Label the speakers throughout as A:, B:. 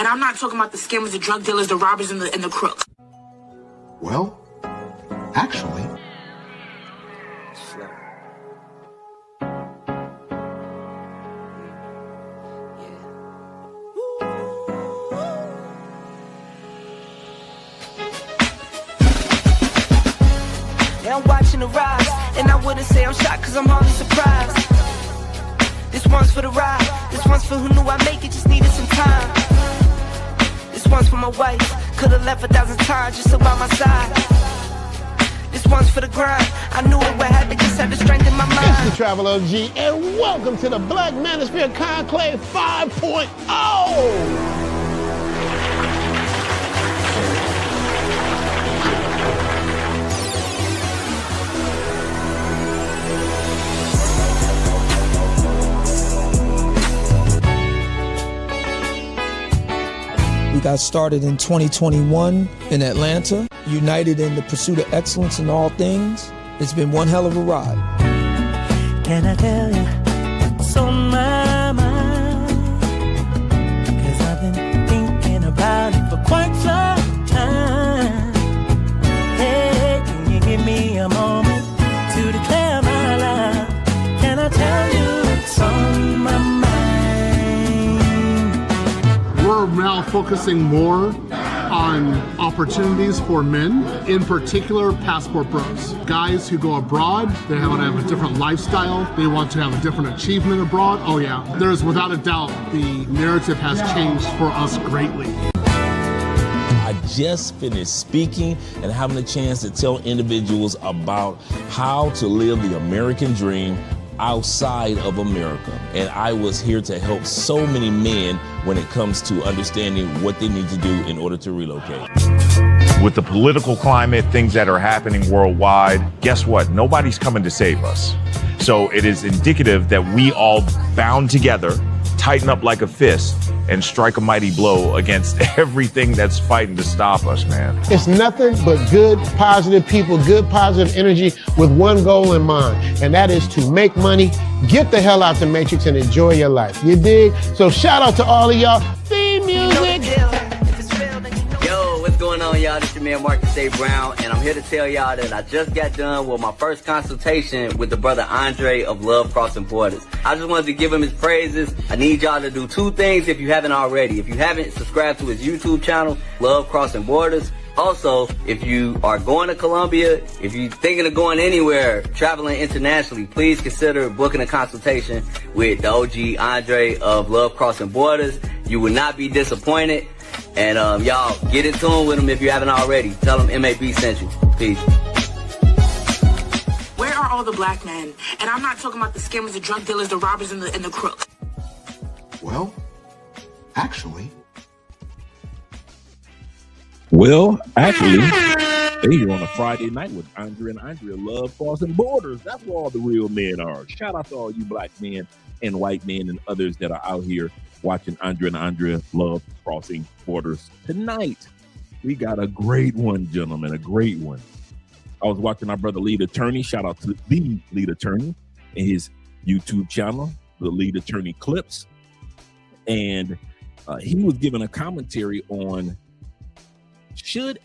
A: And I'm not talking about the scammers, the drug dealers, the robbers, and the crooks.
B: Well, actually...
C: I'm watching the rise, and I wouldn't say I'm shocked cause I'm hardly surprised. This one's for the ride, this one's for who knew I'd make it, just needed some time. This one's for my wife, could've left 1,000 times just about my side. This one's for the grind, I knew it would happen, just had the strength in my mind.
D: It's the Travel OG, and welcome to the Black Manosphere Conclave 5.0!
E: We got started in 2021 in Atlanta, united in the pursuit of excellence in all things. It's been one hell of a ride.
C: Can I tell you what's on my mind? 'Cause I've been thinking about it for quite some time. Hey, can you give me a moment to declare my love? Can I tell you what's on my mind?
D: We're now focusing more on opportunities for men, in particular passport bros. Guys who go abroad, they want to have a different lifestyle, they want to have a different achievement abroad. Oh yeah, there's without a doubt the narrative has changed for us greatly.
F: I just finished speaking and having a chance to tell individuals about how to live the American dream outside of America. And I was here to help so many men when it comes to understanding what they need to do in order to relocate.
G: With the political climate, things that are happening worldwide, guess what? Nobody's coming to save us. So it is indicative that we all bound together, tighten up like a fist, and strike a mighty blow against everything that's fighting to stop us, man.
D: It's nothing but good, positive people, good, positive energy with one goal in mind, and that is to make money, get the hell out the Matrix, and enjoy your life. You dig? So shout out to all of y'all. Theme music!
H: Yo, what's going on, y'all? This is your man Marcus A. Brown, and I'm here to tell y'all that I just got done with my first consultation with the brother Andre of Love Crossing Borders. I just wanted to give him his praises. I need y'all to do two things if you haven't already. If you haven't, subscribe to his YouTube channel, Love Crossing Borders. Also, if you are going to Colombia, if you're thinking of going anywhere, traveling internationally, please consider booking a consultation with the OG Andre of Love Crossing Borders. You will not be disappointed. And y'all, get in tune with him if you haven't already. Tell him MAB sent you. Peace.
A: Where are all the black men? And I'm not talking about the scammers, the drug dealers, the robbers, and the crooks.
B: Well, actually...
F: They here on a Friday night with Andre and Andrea Love Crossing Borders. That's where all the real men are. Shout out to all you black men and white men and others that are out here watching Andre and Andrea Love Crossing Borders tonight. We got a great one, gentlemen, a great one. I was watching our brother Lead Attorney. Shout out to the Lead Attorney and his YouTube channel, the Lead Attorney Clips. And he was giving a commentary on should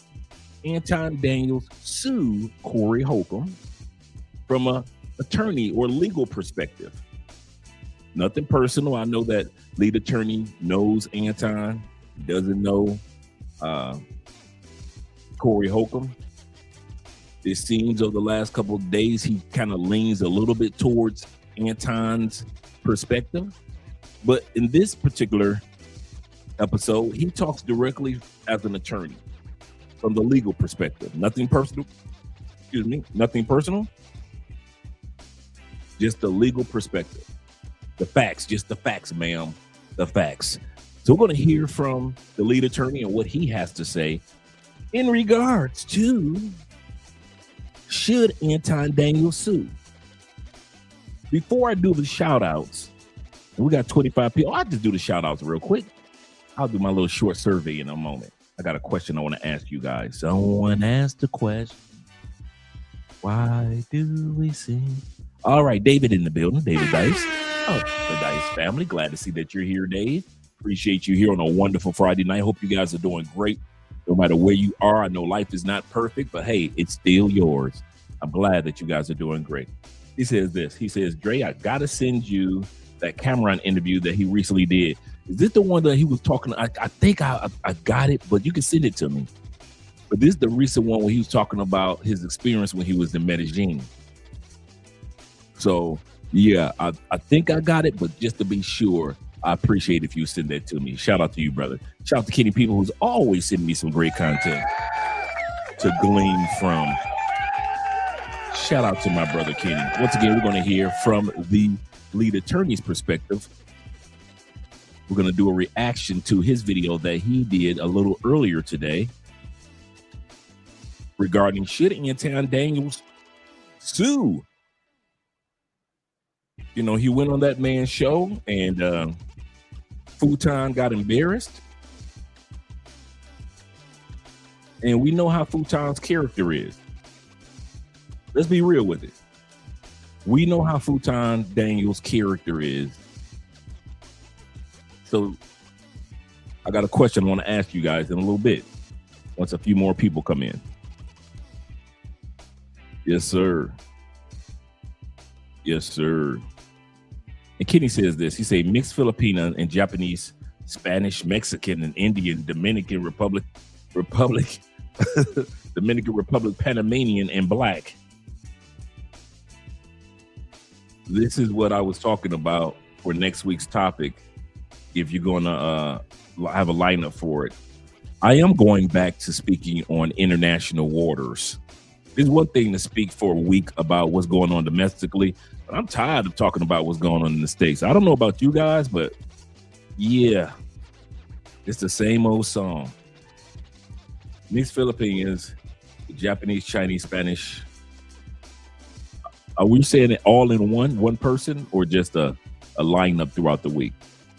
F: Anton Daniels sue Corey Holcomb from a attorney or legal perspective. Nothing personal. I know that Lead Attorney knows Anton, doesn't know Corey Holcomb. It seems over the last couple of days, he kind of leans a little bit towards Anton's perspective. But in this particular episode, he talks directly as an attorney from the legal perspective. Nothing personal. Nothing personal. Just the legal perspective. The facts, just the facts, ma'am. The facts. So we're going to hear from the Lead Attorney and what he has to say in regards to should Anton Daniels sue. Before I do the shout outs, we got 25 people. I'll just do the shout outs real quick. I'll do my little short survey in a moment. I got a question I want to ask you guys. Someone asked the question, why do we sing? All right, David in the building. David Dice. Oh, the Dice family. Glad to see that you're here, Dave. Appreciate you here on a wonderful Friday night. Hope you guys are doing great. No matter where you are, I know life is not perfect, but hey, it's still yours. I'm glad that you guys are doing great. He says this. He says, Dre, I got to send you that Cameron interview that he recently did. Is this the one that he was talking? I think I got it, but you can send it to me. But this is the recent one where he was talking about his experience when he was in Medellin. So, yeah, I think I got it, but just to be sure, I appreciate if you send that to me. Shout out to you, brother. Shout out to Kenny People, who's always sending me some great content to glean from. Shout out to my brother Kenny. Once again, we're going to hear from the lead attorney's perspective. We're going to do a reaction to his video that he did a little earlier today regarding should Anton Daniels sue. You know, he went on that man's show and Futon got embarrassed. And we know how Futon's character is. Let's be real with it. We know how Futon Daniels' character is. So I got a question I want to ask you guys in a little bit once a few more people come in. Yes, sir. Yes, sir. And Kenny says this. He say mixed Filipino and Japanese, Spanish, Mexican, and Indian, Dominican Republic, Dominican Republic, Panamanian, and Black. This is what I was talking about for next week's topic. If you're going to have a lineup for it, I am going back to speaking on international waters. It's one thing to speak for a week about what's going on domestically, but I'm tired of talking about what's going on in the States. I don't know about you guys, but yeah, it's the same old song. Mixed Filipinos, Japanese, Chinese, Spanish. Are we saying it all in one person, or just a lineup throughout the week?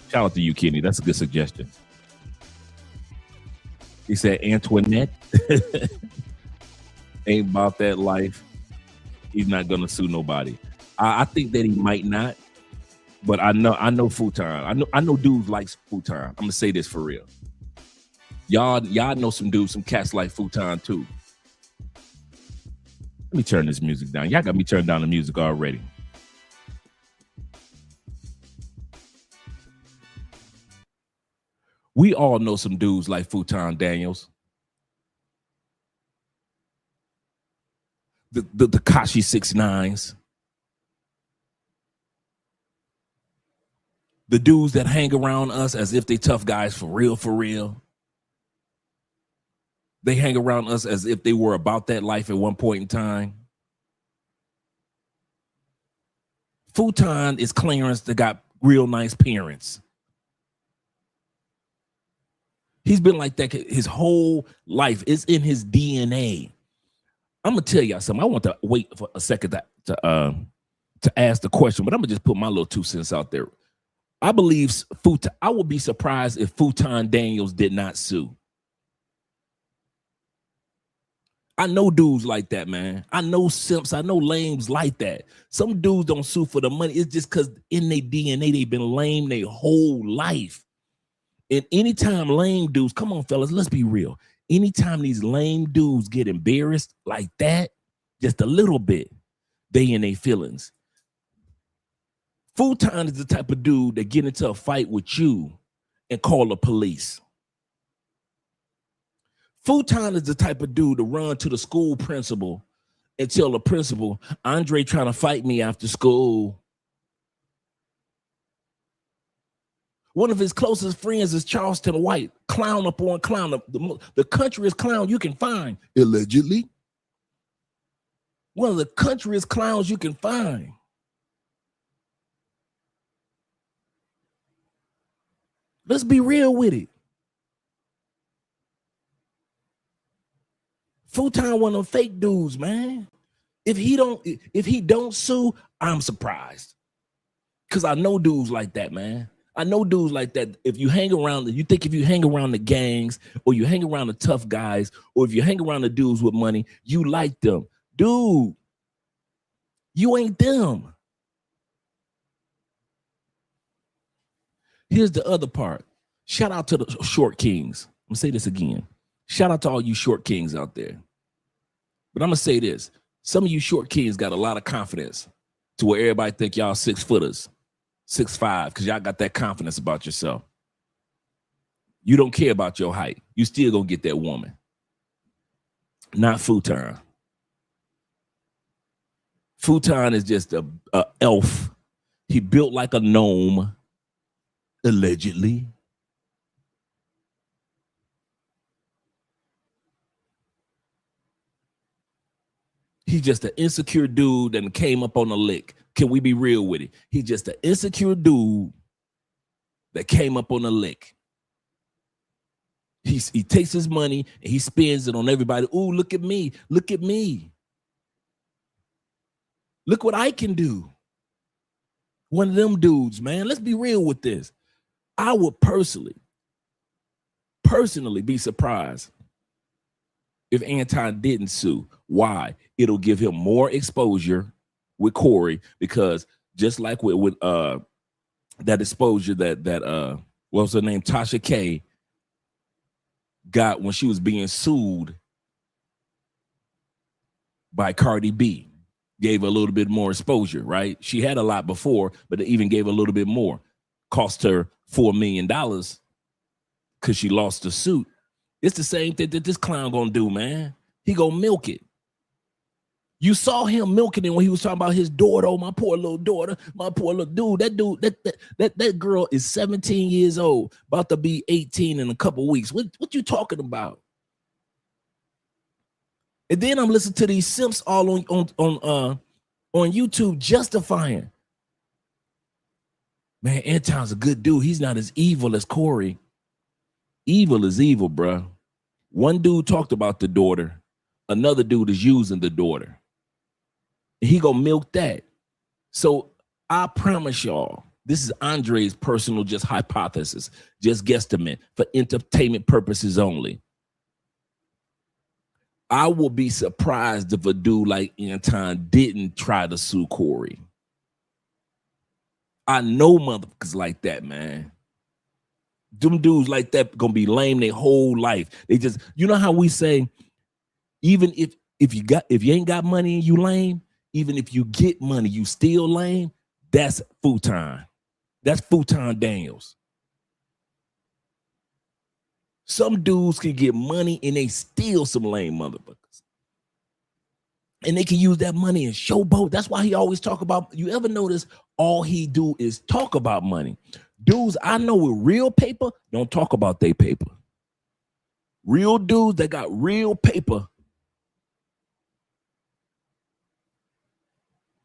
F: Shout out to you, Kenny. That's a good suggestion. He said Antoinette ain't about that life. He's not gonna sue nobody. I think that he might not, but I know Futon. I know dudes like Futon. I'm gonna say this for real. Y'all know some dudes, some cats like Futon too. Let me turn this music down. Y'all got me turned down the music already. We all know some dudes like Futon Daniels. The Tekashi 6ix9ines. The dudes that hang around us as if they tough guys for real, for real. They hang around us as if they were about that life at one point in time. Futon is Clarence that got real nice parents. He's been like that his whole life. It's in his DNA. I'm gonna tell y'all something. I want to wait for a second to ask the question, but I'm gonna just put my little 2 cents out there. I believe Futon. I would be surprised if Futon Daniels did not sue. I know dudes like that, man. I know simps. I know lames like that. Some dudes don't sue for the money. It's just because in their DNA they've been lame their whole life. And anytime lame dudes, come on, fellas, let's be real. Anytime these lame dudes get embarrassed like that, just a little bit, they in their feelings. Futon is the type of dude that get into a fight with you and call the police. Futon is the type of dude to run to the school principal and tell the principal, Andre trying to fight me after school. One of his closest friends is Charleston White, clown upon clown, the countryest clown you can find, allegedly. One of the countryest clowns you can find. Let's be real with it. Futon one of them fake dudes, man. If he don't sue, I'm surprised. Because I know dudes like that, man. I know dudes like that. If you hang around, you think if you hang around the gangs, or you hang around the tough guys, or if you hang around the dudes with money, you like them. Dude, you ain't them. Here's the other part. Shout out to the short kings. I'm gonna say this again. Shout out to all you short kings out there. But I'm gonna say this. Some of you short kings got a lot of confidence to where everybody think y'all 6 footers, 6'5", because y'all got that confidence about yourself. You don't care about your height. You still gonna get that woman. Not Futon. Futon is just a elf. He built like a gnome, allegedly. He's just an insecure dude that came up on a lick. Can we be real with it? He's just an insecure dude that came up on a lick. He takes his money and he spends it on everybody. Ooh, look at me. Look at me. Look what I can do. One of them dudes, man. Let's be real with this. I would personally be surprised if Anton didn't sue. Why? It'll give him more exposure with Corey, because just like with that exposure that what was her name, Tasha K, got when she was being sued by Cardi B, gave her a little bit more exposure, right? She had a lot before, but it even gave her a little bit more. Cost her $4 million because she lost the suit. It's the same thing that this clown gonna do, man. He gonna milk it. You saw him milking it when he was talking about his daughter. Oh, my poor little daughter, my poor little dude. That girl is 17 years old, about to be 18 in a couple weeks. What you talking about? And then I'm listening to these simps all on YouTube justifying. Man, Anton's a good dude. He's not as evil as Corey. Evil is evil, bro. One dude talked about the daughter. Another dude is using the daughter. He gonna milk that. So I promise y'all, this is Andre's personal just hypothesis, just guesstimate for entertainment purposes only. I will be surprised if a dude like Anton didn't try to sue Corey. I know motherfuckers like that, man. Them dudes like that gonna be lame their whole life. They just, you know how we say, even if you ain't got money and you lame, even if you get money, you still lame. That's Futon. That's Futon Daniels. Some dudes can get money and they steal some lame motherfuckers. And they can use that money and showboat. That's why he always talk about, you ever notice all he do is talk about money. Dudes I know with real paper don't talk about their paper. Real dudes that got real paper.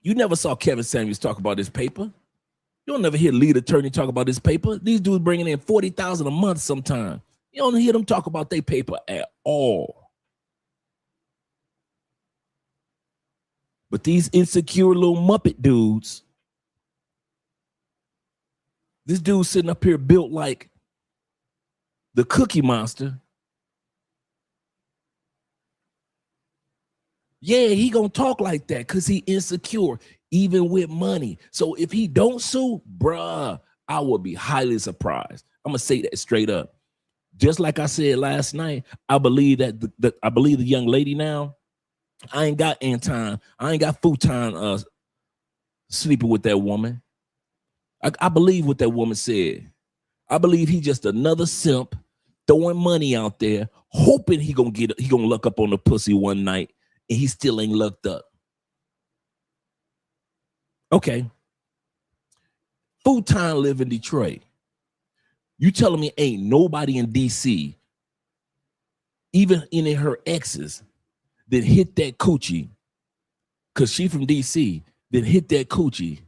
F: You never saw Kevin Samuels talk about his paper. You don't never hear lead attorney talk about his paper. These dudes bringing in $40,000 a month sometime. You don't hear them talk about their paper at all. But these insecure little Muppet dudes, this dude sitting up here built like the Cookie Monster. Yeah, he gonna talk like that because he insecure, even with money. So if he don't sue, bruh, I would be highly surprised. I'm gonna say that straight up. Just like I said last night, I believe that I believe the young lady now. I ain't got Anton. I ain't got Futon sleeping with that woman. I believe what that woman said. I believe he just another simp throwing money out there, hoping he gonna luck up on the pussy one night, and he still ain't lucked up. Okay. Futon live in Detroit. You telling me ain't nobody in DC, even in her exes, that hit that coochie, because she from DC, that hit that coochie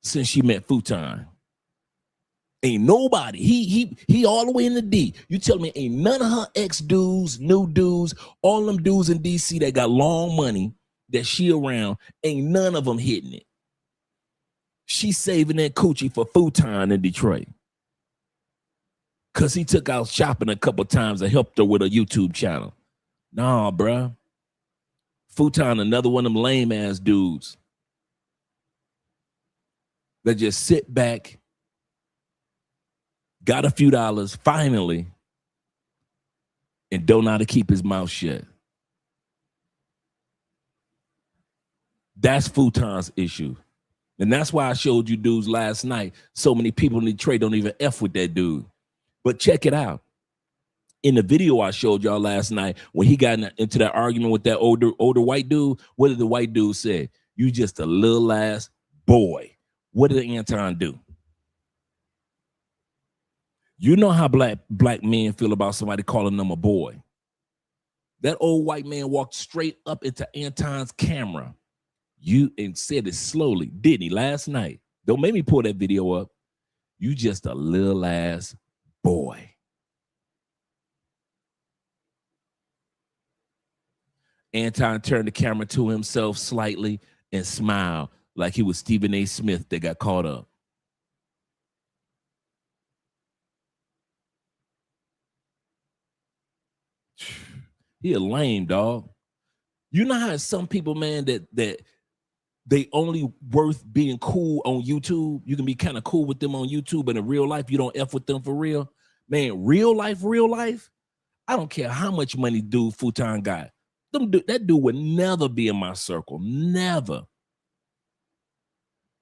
F: since she met Futon? Ain't nobody. He all the way in the D. You tell me ain't none of her ex dudes, new dudes, all them dudes in DC that got long money that she around, ain't none of them hitting it. She saving that coochie for Futon in Detroit, because he took out shopping a couple times and helped her with a YouTube channel. Nah, bruh. Futon, another one of them lame ass dudes that just sit back, got a few dollars finally, and don't know how to keep his mouth shut. That's Futon's issue. And that's why I showed you dudes last night. So many people in Detroit don't even F with that dude. But check it out. In the video I showed y'all last night, when he got into that argument with that older white dude, what did the white dude say? You just a little ass boy. What did Anton do? You know how black men feel about somebody calling them a boy. That old white man walked straight up into Anton's camera. And said it slowly, didn't he, last night? Don't make me pull that video up. You just a little ass boy. Anton turned the camera to himself slightly and smiled like he was Stephen A. Smith that got caught up. He a lame dog. You know how some people, man, that they only worth being cool on YouTube. You can be kind of cool with them on YouTube, but in real life, you don't F with them for real. Man, real life, I don't care how much money dude Futon got. That dude would never be in my circle. Never.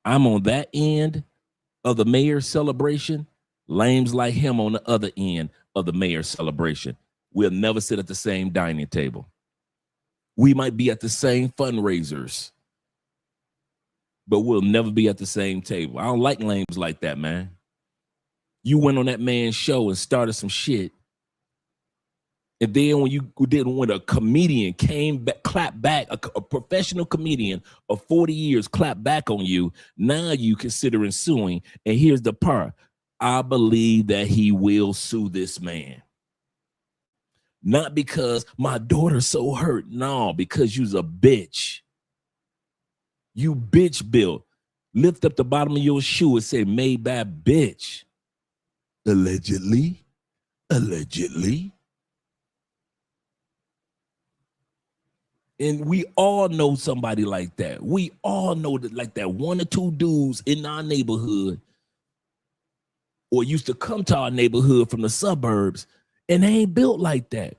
F: I'm on that end of the mayor's celebration. Lames like him on the other end of the mayor's celebration. We'll never sit at the same dining table. We might be at the same fundraisers, but we'll never be at the same table. I don't like lames like that, man. You went on that man's show and started some shit. And then when a comedian came back, clapped back, a professional comedian of 40 years clapped back on you, now you considering suing. And here's the part. I believe that he will sue this man. Not because my daughter's so hurt. No, because you's a bitch. You bitch built. Lift up the bottom of your shoe and say, made by bitch. Allegedly. And we all know somebody like that. We all know that, like that one or two dudes in our neighborhood or used to come to our neighborhood from the suburbs, and they ain't built like that.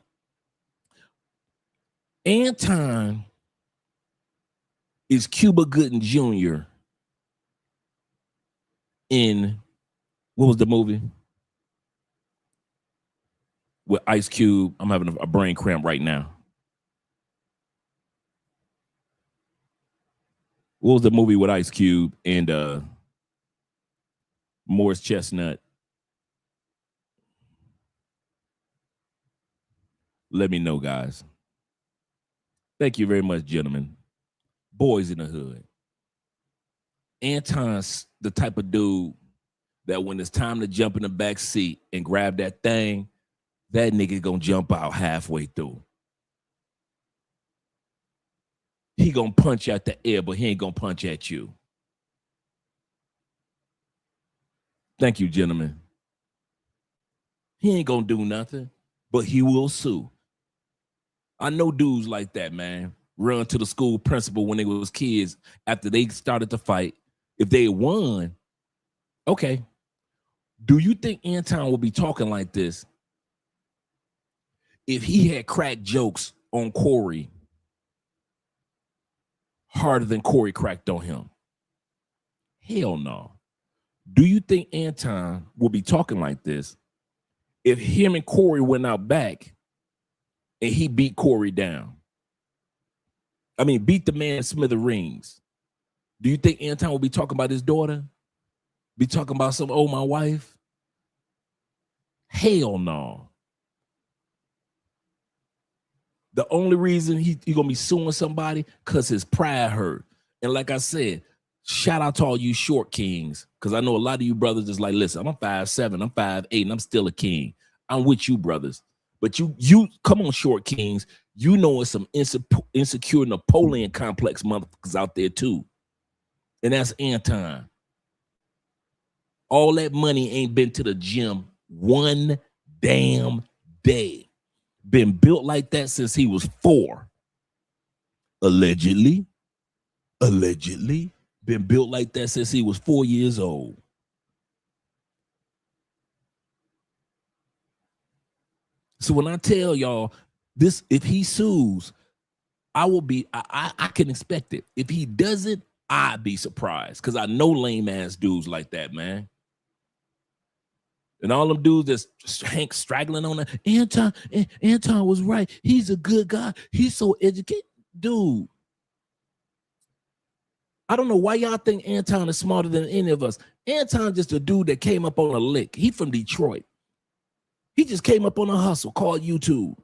F: Anton is Cuba Gooding Jr. in, what was the movie? With Ice Cube. I'm having a brain cramp right now. What was the movie with Ice Cube and Morris Chestnut? Let me know, guys. Thank you very much, gentlemen. Boys in the Hood. Anton's the type of dude that when it's time to jump in the back seat and grab that thing, that nigga gonna jump out halfway through. He gonna punch at the air, but he ain't gonna punch at you. Thank you, gentlemen. He ain't gonna do nothing, but he will sue. I know dudes like that, man. Run to the school principal when they was kids after they started to fight. If they won, okay. Do you think Anton will be talking like this if he had cracked jokes on Corey harder than Corey cracked on him? Hell no. Do you think Anton will be talking like this if him and Corey went out back and he beat Corey down? I mean, beat the man smithereens. Do you think Anton will be talking about his daughter? Be talking about some, oh, my wife? Hell no. The only reason he gonna be suing somebody because his pride hurt. And like I said, shout out to all you short kings, because I know a lot of you brothers is like, listen, I'm 5'7", I'm 5'8", and I'm still a king. I'm with you, brothers. But you come on, short kings. You know it's some insecure Napoleon complex motherfuckers out there too. And that's Anton. All that money ain't been to the gym one damn day. Been built like that since he was 4. Allegedly. Been built like that since he was 4 years old. So when I tell y'all this, if he sues, I can expect it. If he doesn't, I'd be surprised because I know lame ass dudes like that, man. And all them dudes that's Hank straggling on that. Anton was right. He's a good guy. He's so educated. Dude, I don't know why y'all think Anton is smarter than any of us. Anton just a dude that came up on a lick. He from Detroit. He just came up on a hustle called YouTube.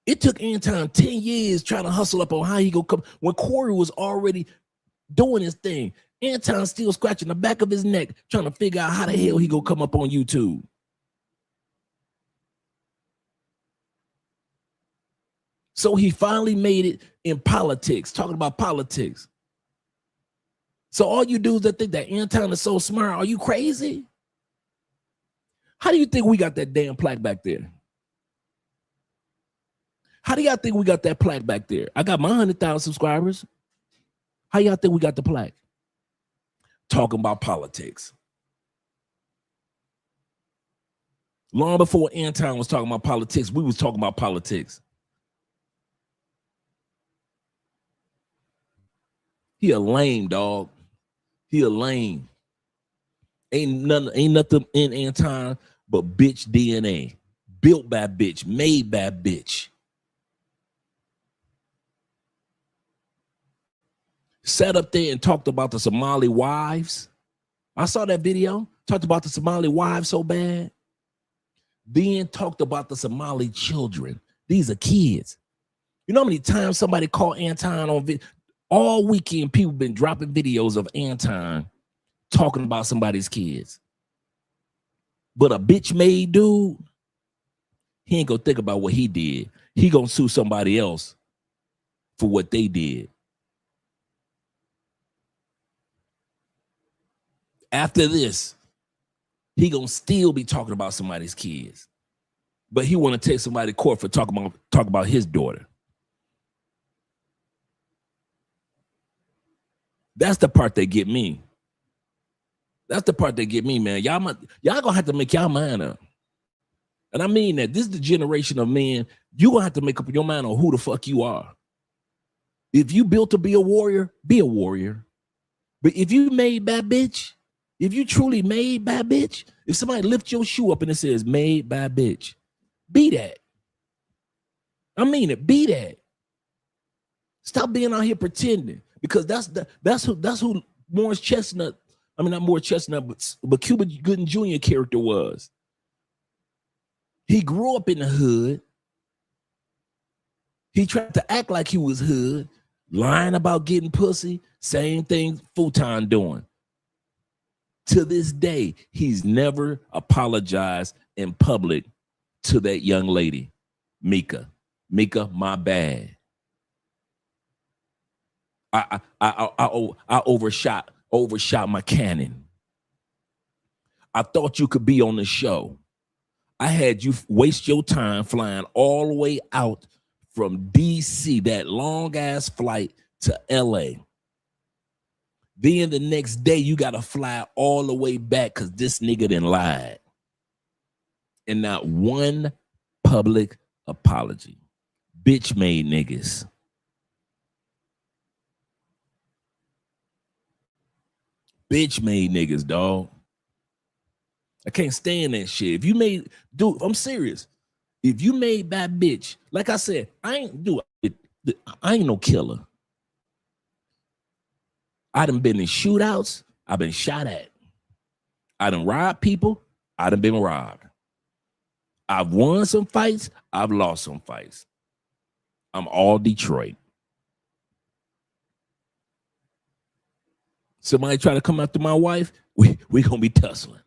F: It took Anton 10 years trying to hustle up on how he go come. When Corey was already doing his thing, Anton still scratching the back of his neck trying to figure out how the hell he go come up on YouTube. So he finally made it in politics, talking about politics. So all you dudes that think that Anton is so smart, are you crazy? How do you think we got that damn plaque back there? How do y'all think we got that plaque back there? I got my 100,000 subscribers. How y'all think we got the plaque? Talking about politics. Long before Anton was talking about politics, we was talking about politics. He a lame dog. He a lame. Ain't nothing in Anton but bitch DNA. Built by bitch, made by bitch. Sat up there and talked about the Somali wives. I saw that video. Talked about the Somali wives so bad. Then talked about the Somali children. These are kids. You know how many times somebody called Anton on video? All weekend, people been dropping videos of Anton talking about somebody's kids. But a bitch-made dude, he ain't gonna think about what he did. He gonna sue somebody else for what they did. After this, he gonna still be talking about somebody's kids, but he want to take somebody to court for talk about his daughter. That's the part that get me. That's the part that get me, man. Y'all gonna have to make y'all mind up. And I mean that. This is the generation of men. You gonna have to make up your mind on who the fuck you are. If you built to be a warrior, be a warrior. But if you made by bitch, if you truly made by bitch, if somebody lift your shoe up and it says made by bitch, be that. I mean it, be that. Stop being out here pretending, because that's who Morris Chestnut, I mean not Morris Chestnut, but Cuba Gooding Jr. character was. He grew up in the hood. He tried to act like he was hood, lying about getting pussy, same thing Futon doing. To this day, he's never apologized in public to that young lady, Mika. Mika, my bad. I overshot my cannon. I thought you could be on the show. I had you waste your time flying all the way out from DC, that long ass flight to LA. Then the next day, you got to fly all the way back because this nigga done lied. And not one public apology. Bitch made niggas. Bitch made niggas, dog. I can't stand that shit. If you made, dude, I'm serious. If you made by bitch, like I said, I ain't no killer. I done been in shootouts. I've been shot at. I done robbed people. I done been robbed. I've won some fights. I've lost some fights. I'm all Detroit. Somebody try to come after my wife, we gonna be tussling.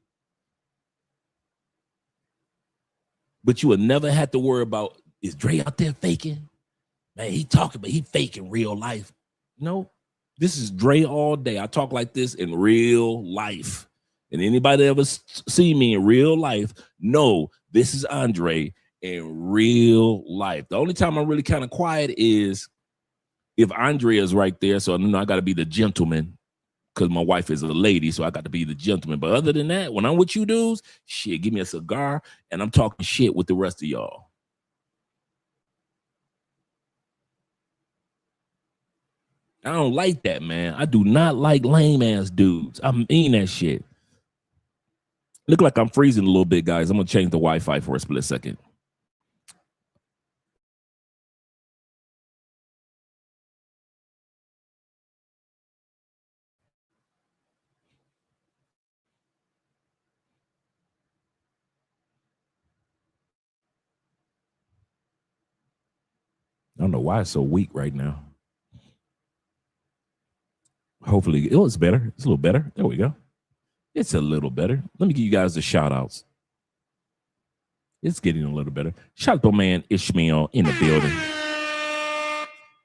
F: But you will never have to worry about, is Dre out there faking? Man, he talking, but he faking real life. No. This is Dre all day. I talk like this in real life. And anybody that ever see me in real life, know this is Andre in real life. The only time I'm really kind of quiet is if Andre is right there. So I got to be the gentleman because my wife is a lady, so I got to be the gentleman. But other than that, when I'm with you dudes, shit, give me a cigar and I'm talking shit with the rest of y'all. I don't like that, man. I do not like lame ass dudes. I mean that shit. Look like I'm freezing a little bit, guys. I'm gonna change the Wi-Fi for a split second. I don't know why it's so weak right now. Hopefully, it's better. It's a little better. There we go. It's a little better. Let me give you guys the shout outs. It's getting a little better. Shout out to man Ishmael in the building.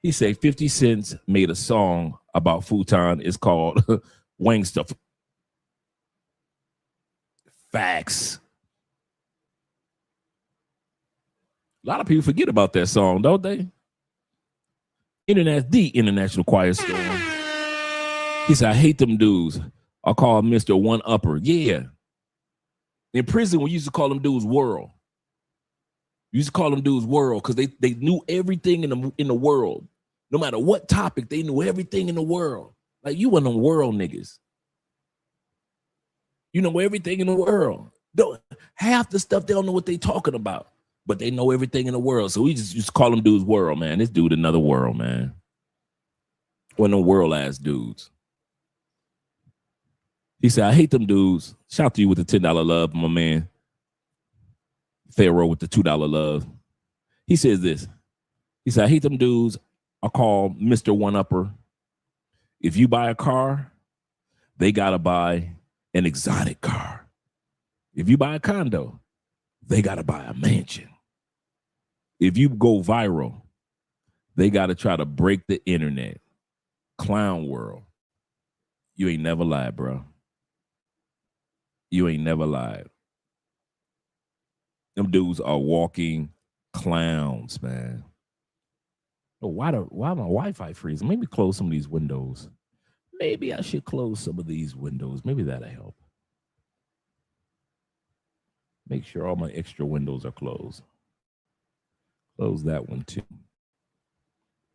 F: He said 50 Cent made a song about futon. It's called Wang Stuff. Facts. A lot of people forget about that song, don't they? The International Quiet Storm. He said, I hate them dudes. I call Mr. One Upper. Yeah. In prison, we used to call them dudes world. We used to call them dudes world because they knew everything in the world. No matter what topic, they knew everything in the world. Like you one of them world niggas. You know everything in the world. Half the stuff they don't know what they talking about, but they know everything in the world. So we just used to call them dudes world, man. This dude another world, man. One of them world ass dudes. He said, I hate them dudes. Shout out to you with the $10 love, my man. Pharaoh with the $2 love. He says this. He said, I hate them dudes. I call Mr. One Upper. If you buy a car, they got to buy an exotic car. If you buy a condo, they got to buy a mansion. If you go viral, they got to try to break the internet. Clown world. You ain't never lied, bro. You ain't never lied. Them dudes are walking clowns, man. Oh, why my Wi-Fi freezing? Maybe close some of these windows. Maybe I should close some of these windows. Maybe that'll help. Make sure all my extra windows are closed. Close that one too.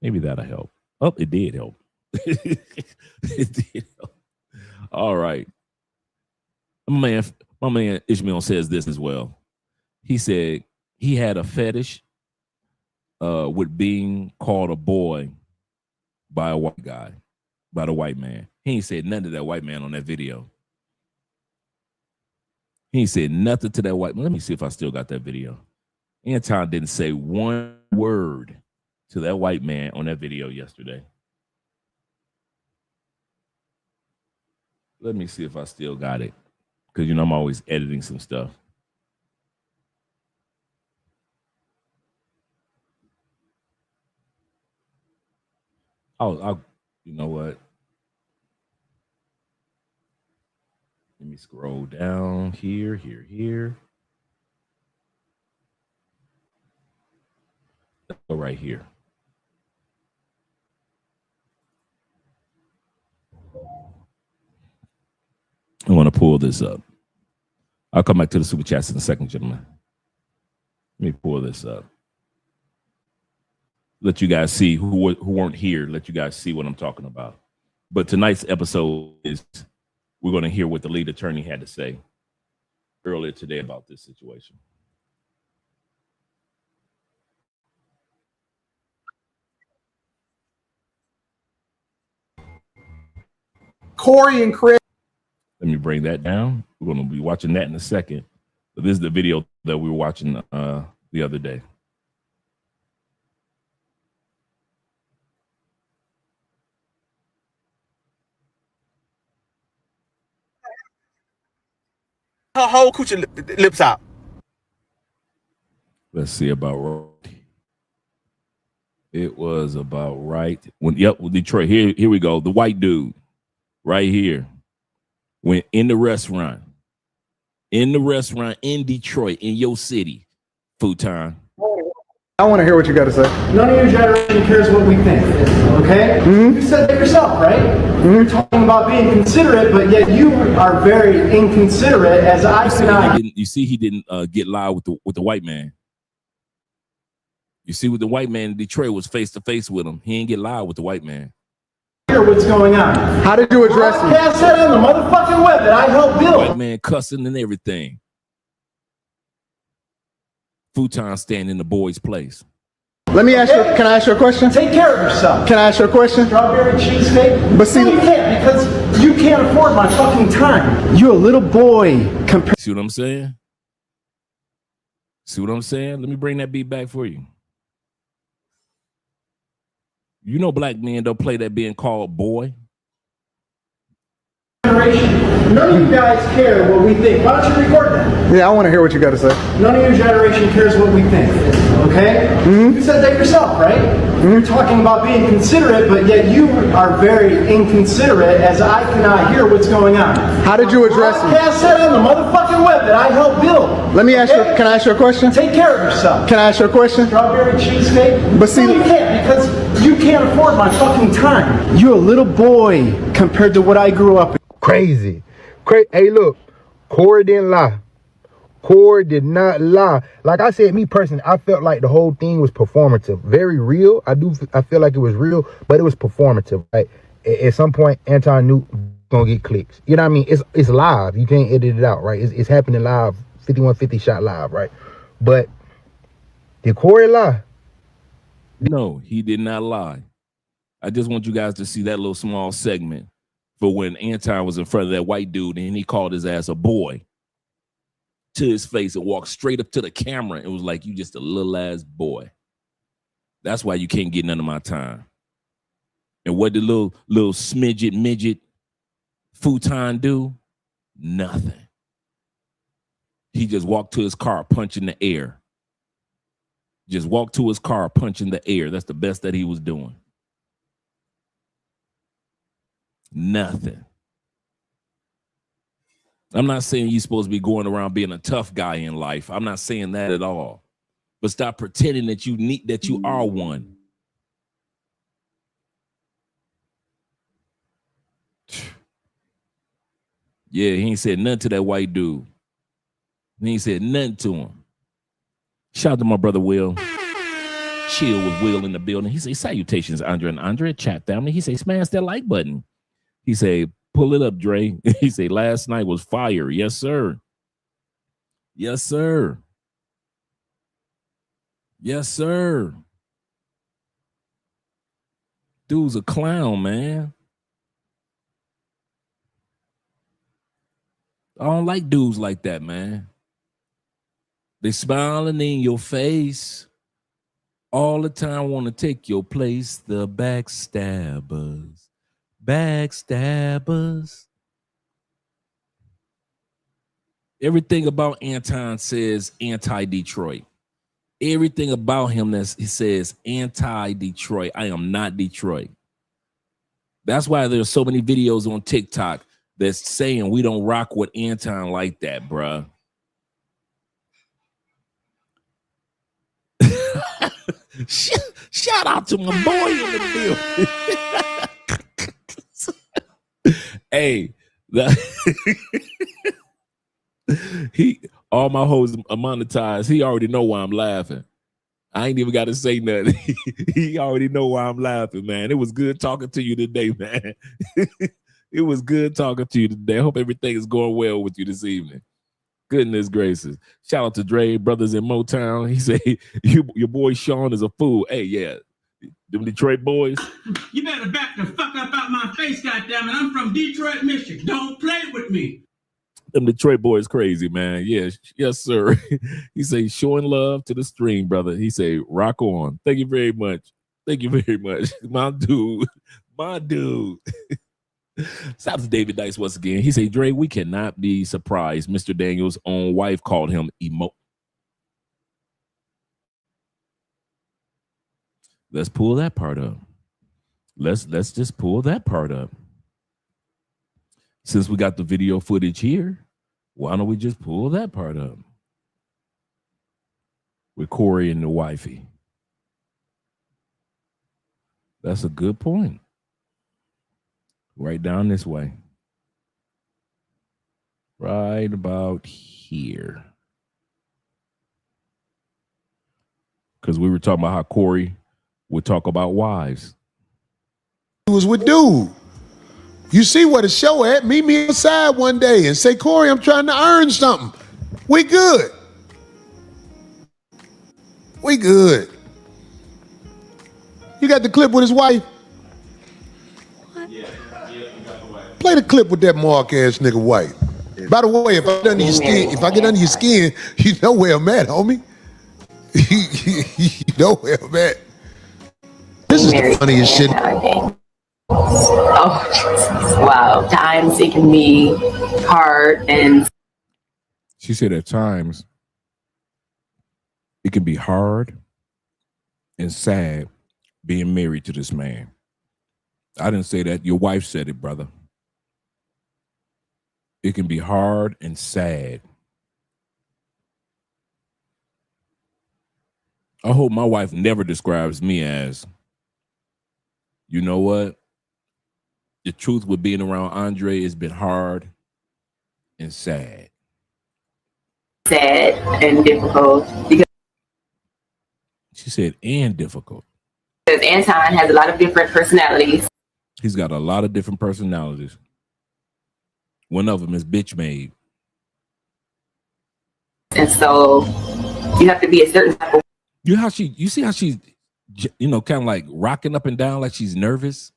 F: Maybe that'll help. Oh, it did help. It did help. All right. My man Ishmael says this as well. He said he had a fetish with being called a boy by a white guy, by the white man. He ain't said nothing to that white man on that video. He ain't said nothing to that white man. Let me see if I still got that video. Anton didn't say one word to that white man on that video yesterday. Let me see if I still got it. Because, you know, I'm always editing some stuff. I'll you know what? Let me scroll down here. Let's go right here. I want to pull this up. I'll come back to the super chats in a second, gentlemen. Let me pull this up. Let you guys see who weren't here. Let you guys see what I'm talking about. But tonight's episode is we're going to hear what the lead attorney had to say earlier today about this situation.
I: Corey and Chris.
F: Let me bring that down. We're going to be watching that in a second. But this is the video that we were watching the other day.
I: Her whole coochie lips out.
F: Let's see about right. It was about right. With Detroit. Here we go. The white dude right here went in the restaurant in Detroit, in your city, futon.
I: I want to hear what you got to say.
J: None of your generation cares what we think, okay? You said that yourself, right? You're talking about being considerate, but yet you are very inconsiderate as I cannot.
F: You see, he didn't get live with the white man. You see, with the white man in Detroit was face to face with him. He didn't get live with the white man.
J: Hear what's going on.
I: How did you address it?
J: Cast that on the motherfucking web that I helped build.
F: White man cussing and everything. Futon standing in the boy's place.
I: Let me ask you, can I ask you a question?
J: Take care of yourself.
I: Can I ask you a question?
J: Strawberry cheesecake?
I: But see,
J: no, you can't, because you can't afford my fucking time. You're a little boy compared.
F: See what I'm saying? See what I'm saying? Let me bring that beat back for you. You know black men don't play that being called boy.
J: None of you guys care what we think. Why don't you record that?
I: Yeah, I want to hear what you got to say.
J: None of your generation cares what we think, okay? You said that yourself, right? You're talking about being considerate, but yet you are very inconsiderate as I cannot hear what's going on.
I: How did you address it?
J: Cast that on the motherfucking web that I helped build.
I: Let me ask you, can I ask you a question?
J: Take care of yourself.
I: Can I ask you a question?
J: Strawberry cheesecake?
I: But see,
J: no, you can't, because you can't afford my fucking time. You're a little boy compared to what I grew up in.
K: Crazy. Hey, look, Corey didn't lie. Corey did not lie. Like I said, me personally, I felt like the whole thing was performative. Very real. I feel like it was real, but it was performative. Right? At some point, Anton knew gonna get clicks. You know what I mean? It's live. You can't edit it out, right? It's happening live, 5150 shot live, right? But did Corey lie?
F: No, he did not lie. I just want you guys to see that little small segment for when Anton was in front of that white dude and he called his ass a boy to his face and walked straight up to the camera and was like, you just a little ass boy. That's why you can't get none of my time. And what did little midget Futon do? Nothing. He just walked to his car, punching the air. Just walked to his car, punching the air. That's the best that he was doing. Nothing. I'm not saying you're supposed to be going around being a tough guy in life. I'm not saying that at all. But stop pretending that you are one. Yeah, he ain't said nothing to that white dude. He ain't said nothing to him. Shout out to my brother Will. Chill with Will in the building. He say, salutations, Andre and Andre, chat family. He say, smash that like button. He say, pull it up, Dre. He say, last night was fire. Yes, sir. Yes, sir. Yes, sir. Dude's a clown, man. I don't like dudes like that, man. They smiling in your face all the time, want to take your place. The backstabbers. Backstabbers. Everything about Anton says anti-Detroit. Everything about him he says anti-Detroit. I am not Detroit. That's why there's so many videos on TikTok that's saying we don't rock with Anton like that, bruh. Shout out to my boy in the building. Hey, all my hoes are monetized. He already know why I'm laughing. I ain't even got to say nothing. He already know why I'm laughing, man. It was good talking to you today, man. It was good talking to you today. I hope everything is going well with you this evening. Goodness gracious. Shout out to Dre, brothers in Motown. He say, your boy Sean is a fool. Hey, yeah. Them Detroit boys.
L: You better back the fuck up out my face, goddammit. I'm from Detroit, Michigan. Don't play with me.
F: Them Detroit boys crazy, man. Yes, sir. He say, showing love to the stream, brother. He say, rock on. Thank you very much. Thank you very much. My dude. My dude. Shout out to David Dice once again. He say, Dre, we cannot be surprised. Mr. Daniels' own wife called him emo. Let's pull that part up. Let's just pull that part up. Since we got the video footage here, why don't we just pull that part up? With Corey and the wifey. That's a good point. Right down this way. Right about here. Because we were talking about how Corey would talk about wives.
M: He was with dude. You see what a show at? Meet me outside one day and say, Corey, I'm trying to earn something. We good. We good. You got the clip with his wife? Play the clip with that mark ass nigga wife. By the way, if I get under your skin, you know where I'm at, homie. You know where I'm at. This is the funniest shit.
N: Oh, Jesus. Wow. Times it can be hard, and
F: she said at times it can be hard and sad being married to this man. I didn't say that. Your wife said it, brother. It can be hard and sad. I hope my wife never describes me as, you know what? The truth with being around Andre has been hard and sad.
N: Sad and difficult. Because
F: she said, and difficult.
N: Because Anton has a lot of different personalities.
F: He's got a lot of different personalities. One of them is bitch made.
N: And so you have to be a certain type of.
F: You see how she's, kind of like rocking up and down like she's nervous?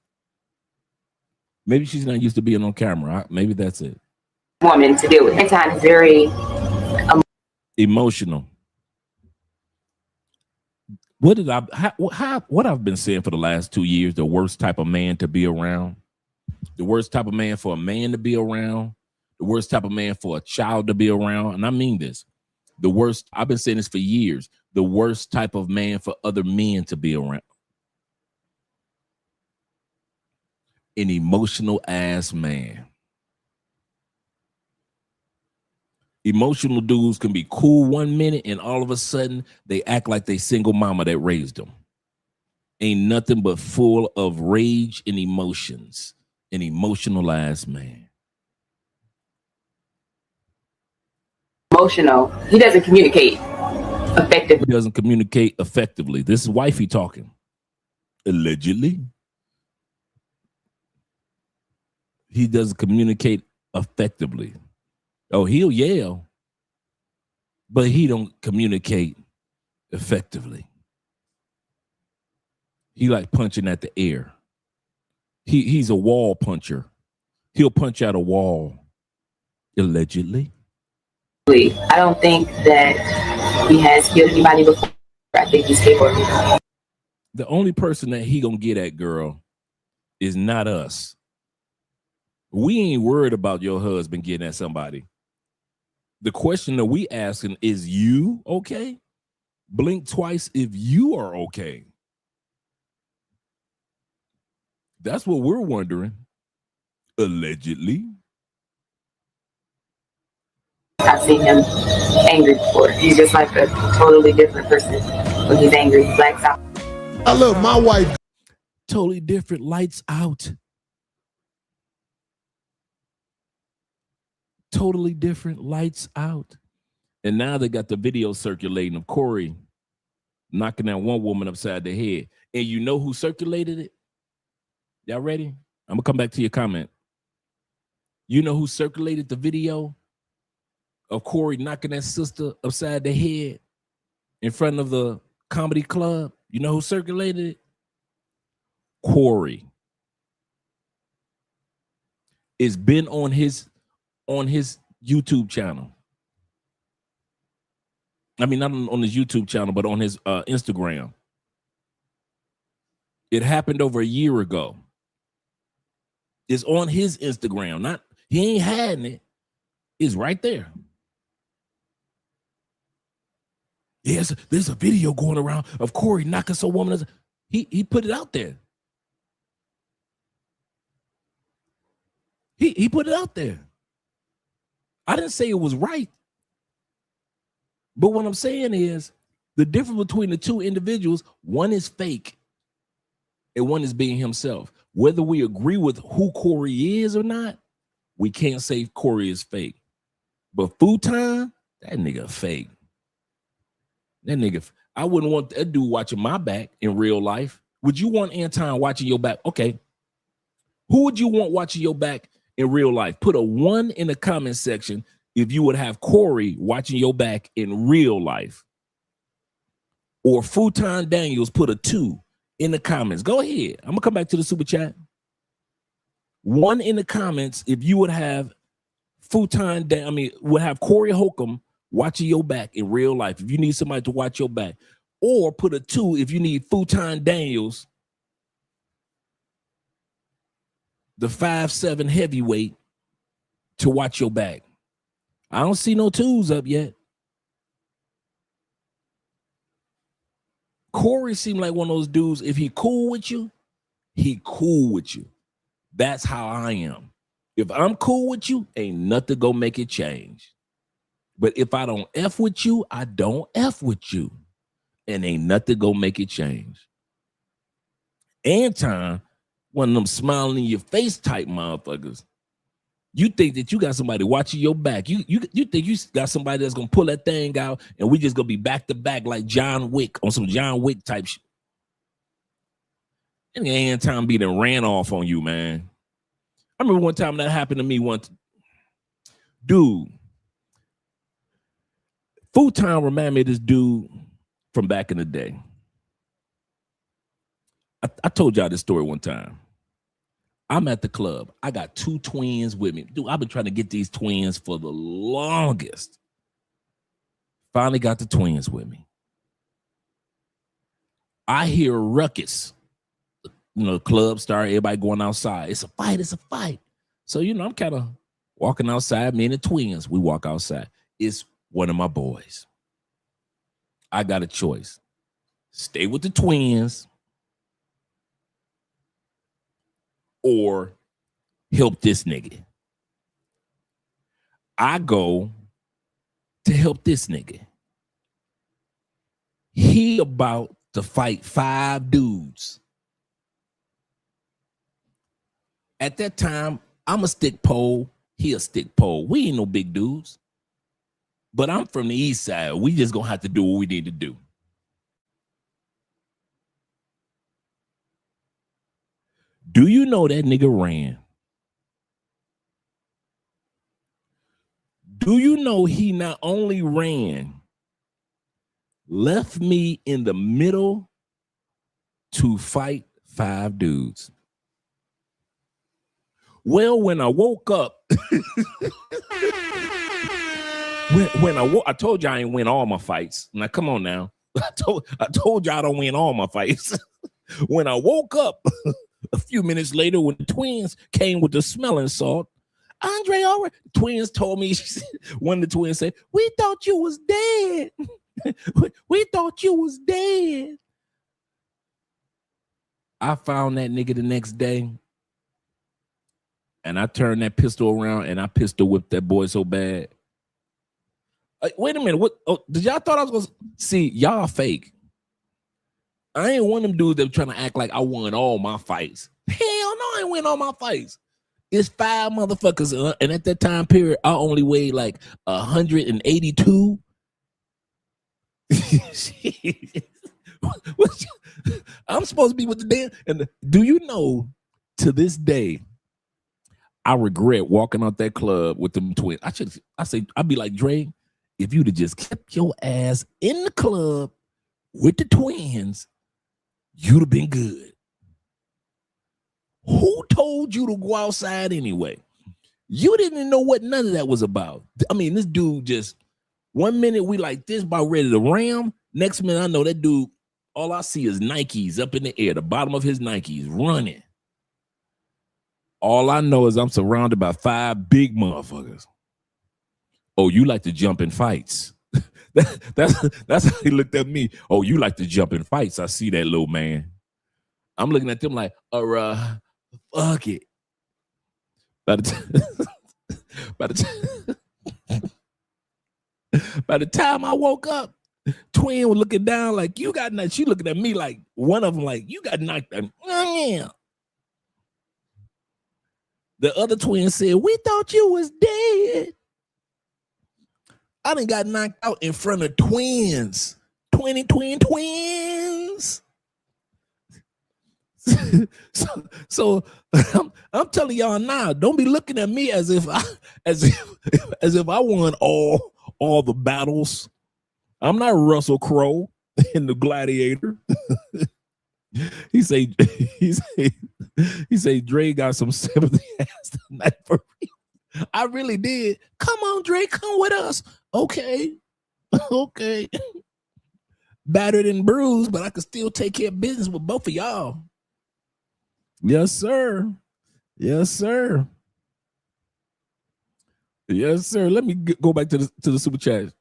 F: Maybe she's not used to being on camera. Maybe that's it.
N: Woman to deal with. Anton is very
F: emotional. What I've been saying for the last 2 years, the worst type of man to be around, the worst type of man for a man to be around, the worst type of man for a child to be around. And I mean this, the worst, I've been saying this for years, the worst type of man for other men to be around. An emotional ass man. Emotional dudes can be cool 1 minute and all of a sudden they act like they single mama that raised them. Ain't nothing but full of rage and emotions. An emotional ass man.
N: Emotional. He doesn't communicate effectively.
F: He doesn't communicate effectively. This is wifey talking. Allegedly. He doesn't communicate effectively. Oh, he'll yell, but he don't communicate effectively. He like punching at the air. He's a wall puncher. He'll punch out a wall, allegedly.
N: I don't think that he has killed anybody before. I think he's capable.
F: The only person that he gonna get at, girl, is not us. We ain't worried about your husband getting at somebody. The question that we asking is, you okay? Blink twice if you are okay. That's what we're wondering. Allegedly.
N: I've seen him angry before. He's just like a totally different person when he's angry. He blacks out.
M: I love my wife.
F: Totally different. Lights out. Totally different. Lights out. And now they got the video circulating of Corey knocking that one woman upside the head. And you know who circulated it? Y'all ready? I'm gonna come back to your comment. You know who circulated the video of Corey knocking that sister upside the head in front of the comedy club? You know who circulated it? Corey. It's been on his YouTube channel. I mean, not on his YouTube channel, but on his Instagram. It happened over a year ago. It's on his Instagram. He ain't hiding it. It's right there. Yes, there's a video going around of Corey knocking some woman. He put it out there. He put it out there. I didn't say it was right. But what I'm saying is the difference between the two individuals, one is fake. and one is being himself. Whether we agree with who Corey is or not, we can't say Corey is fake. But Futon, that nigga fake. That nigga, I wouldn't want that dude watching my back in real life. Would you want Anton watching your back? Okay. Who would you want watching your back in real life? Put a 1 in the comment section if you would have Corey watching your back in real life. Or Futon Daniels, put a 2 in the comments. Go ahead. I'm going to come back to the super chat. 1 in the comments if you would have would have Corey Holcomb watching your back in real life if you need somebody to watch your back. Or put a 2 if you need Futon Daniels, the 5'7" heavyweight, to watch your back. I don't see no 2s up yet. Corey seemed like one of those dudes, if he cool with you, he cool with you. That's how I am. If I'm cool with you, ain't nothing gonna make it change. But if I don't F with you, I don't F with you. And ain't nothing gonna make it change. Anton, one of them smiling in your face type motherfuckers. You think that you got somebody watching your back. You think you got somebody that's gonna pull that thing out and we just gonna be back to back like John Wick on some John Wick type shit. And Anton be done ran off on you, man. I remember one time that happened to me once. Dude, Futon reminded me of this dude from back in the day. I told y'all this story one time. I'm at the club. I got 2 twins with me. Dude, I've been trying to get these twins for the longest. Finally got the twins with me. I hear a ruckus. You know, the club start, everybody going outside. It's a fight, it's a fight. So, you know, I'm kind of walking outside, me and the twins. We walk outside. It's one of my boys. I got a choice. Stay with the twins or help this nigga. I go to help this nigga. He about to fight 5 dudes. At that time, I'm a stick pole. He a stick pole. We ain't no big dudes. But I'm from the east side. We just gonna have to do what we need to do. Do you know that nigga ran? Do you know he not only ran, left me in the middle to fight 5 dudes? Well, when I woke up, I told you I ain't win all my fights. Now, come on now. I told you I don't win all my fights. When I woke up a few minutes later, when the twins came with the smelling salt, Andre already, twins told me, one of the twins said, we thought you was dead. We thought you was dead. I found that nigga the next day. And I turned that pistol around and I pistol whipped that boy so bad. Wait a minute. What? Oh, did y'all thought I was going to see? Y'all fake. I ain't one of them dudes that were trying to act like I won all my fights. Hell no, I ain't win all my fights. It's 5 motherfuckers. And at that time period, I only weighed like 182. I'm supposed to be with the damn. And do you know, to this day, I regret walking out that club with them twins. I'd be like, Dre, if you'd have just kept your ass in the club with the twins, you'd have been good. Who told you to go outside anyway? You didn't know what none of that was about. I mean, this dude just, 1 minute we like this, about ready to ram. Next minute I know that dude, all I see is Nikes up in the air, the bottom of his Nikes running. All I know is I'm surrounded by 5 big motherfuckers. Oh, you like to jump in fights. That's how he looked at me. Oh, you like to jump in fights. I see that, little man. I'm looking at them like, fuck it. By the time I woke up, Twin was looking down like, you got knocked. She looking at me like, one of them like, you got knocked out. Yeah. The other twin said, we thought you was dead. I done got knocked out in front of twins. Twins. so I'm telling y'all now, don't be looking at me as if I won all the battles. I'm not Russell Crowe in The Gladiator. he say Dre got some sympathy ass tonight for real. I really did. Come on, Dre, come with us. Okay. Battered and bruised, but I could still take care of business with both of y'all. Yes, sir. Yes, sir. Yes, sir. Let me go back to the super chat.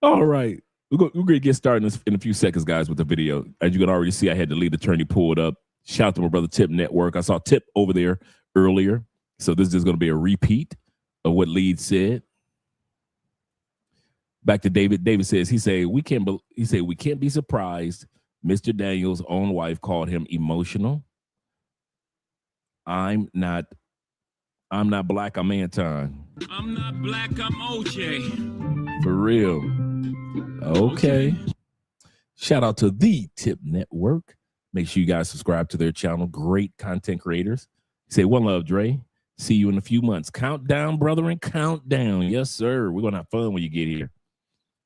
F: All right. We're going to get started in a few seconds, guys, with the video. As you can already see, I had the lead attorney pulled up. Shout out to my brother Tip Network. I saw Tip over there earlier. So this is going to be a repeat of what Lead said. Back to David. David says, we can't be surprised Mr. Daniels' own wife called him emotional. I'm not black, I'm Anton.
L: I'm not black, I'm OJ.
F: For real. Okay. Shout out to the Tip Network. Make sure you guys subscribe to their channel. Great content creators. Say one love, Dre. See you in a few months. Countdown, brother, and countdown. Yes, sir. We're going to have fun when you get here.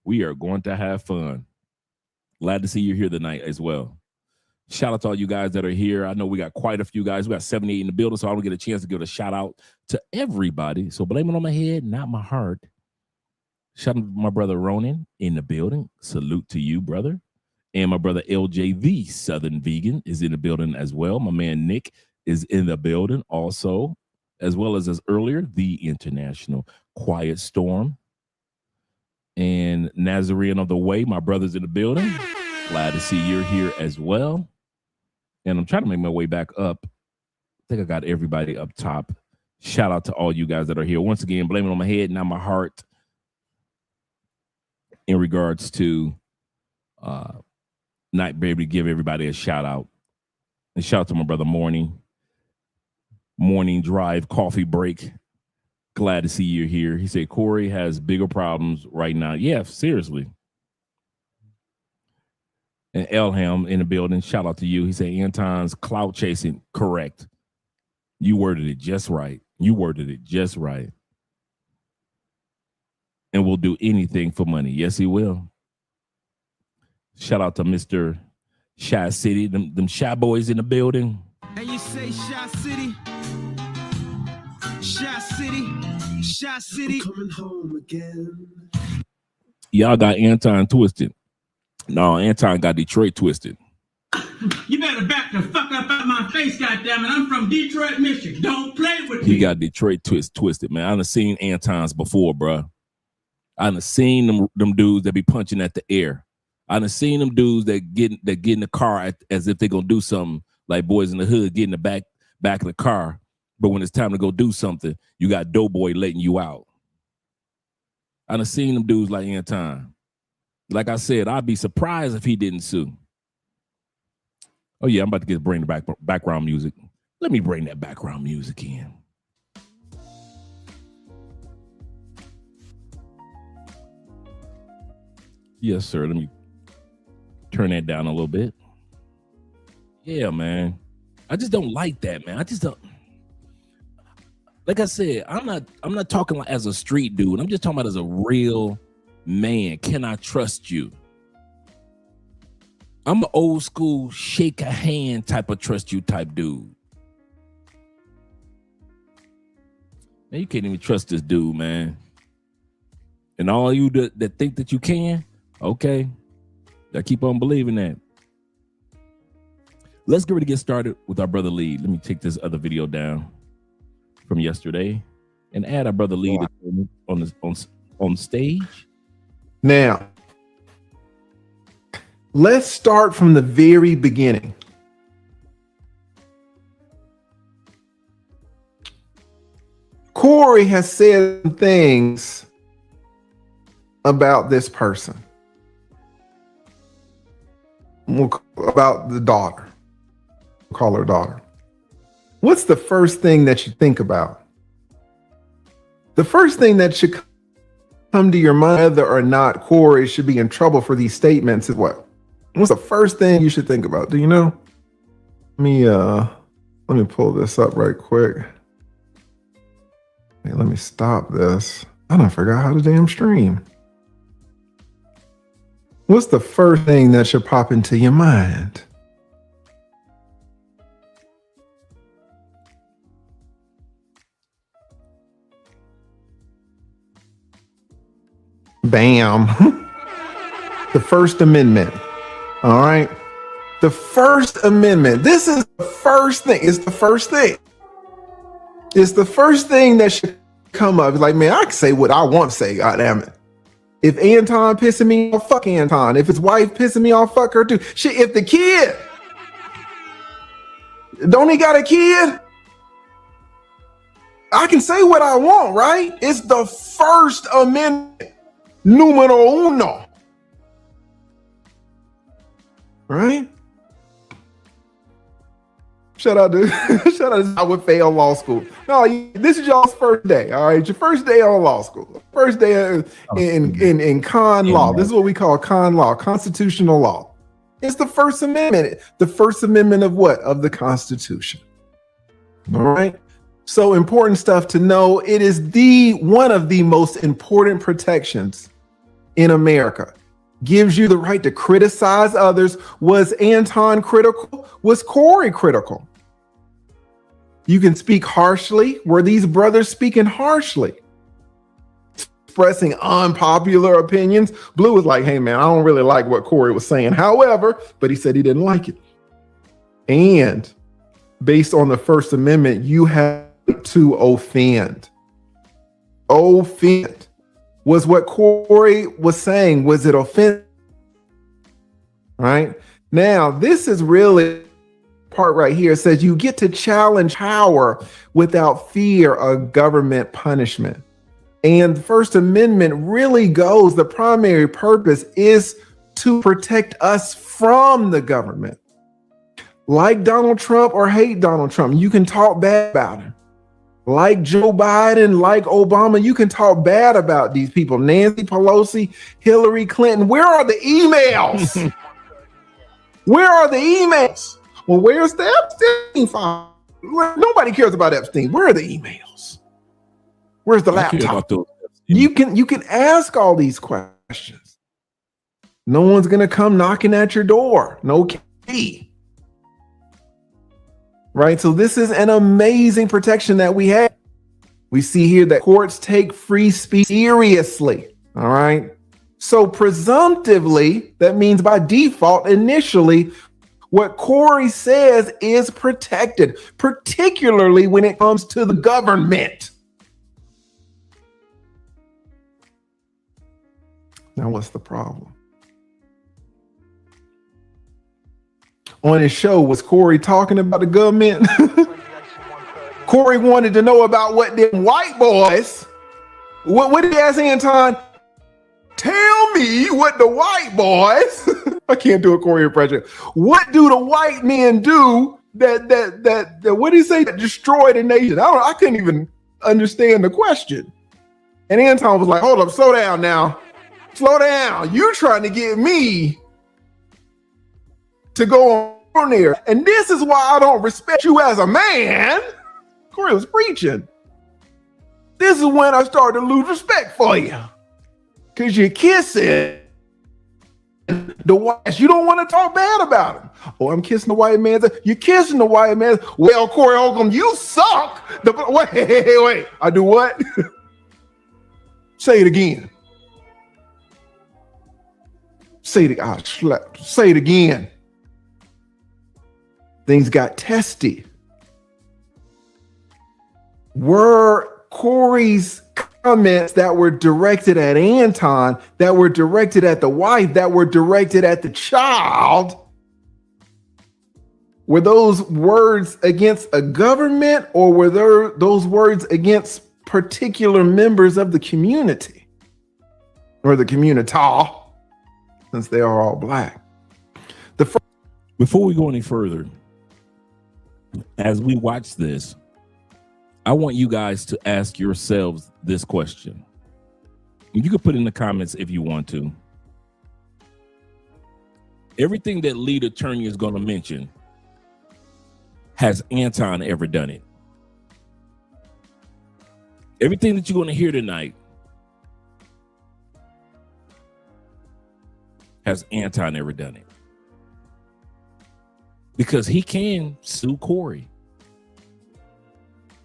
F: We are going to have fun. Glad to see you here tonight as well. Shout out to all you guys that are here. I know we got quite a few guys. We got 78 in the building, so I don't get a chance to give a shout out to everybody. So blame it on my head, not my heart. Shout out to my brother Ronan in the building. Salute to you, brother. And my brother LJ, the Southern Vegan, is in the building as well. My man Nick is in the building also, as well as earlier, the International Quiet Storm. And Nazarene of the Way, my brother's in the building. Glad to see you're here as well. And I'm trying to make my way back up. I think I got everybody up top. Shout out to all you guys that are here. Once again, blame it on my head, not my heart. In regards to not be able to give everybody a shout out. And shout out to my brother Morning Drive Coffee Break. Glad to see you here. He said Corey has bigger problems right now. Yeah, seriously. And Elham in the building. Shout out to you. He said Anton's clout chasing. Correct. You worded it just right. And will do anything for money. Yes, he will. Shout out to Mr. Shy City. Them Shy boys in the building.
L: And you say Shy City? Shy City? Shy City? I'm coming home again.
F: Y'all got Anton twisted. No, Anton got Detroit twisted.
L: You better back the fuck up out my face, goddammit. I'm from Detroit, Michigan. Don't play with me.
F: He got Detroit twisted, man. I done seen Antons before, bro. I done seen them dudes that be punching at the air. I done seen them dudes that get in the car as if they gonna do something, like Boys in the Hood, get in the back of the car. But when it's time to go do something, you got Doughboy letting you out. I done seen them dudes like Anton. Like I said, I'd be surprised if he didn't sue. Oh yeah, I'm about to bring the background music. Let me bring that background music in. Yes, sir. Let me turn that down a little bit. Yeah, man. I just don't like that, man. I just don't. Like I said, I'm not talking like as a street dude. I'm just talking about as a real man. Can I trust you? I'm an old school shake a hand type of trust you type dude. Man, you can't even trust this dude, man. And all you that think that you can, okay. I keep on believing that. Let's get ready to get started with our brother Lead. Let me take this other video down from yesterday and add our brother Lead on stage.
I: Now, let's start from the very beginning. Corey has said things about this person? About the daughter. We'll call her daughter. What's the first thing that you think about? The first thing that should come to your mind, whether or not Corey should be in trouble for these statements, is what? What's the first thing you should think about? Do you know? Let me pull this up right quick. Hey, let me stop this. I done forgot how to damn stream. What's the first thing that should pop into your mind? Bam. The First Amendment. All right. The First Amendment. This is the first thing. It's the first thing. It's the first thing that should come up. It's like, man, I can say what I want to say. God damn it. If Anton pissing me off, fuck Anton. If his wife pissing me off, fuck her too. Shit, if the kid, don't he got a kid? I can say what I want, right? It's the First Amendment. Numero uno. Right? Shout out to I would fail law school. No, this is y'all's first day. All right, your first day on law school. First day in con law. This is what we call con law, constitutional law. It's the First Amendment. The First Amendment of what? Of the Constitution. All right. So important stuff to know. It is one of the most important protections in America. Gives you the right to criticize others. Was Anton critical? Was Corey critical? You can speak harshly. Were these brothers speaking harshly? Expressing unpopular opinions. Blue was like, hey man, I don't really like what Corey was saying. However, but he said he didn't like it. And based on the First Amendment, you have to offend. Offend. Was what Corey was saying, was it offensive? Right? Now, this is really part right here. It says you get to challenge power without fear of government punishment. And the First Amendment really goes, the primary purpose is to protect us from the government. Like Donald Trump or hate Donald Trump, you can talk bad about him. Like Joe Biden, like Obama, you can talk bad about these people. Nancy Pelosi, Hillary Clinton. Where are the emails? Where are the emails? Well, where's the Epstein file? Nobody cares about Epstein. Where are the emails? Where's the laptop? You can ask all these questions. No one's gonna come knocking at your door. No key. Right? So this is an amazing protection that we have. We see here that courts take free speech seriously. All right. So presumptively, that means by default, initially, what Corey says is protected, particularly when it comes to the government. Now, what's the problem? On his show, was Corey talking about the government? Corey wanted to know about what them white boys, what did he ask Anton? Tell me what the white boys, I can't do a Corey impression. What do the white men do that what did he say, that destroyed a nation? I couldn't even understand the question. And Anton was like, hold up, slow down now. Slow down. You trying to get me to go on there. And this is why I don't respect you as a man. Corey was preaching. This is when I started to lose respect for you. Because you're kissing the white. You don't want to talk bad about him. Oh, I'm kissing the white man. You're kissing the white man. Well, Corey HOLCOMB, you suck. Wait. I do what? Say it again. Say it again. Things got testy. Were Corey's comments that were directed at Anton, that were directed at the wife, that were directed at the child, were those words against a government, or were there those words against particular members of the community? or the community, since they are all black.
F: Before we go any further, as we watch this, I want you guys to ask yourselves this question. You can put in the comments if you want to. Everything that lead attorney is going to mention, has Anton ever done it? Everything that you're going to hear tonight, has Anton ever done it? Because he can sue Corey,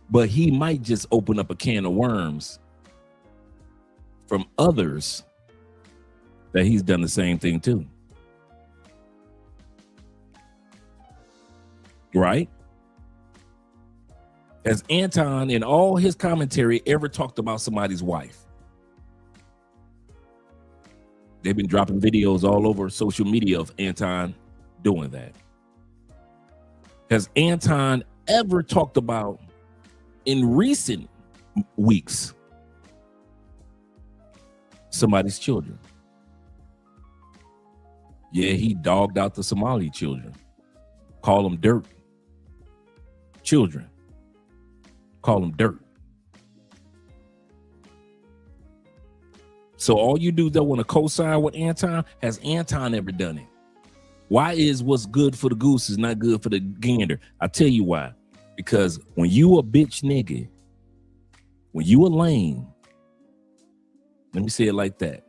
F: but he might just open up a can of worms from others that he's done the same thing too. Right? Has Anton in all his commentary ever talked about somebody's wife? They've been dropping videos all over social media of Anton doing that. Has Anton ever talked about in recent weeks somebody's children? Yeah, he dogged out the Somali children. Call them dirt. Children. Call them dirt. So all you dudes that want to co-sign with Anton, has Anton ever done it? Why is what's good for the goose is not good for the gander? I'll tell you why. Because when you a bitch nigga, when you a lame, let me say it like that.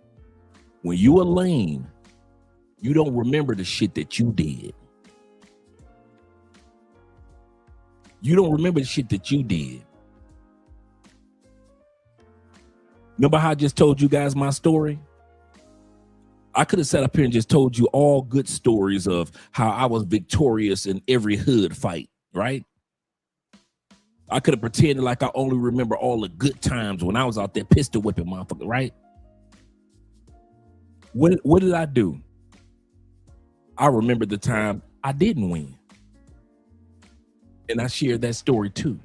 F: When you a lame, you don't remember the shit that you did. You don't remember the shit that you did. Remember how I just told you guys my story? I could have sat up here and just told you all good stories of how I was victorious in every hood fight, right? I could have pretended like I only remember all the good times when I was out there pistol whipping motherfucker, right? What did I do? I remember the time I didn't win. And I shared that story too.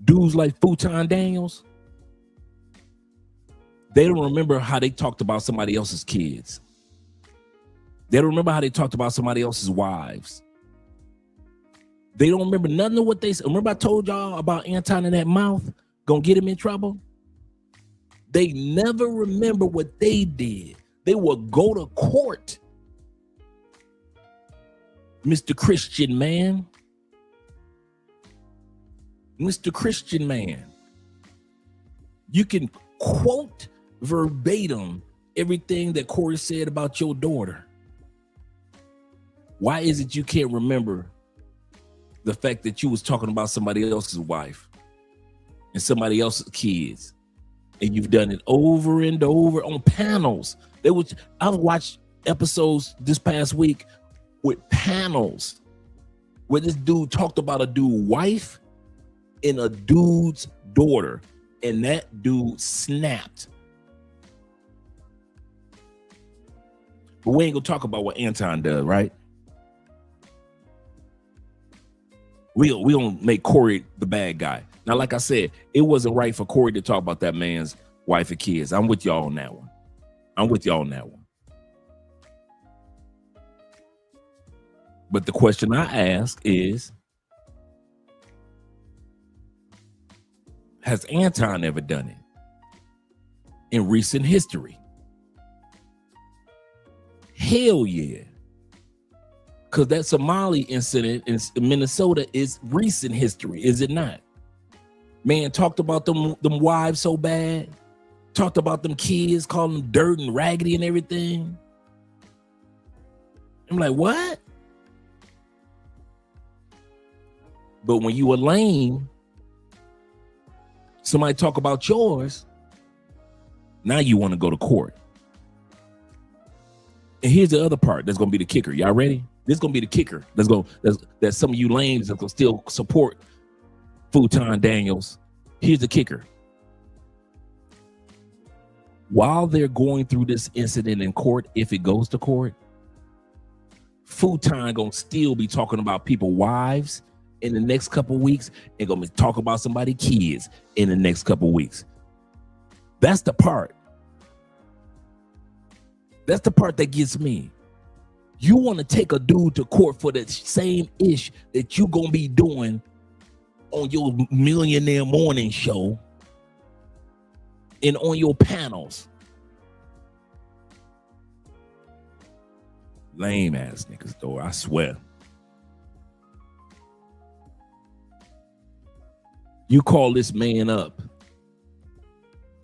F: Dudes like Futon Daniels, they don't remember how they talked about somebody else's kids. They don't remember how they talked about somebody else's wives. They don't remember nothing of what they said. Remember I told y'all about Anton in that mouth gonna get him in trouble? They never remember what they did. They will go to court. Mr. Christian man. Mr. Christian man. You can quote verbatim everything that Corey said about your daughter. Why is it you can't remember the fact that you was talking about somebody else's wife and somebody else's kids? And you've done it over and over on panels. I've watched episodes this past week with panels where this dude talked about a dude's wife and a dude's daughter, and that dude snapped. But we ain't gonna talk about what Anton does, right? We gonna make Corey the bad guy. Now, like I said, it wasn't right for Corey to talk about that man's wife and kids. I'm with y'all on that one. But the question I ask is, has Anton ever done it in recent history? Hell yeah. Because that Somali incident in Minnesota is recent history, is it not? Man talked about them wives so bad, talked about them kids, calling them dirt and raggedy and everything. I'm like, what? But when you a lame, somebody talk about yours, now you want to go to court. And here's the other part that's going to be the kicker. Y'all ready? This is going to be the kicker. That some of you lames that will still support Futon Daniels. Here's the kicker. While they're going through this incident in court, if it goes to court, Futon going to still be talking about people's wives in the next couple of weeks and going to talk about somebody's kids in the next couple of weeks. That's the part. That's the part that gets me. You want to take a dude to court for the same ish that you gonna be doing on your Millionaire Morning Show and on your panels. Lame ass niggas, though, I swear. You call this man up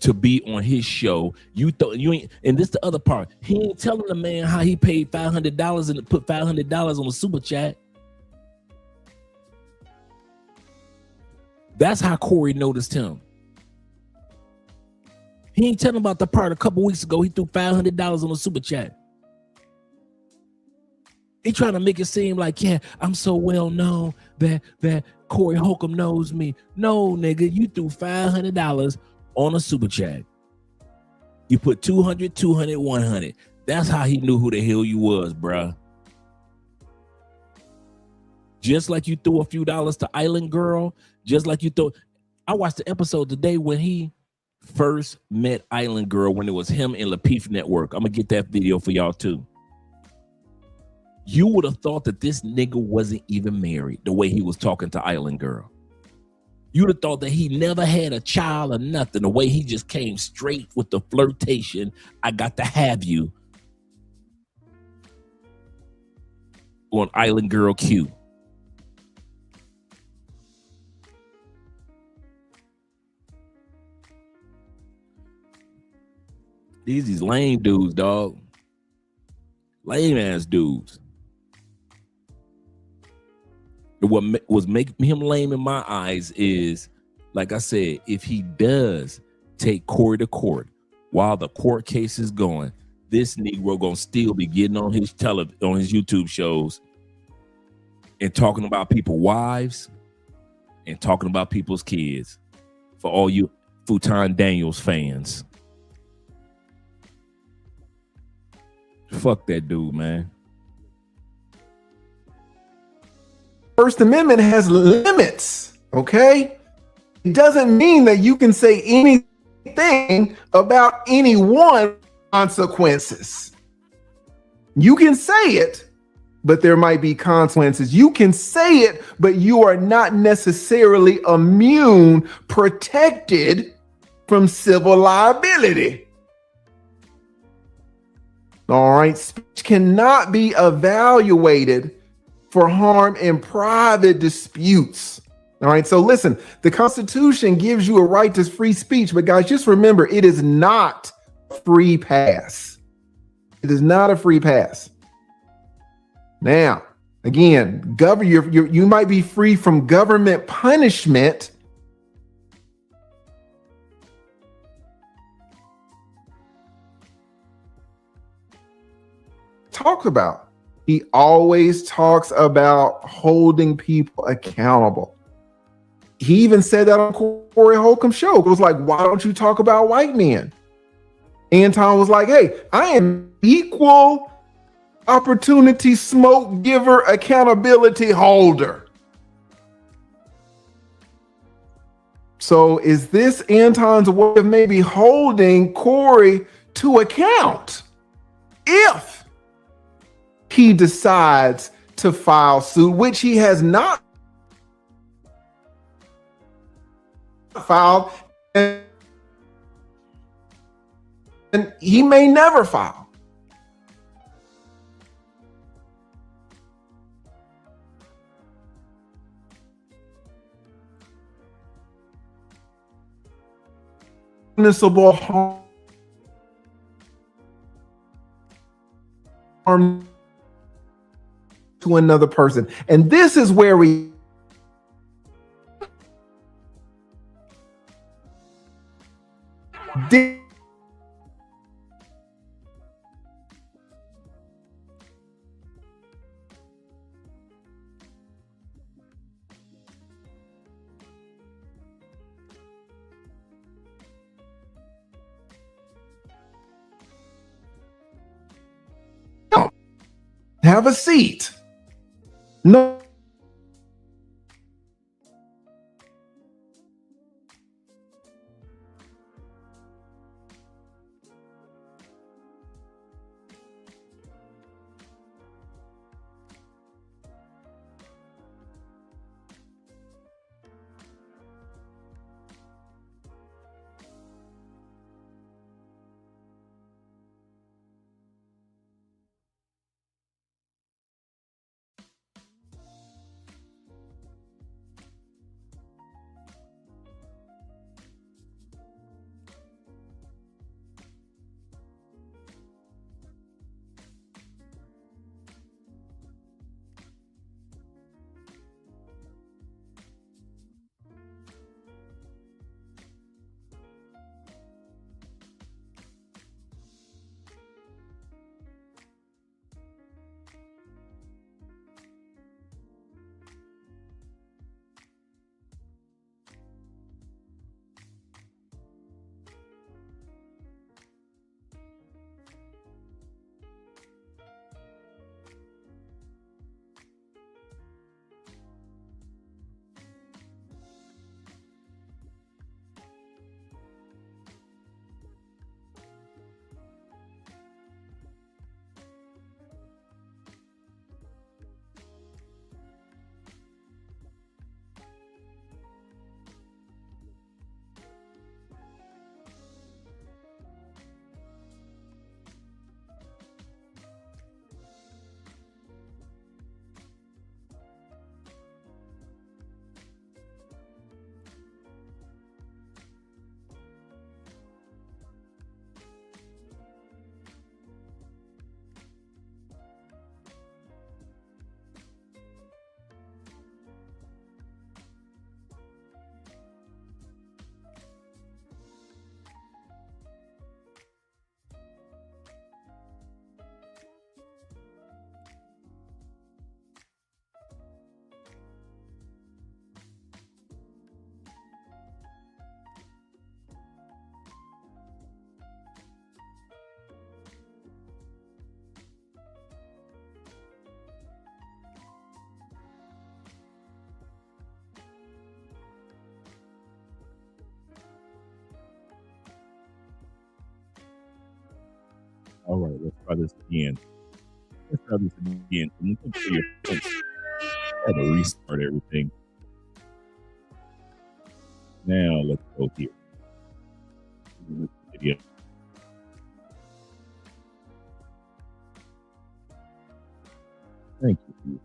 F: to be on his show. You ain't, and this the other part. He ain't telling the man how he paid $500 and put $500 on a super chat. That's how Corey noticed him. He ain't telling about the part a couple weeks ago he threw $500 on a super chat. He trying to make it seem like, yeah, I'm so well known that Corey Holcomb knows me. No, nigga, you threw $500 on a super chat. You put 200, 200, 100. That's how he knew who the hell you was, bruh. Just like you threw a few dollars to Island Girl, just like you threw. I watched the episode today when he first met Island Girl, when it was him and Lapeef Network. I'm gonna get that video for y'all too. You would have thought that this nigga wasn't even married the way he was talking to Island Girl. You'd have thought that he never had a child or nothing, the way he just came straight with the flirtation. I got to have you on Island Girl Q. These lame dudes, dog. Lame ass dudes. What was making him lame in my eyes is, like I said, if he does take Corey to court while the court case is going, this Negro gonna still be getting on his on his YouTube shows and talking about people's wives and talking about people's kids. For all you Futon Daniels fans, fuck that dude, man.
I: First Amendment has limits, okay? It doesn't mean that you can say anything about anyone's consequences. You can say it, but there might be consequences. You can say it, but you are not necessarily immune, protected from civil liability. All right, speech cannot be evaluated for harm in private disputes. All right, so listen, the Constitution gives you a right to free speech, but guys, just remember, it is not a free pass. It is not a free pass. Now, again, you might be free from government punishment. Talk about. He always talks about holding people accountable. He even said that on Corey Holcomb's show. It was like, why don't you talk about white men? Anton was like, hey, I am equal opportunity smoke giver, accountability holder. So is this Anton's way of maybe holding Corey to account if he decides to file suit, which he has not filed, and he may never file? Municipal harm to another person. And this is where we have a seat. No.
F: All right, let's try this again. I'm looking for your face. I had to restart everything. Now let's go here. Video. Thank you.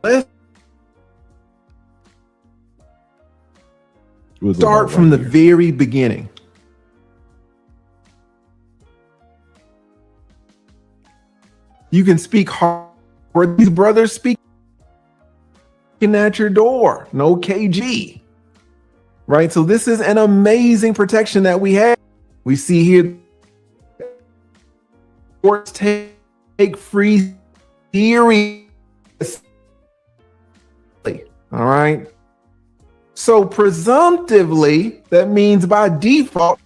I: Let's start from the very beginning. You can speak hard. These brothers speaking at your door. No KG. Right? So this is an amazing protection that we have. We see here courts take free theory. All right. So presumptively, that means by default,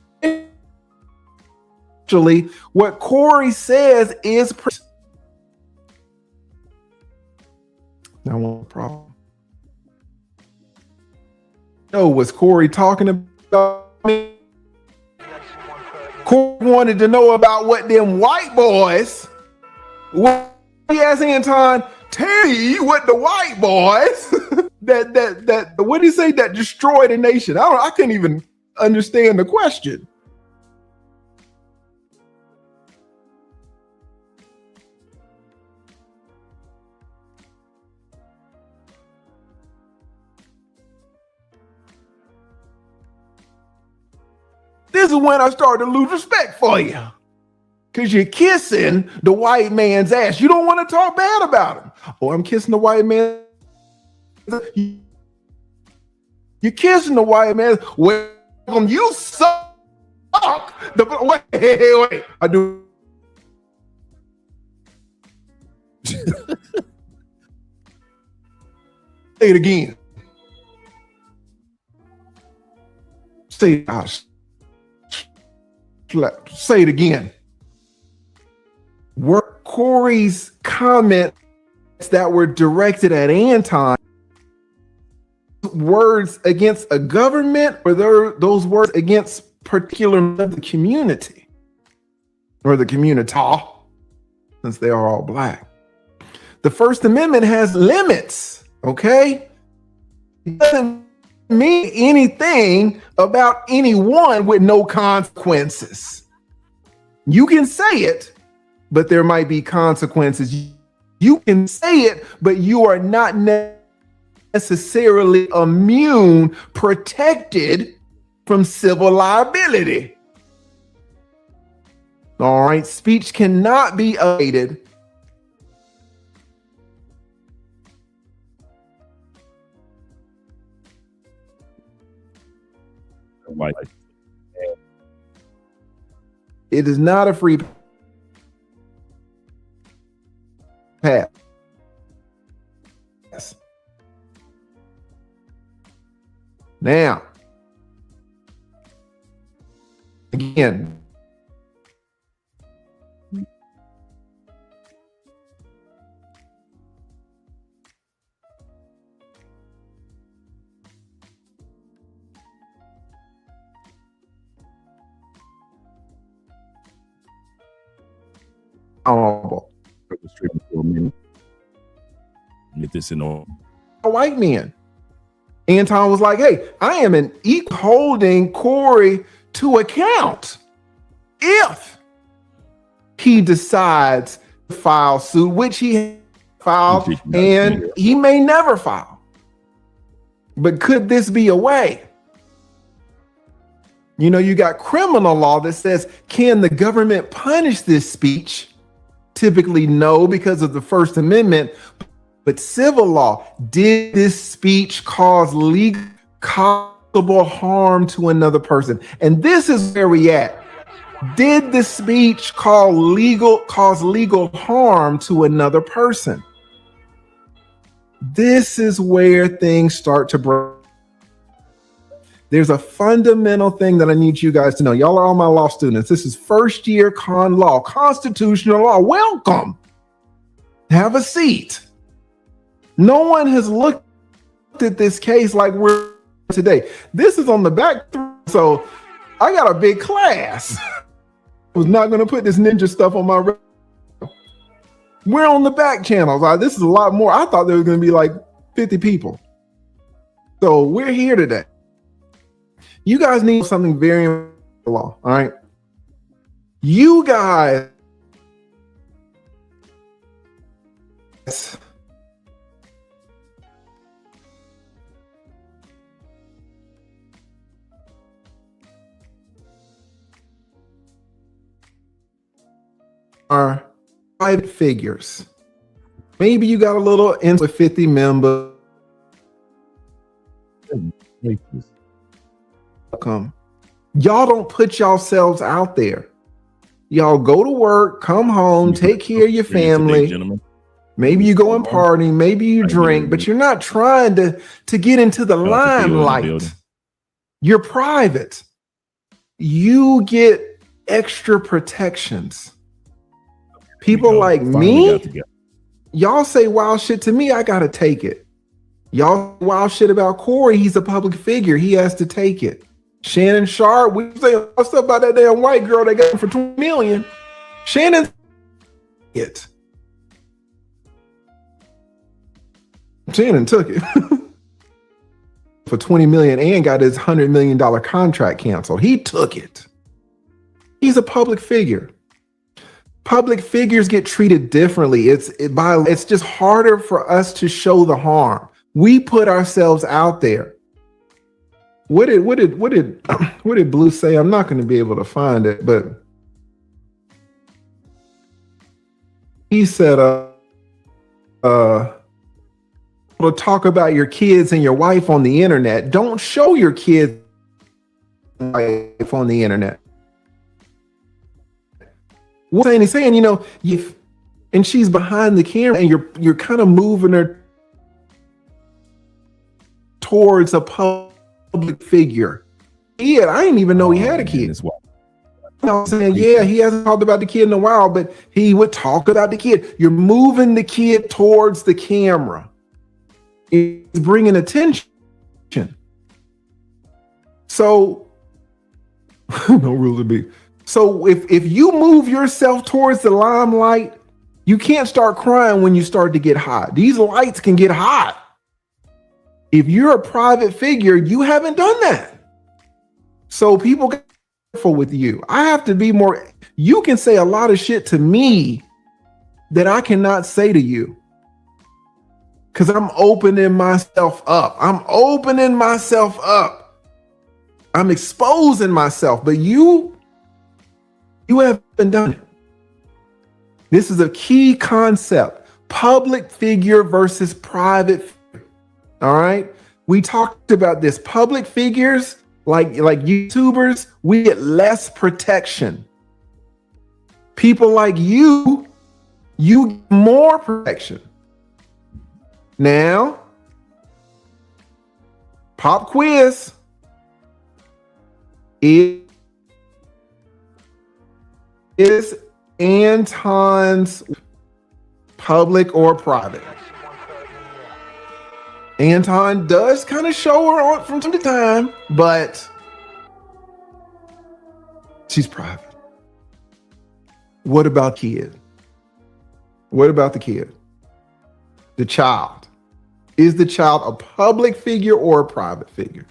I: actually, what Corey says is now one problem. No, was Corey talking about me? Corey wanted to know about what them white boys. What he asked Anton, tell you what the white boys that what did he say that destroyed a nation? I couldn't even understand the question. This is when I started to lose respect for you. Because you're kissing the white man's ass. You don't want to talk bad about him. Oh, I'm kissing the white man. You're kissing the white man. Welcome, you suck. Wait. I do. Say it again. Say it again. Were Corey's comments that were directed at Anton words against a government, or those words against particular of the community or the community, since they are all black? The First Amendment has limits, okay? It doesn't mean anything about anyone with no consequences. You can say it, but there might be consequences. You can say it, but you are not necessarily immune, protected from civil liability. All right, speech cannot be aided. It is not a free pass. Now, again,
F: get this in order.
I: A white man. Anton was like, hey, I am an equal holding Corey to account if he decides to file suit, which he filed, and he may never file. But could this be a way? You know, you got criminal law that says, can the government punish this speech? Typically, no, because of the First Amendment. But civil law, did this speech cause legal causable harm to another person? And this is where we at. Did the speech cause legal harm to another person? This is where things start to break. There's a fundamental thing that I need you guys to know. Y'all are all my law students. This is first year con law, constitutional law. Welcome. Have a seat. No one has looked at this case like we're today. This is on the back, so I got a big class. I was not going to put this ninja stuff on my. We're on the back channels. This is a lot more. I thought there was going to be like 50 people. So we're here today. You guys need something very important. All right. You guys are private figures. Maybe you got a little in with 50 members. Welcome. Y'all don't put yourselves out there. Y'all go to work, come home, take care of your family. Maybe you go and party, maybe you drink, but you're not trying to get into the limelight. You're private. You get extra protections. People like me, y'all say wild shit to me, I gotta take it. Y'all wild shit about Corey, he's a public figure, he has to take it. Shannon Sharp, we say what's up about that damn white girl they got him for $20 million. Shannon took it for $20 million and got his $100 million contract canceled. He took it. He's a public figure. Public figures get treated differently. It's just harder for us to show the harm. We put ourselves out there. What did Blue say? I'm not going to be able to find it, but he said, to talk about your kids and your wife on the internet. Don't show your kids and wife on the internet. What he's saying, you know, and she's behind the camera, and you're kind of moving her towards a public figure. Yeah, I didn't even know he had a kid. I was saying, yeah, he hasn't talked about the kid in a while, but he would talk about the kid. You're moving the kid towards the camera. It's bringing attention. So, no rule to be. So if you move yourself towards the limelight, you can't start crying when you start to get hot. These lights can get hot. If you're a private figure, you haven't done that. So people get careful with you. I have to be more. You can say a lot of shit to me that I cannot say to you. Because I'm opening myself up. I'm exposing myself. But you haven't done it. This is a key concept. Public figure versus private figure. All right. We talked about this. Public figures, like YouTubers, we get less protection. People like you get more protection. Now, pop quiz. Is Anton's public or private? Anton does kind of show her on from time to time, but she's private. What about kid? What about the kid? The child. Is the child a public figure or a private figure?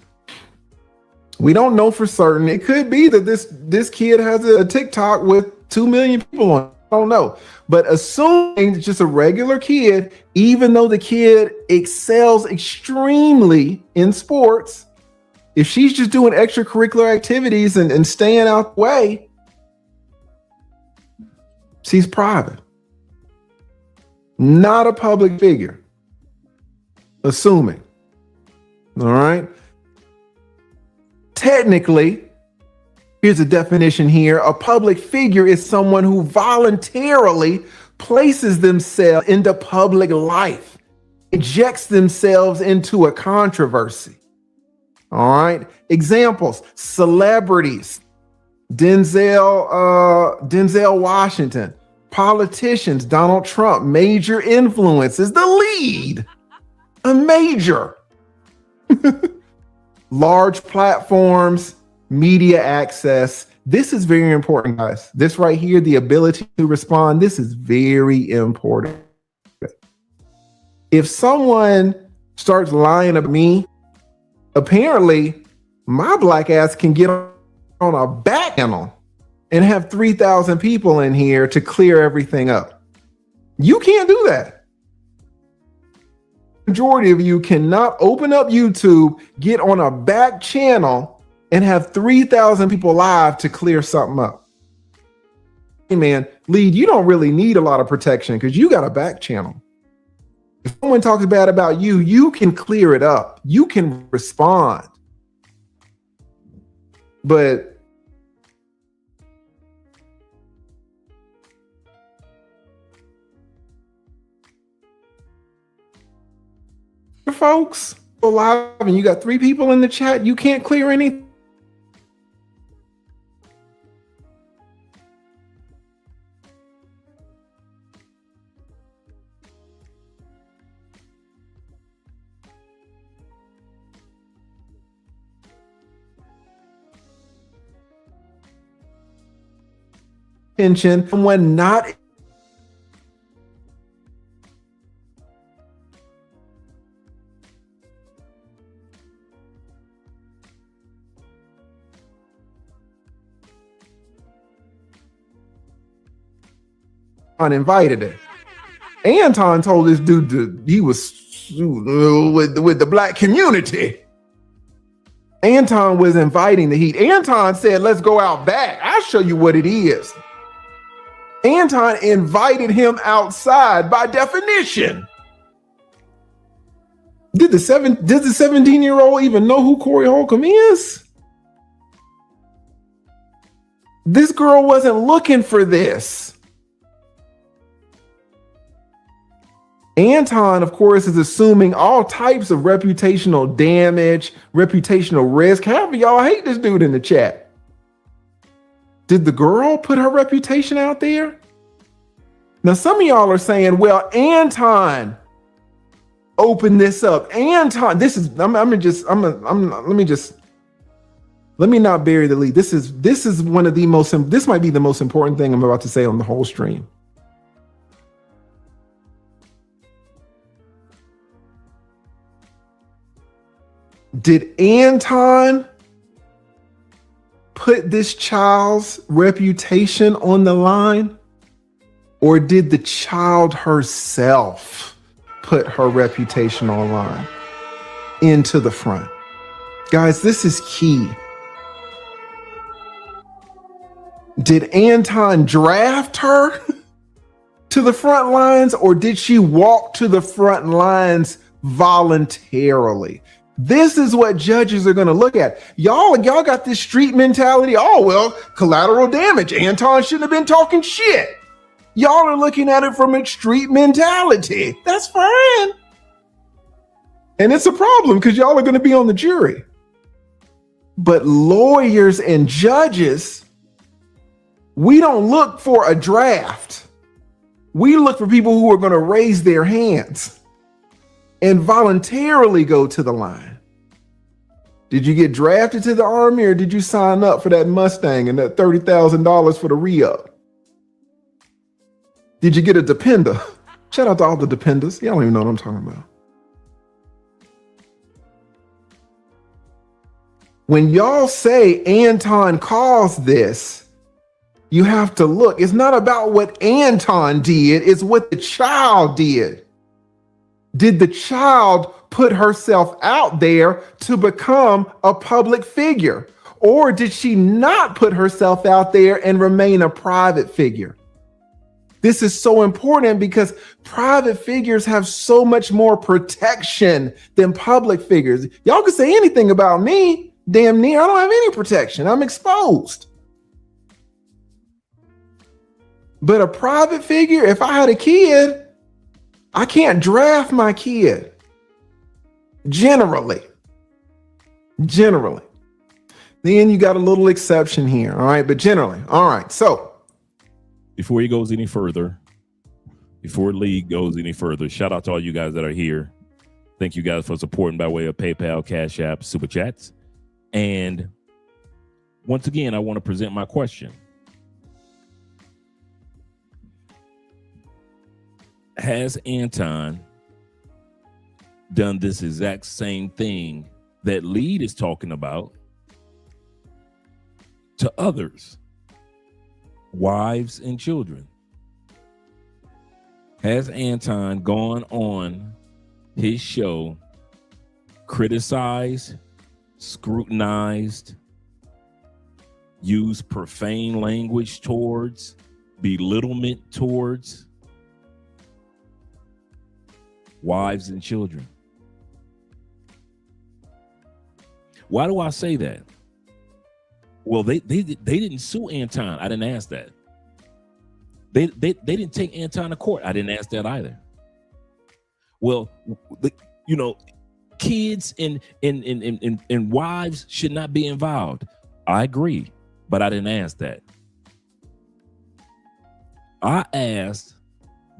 I: We don't know for certain. It could be that this kid has a TikTok with 2 million people on it. I don't know. But assuming it's just a regular kid, even though the kid excels extremely in sports, if she's just doing extracurricular activities and staying out the way, she's private. Not a public figure. Assuming. All right. Technically, here's a definition here. A public figure is someone who voluntarily places themselves into public life, injects themselves into a controversy. All right. Examples: celebrities, Denzel Washington, politicians, Donald Trump, major influences, the lead, a major. large platforms, media access. This is very important, guys. This right here, the ability to respond, this is very important. If someone starts lying about me, apparently my black ass can get on a back channel and have 3,000 people in here to clear everything up. You can't do that. Majority of you cannot open up YouTube, get on a back channel, and have 3,000 people live to clear something up. Hey man, Lead, you don't really need a lot of protection because you got a back channel. If someone talks bad about you, you can clear it up. You can respond. But folks go live and you got 3 people in the chat, you can't clear anything. Attention, someone not uninvited it. Anton told this dude that he was with the black community. Anton was inviting the heat. Anton said, let's go out back. I'll show you what it is. Anton invited him outside by definition. Did the 17-year-old even know who Corey Holcomb is? This girl wasn't looking for this. Anton, of course, is assuming all types of reputational damage, reputational risk. Half of y'all hate this dude in the chat. Did the girl put her reputation out there? Now, some of y'all are saying, well, Anton opened this up. Anton, this is, let me not bury the lead. This is one of the most, this might be the most important thing I'm about to say on the whole stream. Did Anton put this child's reputation on the line? Or did the child herself put her reputation online into the front? Guys, this is key. Did Anton draft her to the front lines, or did she walk to the front lines voluntarily? This is what judges are going to look at. Y'all got this street mentality. Oh, well, collateral damage. Anton shouldn't have been talking shit. Y'all are looking at it from a street mentality. That's fine. And it's a problem because y'all are going to be on the jury. But lawyers and judges, we don't look for a draft. We look for people who are going to raise their hands and voluntarily go to the line. Did you get drafted to the Army, or did you sign up for that Mustang and that $30,000 for the re-up? Did you get a depender? Shout out to all the dependers. Y'all don't even know what I'm talking about. When y'all say Anton caused this, you have to look. It's not about what Anton did, it's what the child did. Did the child put herself out there to become a public figure? Or did she not put herself out there and remain a private figure? This is so important because private figures have so much more protection than public figures. Y'all can say anything about me, damn near. I don't have any protection. I'm exposed. But a private figure, if I had a kid, I can't draft my kid. Generally. Then you got a little exception here. All right. But generally. All right. So
F: before he goes any further, before League goes any further, shout out to all you guys that are here. Thank you guys for supporting by way of PayPal, Cash App, Super Chats. And once again, I want to present my question. Has Anton done this exact same thing that Lead is talking about to others, wives and children? Has Anton gone on his show, criticized, scrutinized, used profane language towards, belittlement towards wives and children? Why do I say that? Well, they didn't sue Anton. I didn't ask that. They didn't take Anton to court. I didn't ask that either. Well, kids and wives should not be involved. I agree, but I didn't ask that. I asked,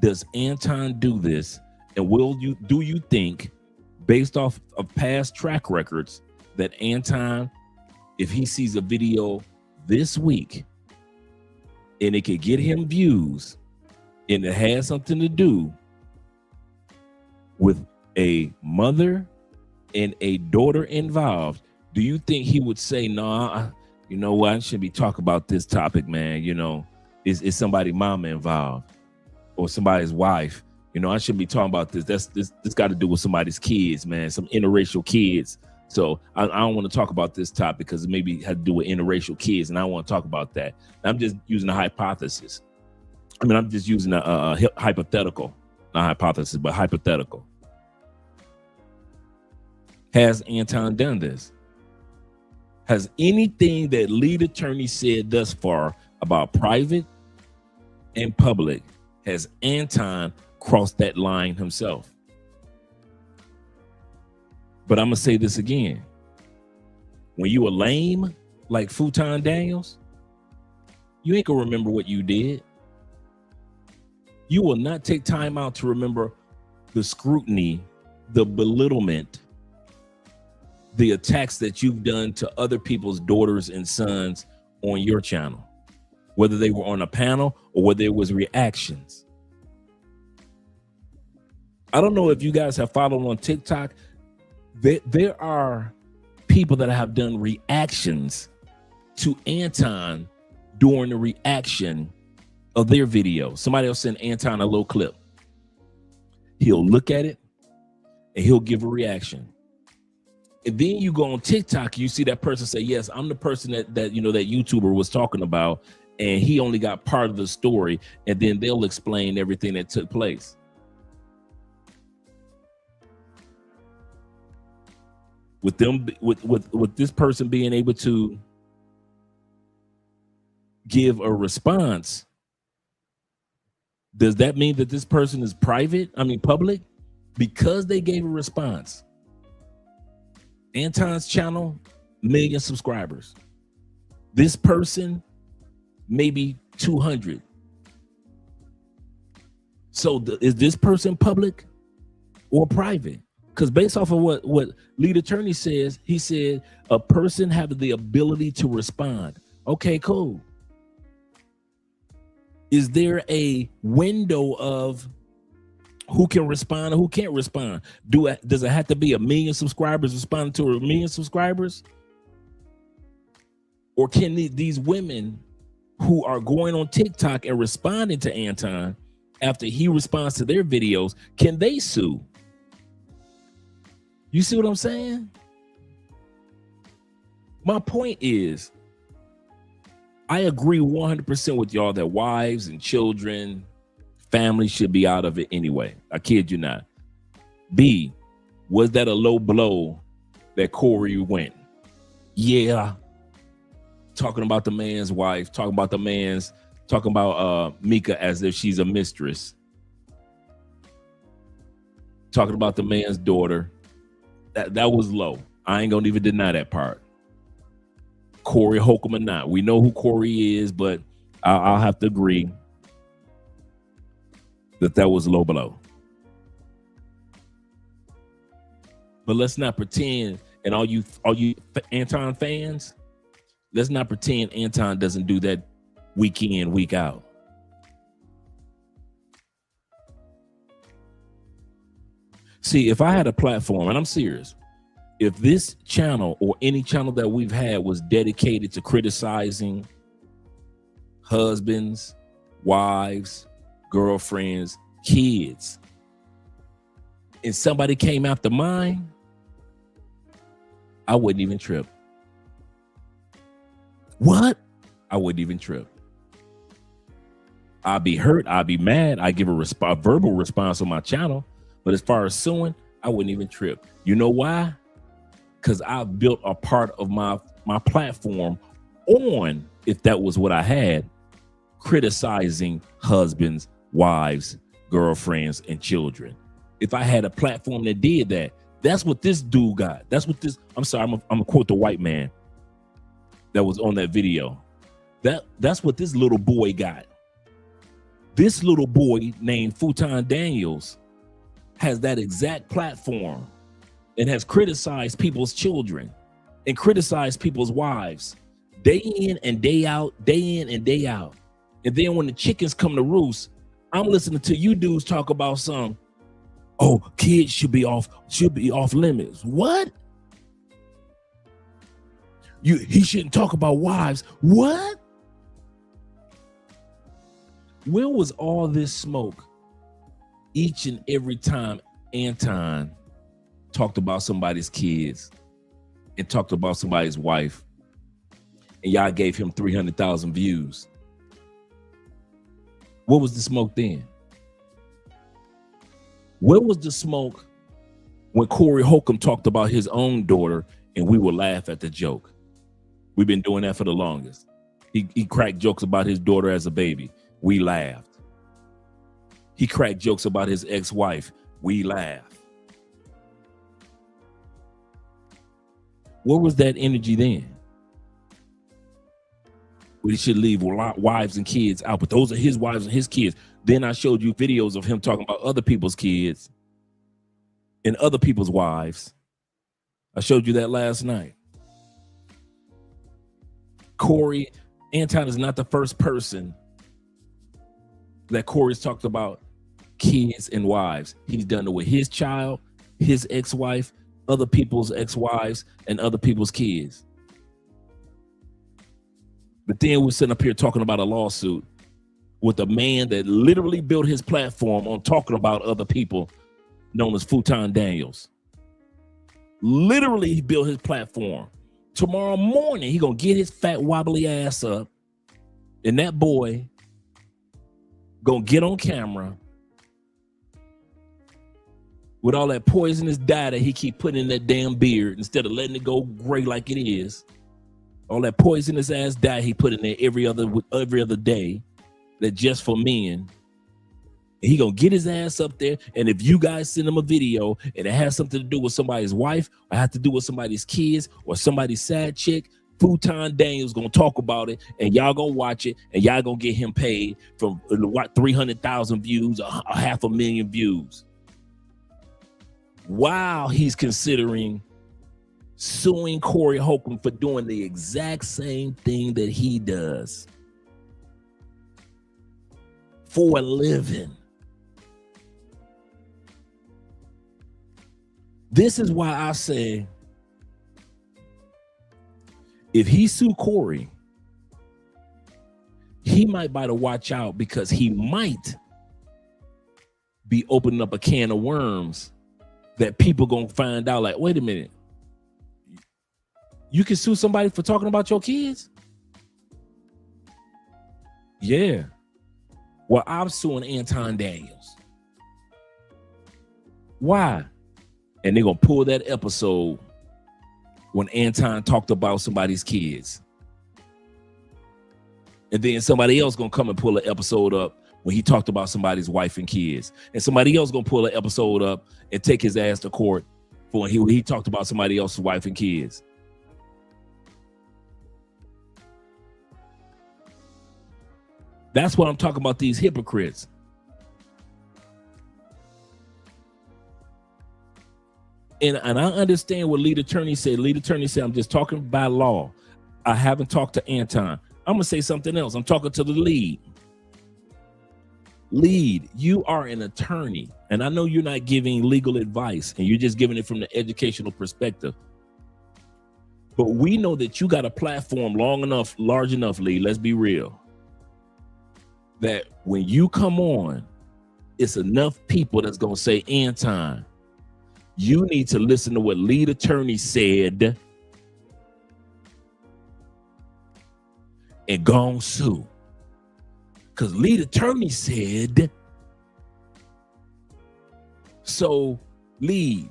F: does Anton do this? And do you think, based off of past track records, that Anton, if he sees a video this week and it could get him views and it has something to do with a mother and a daughter involved, do you think he would say, no, you know what, I shouldn't be talking about this topic, man? Is somebody's mama involved or somebody's wife? I shouldn't be talking about this. This got to do with somebody's kids, man, some interracial kids. So I don't want to talk about this topic because it maybe had to do with interracial kids, and I don't want to talk about that. I'm just using a hypothesis. I'm just using a hypothetical, not hypothesis, but hypothetical. Has Anton done this? Has anything that lead attorney said thus far about private and public, has Anton crossed that line himself? But I'm going to say this again. When you are lame like Futon Daniels, you ain't going to remember what you did. You will not take time out to remember the scrutiny, the belittlement, the attacks that you've done to other people's daughters and sons on your channel, whether they were on a panel or whether it was reactions. I don't know if you guys have followed on TikTok. There are people that have done reactions to Anton during the reaction of their video. Somebody else sent Anton a little clip. He'll look at it and he'll give a reaction. And then you go on TikTok, you see that person say, yes, I'm the person that that YouTuber was talking about, and he only got part of the story, and then they'll explain everything that took place. With this person being able to give a response, does that mean that this person is public? Because they gave a response. Anton's channel, 1 million subscribers. This person, maybe 200. So is this person public or private? Because based off of what lead attorney says, he said a person having the ability to respond. Okay, cool. Is there a window of who can respond and who can't respond? Does it have to be 1 million subscribers responding to 1 million subscribers? Or can these women who are going on TikTok and responding to Anton after he responds to their videos, can they sue? You see what I'm saying? My point is, I agree 100% with y'all that wives and children, families should be out of it anyway. I kid you not. B, was that a low blow that Corey went? Yeah. Talking about the man's wife, talking about Mika as if she's a mistress. Talking about the man's daughter. That was low. I ain't gonna even deny that part. Corey HOLCOMB or not. We know who Corey is, but I'll have to agree that was low blow. But let's not pretend And all you Anton fans, let's not pretend Anton doesn't do that week in, week out. See, if I had a platform, and I'm serious, if this channel or any channel that we've had was dedicated to criticizing husbands, wives, girlfriends, kids, and somebody came after mine, I wouldn't even trip. What? I wouldn't even trip. I'd be hurt. I'd be mad. I give a verbal response on my channel. But as far as suing, I wouldn't even trip. You know why? Because I've built a part of my platform on, if that was what I had, criticizing husbands, wives, girlfriends, and children. If I had a platform that did that, that's what this dude got. That's what this, I'm sorry, I'm gonna quote the white man that was on that video. That's what this little boy got. This little boy named Futon Daniels has that exact platform and has criticized people's children and criticized people's wives day in and day out, day in and day out. And then when the chickens come to roost, I'm listening to you dudes talk about kids should be off limits. What? He shouldn't talk about wives. What? Where was all this smoke each and every time Anton talked about somebody's kids and talked about somebody's wife, and y'all gave him 300,000 views? What was the smoke then? Where was the smoke when Corey HOLCOMB talked about his own daughter and we would laugh at the joke? We've been doing that for the longest. He cracked jokes about his daughter as a baby. We laughed. He cracked jokes about his ex-wife. We laughed. Where was that energy then? Well, he should leave wives and kids out, but those are his wives and his kids. Then I showed you videos of him talking about other people's kids and other people's wives. I showed you that last night. Anton is not the first person that Corey's talked about kids and wives. He's done it with his child, his ex-wife, other people's ex-wives, and other people's kids. But then we're sitting up here talking about a lawsuit with a man that literally built his platform on talking about other people, known as Futon Daniels. Literally, he built his platform. Tomorrow morning, he gonna get his fat wobbly ass up, and that boy gonna get on camera with all that poisonous dye that he keep putting in that damn beard instead of letting it go gray like it is. All that poisonous ass dye he put in there every other day, that just for men. And he gonna get his ass up there, and if you guys send him a video and it has something to do with somebody's wife, or have to do with somebody's kids, or somebody's sad chick, Futon Daniels gonna talk about it, and y'all gonna watch it, and y'all gonna get him paid from 300,000 views, 500,000 views. While he's considering suing Corey HOLCOMB for doing the exact same thing that he does for a living. This is why I say, if he sue Corey, he might better watch out, because he might be opening up a can of worms that people gonna find out, like, wait a minute, you can sue somebody for talking about your kids? Yeah. Well, I'm suing Anton Daniels. Why? And they're gonna pull that episode when Anton talked about somebody's kids. And then somebody else gonna come and pull an episode up when he talked about somebody's wife and kids. And somebody else gonna pull an episode up and take his ass to court for when he talked about somebody else's wife and kids. That's what I'm talking about, these hypocrites. And I understand what lead attorney said. Lead attorney said, I'm just talking by law. I haven't talked to Anton. I'm going to say something else. I'm talking to the lead. Lead, you are an attorney. And I know you're not giving legal advice and you're just giving it from the educational perspective. But we know that you got a platform large enough, Lee, let's be real, that when you come on, it's enough people that's going to say, Anton, you need to listen to what lead attorney said and go on sue. Because lead attorney said, so lead.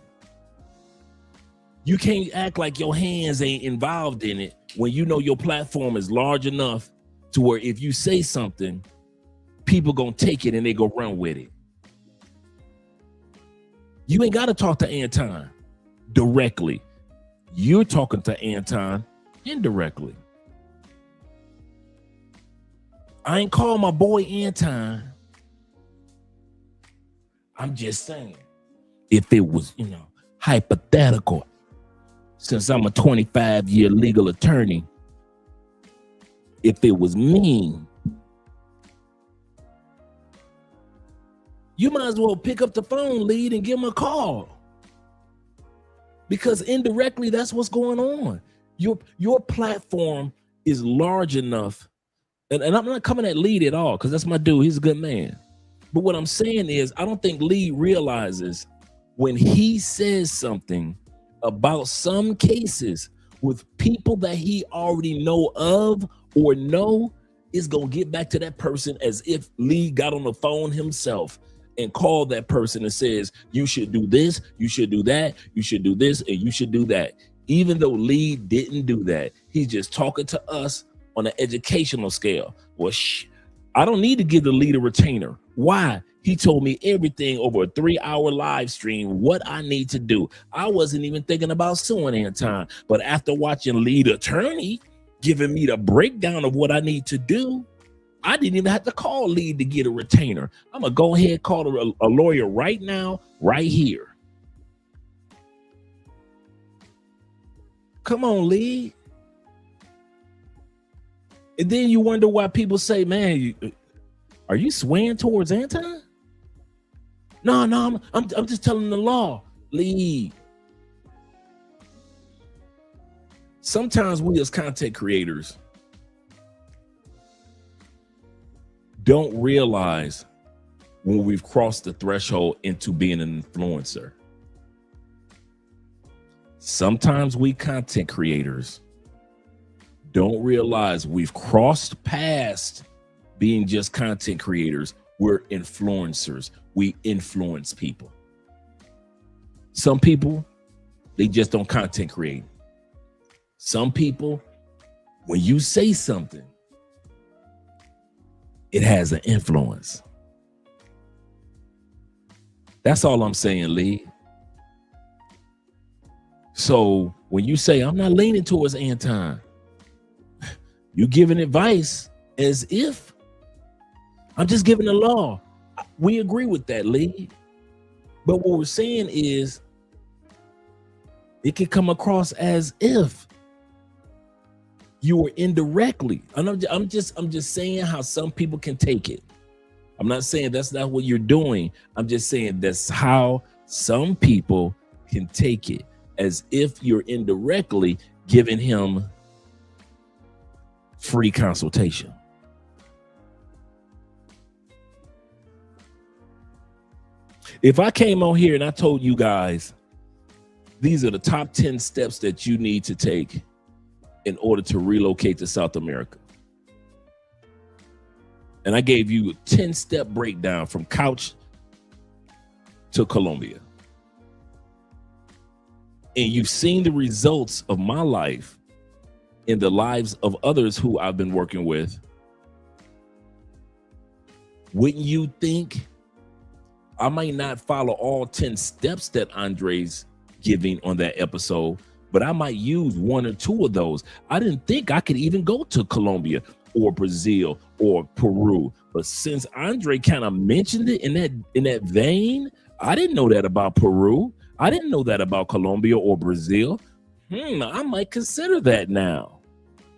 F: You can't act like your hands ain't involved in it when you know your platform is large enough to where if you say something, people gonna take it and they go run with it. You ain't gotta talk to Anton directly. You're talking to Anton indirectly. I ain't call my boy Anton. I'm just saying, if it was, hypothetical, since I'm a 25-year legal attorney, if it was me, you might as well pick up the phone, lead, and give him a call. Because indirectly, that's what's going on. Your platform is large enough, and I'm not coming at lead at all, because that's my dude. He's a good man. But what I'm saying is, I don't think Lee realizes when he says something about some cases with people that he already know of or know, is going to get back to that person as if Lee got on the phone himself and called that person and says, you should do this, you should do that, you should do this, and you should do that. Even though Lee didn't do that, he's just talking to us on an educational scale. Well, I don't need to give the lead a retainer. Why? He told me everything over a 3-hour live stream, what I need to do. I wasn't even thinking about suing Anton, but after watching lead attorney giving me the breakdown of what I need to do, I didn't even have to call lead to get a retainer. I'm gonna go ahead and call a lawyer right now, right here. Come on, lead. And then you wonder why people say, man, are you swaying towards Anton? No, I'm just telling the law. Lead. Sometimes we as content creators don't realize when we've crossed the threshold into being an influencer. Sometimes we content creators don't realize we've crossed past being just content creators. We're influencers. We influence people. Some people, they just don't content create. Some people, when you say something, it has an influence. That's all I'm saying, Lee. So when you say, I'm not leaning towards Anton, you're giving advice as if I'm just giving the law. We agree with that, Lee. But what we're saying is it can come across as if you were indirectly. I'm just saying how some people can take it. I'm not saying that's not what you're doing. I'm just saying that's how some people can take it, as if you're indirectly giving him free consultation. If I came on here and I told you guys, these are the top 10 steps that you need to take in order to relocate to South America, and I gave you a 10-step breakdown from couch to Colombia, and you've seen the results of my life in the lives of others who I've been working with, wouldn't you think I might not follow all 10 steps that Andre's giving on that episode, but I might use 1 or 2 of those? I didn't think I could even go to Colombia or Brazil or Peru, but since Andre kind of mentioned it in that vein, I didn't know that about Peru. I didn't know that about Colombia or Brazil. I might consider that now.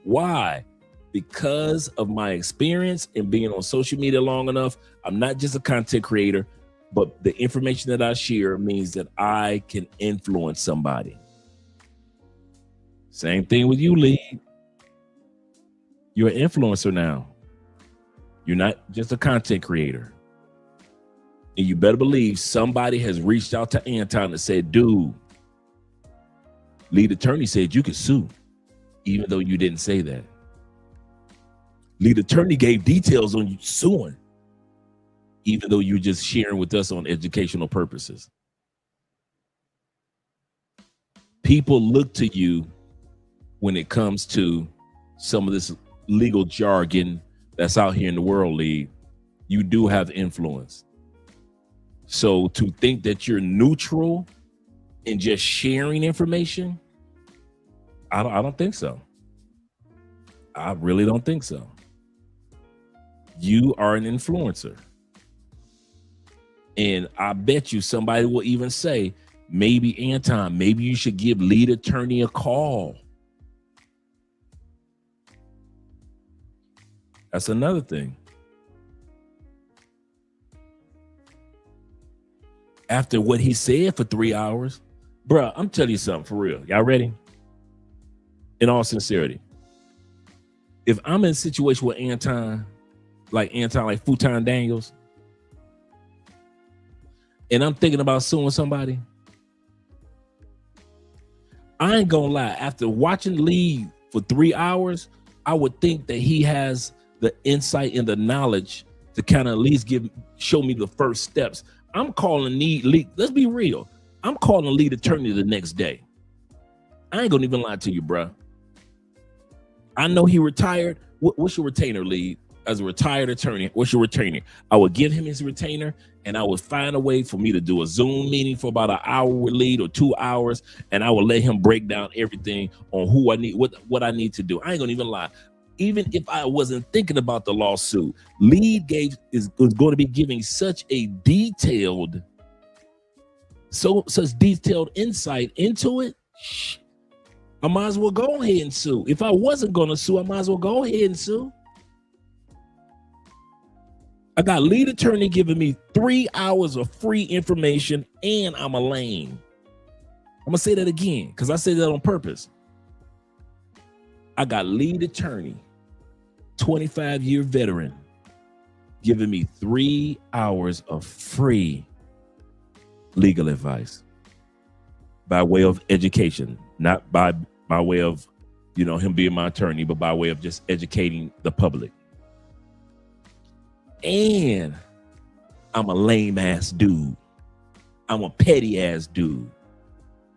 F: Why? Because of my experience and being on social media long enough. I'm not just a content creator, but the information that I share means that I can influence somebody. Same thing with you, Lee. You're an influencer now. You're not just a content creator. And you better believe somebody has reached out to Anton and said, dude, lead attorney said you could sue, even though you didn't say that. Lead attorney gave details on you suing, even though you're just sharing with us on educational purposes. People look to you when it comes to some of this legal jargon that's out here in the world, Lee. You do have influence. So to think that you're neutral in just sharing information, I don't think so. I really don't think so. You are an influencer. And I bet you somebody will even say, maybe Anton, maybe you should give lead attorney a call. That's another thing. After what he said for 3 hours, bruh, I'm telling you something for real. Y'all ready? In all sincerity, if I'm in a situation with Anton, like Futon Daniels, and I'm thinking about suing somebody, I ain't gonna lie. After watching Lee for 3 hours, I would think that he has the insight and the knowledge to kind of at least show me the first steps. I'm calling lead. Let's be real. I'm calling lead attorney the next day. I ain't gonna even lie to you, bruh. I know he retired. What's your retainer, lead? As a retired attorney, what's your retainer? I would give him his retainer, and I would find a way for me to do a Zoom meeting for about an hour with lead or 2 hours, and I would let him break down everything on who I need, what I need to do. I ain't gonna even lie. Even if I wasn't thinking about the lawsuit, lead was going to be giving such detailed insight into it. I might as well go ahead and sue. If I wasn't going to sue, I might as well go ahead and sue. I got lead attorney giving me 3 hours of free information, and I'm a lame. I'm going to say that again because I said that on purpose. I got lead attorney, 25-year veteran, giving me 3 hours of free legal advice by way of education, not by way of, him being my attorney, but by way of just educating the public. And I'm a lame ass dude. I'm a petty ass dude.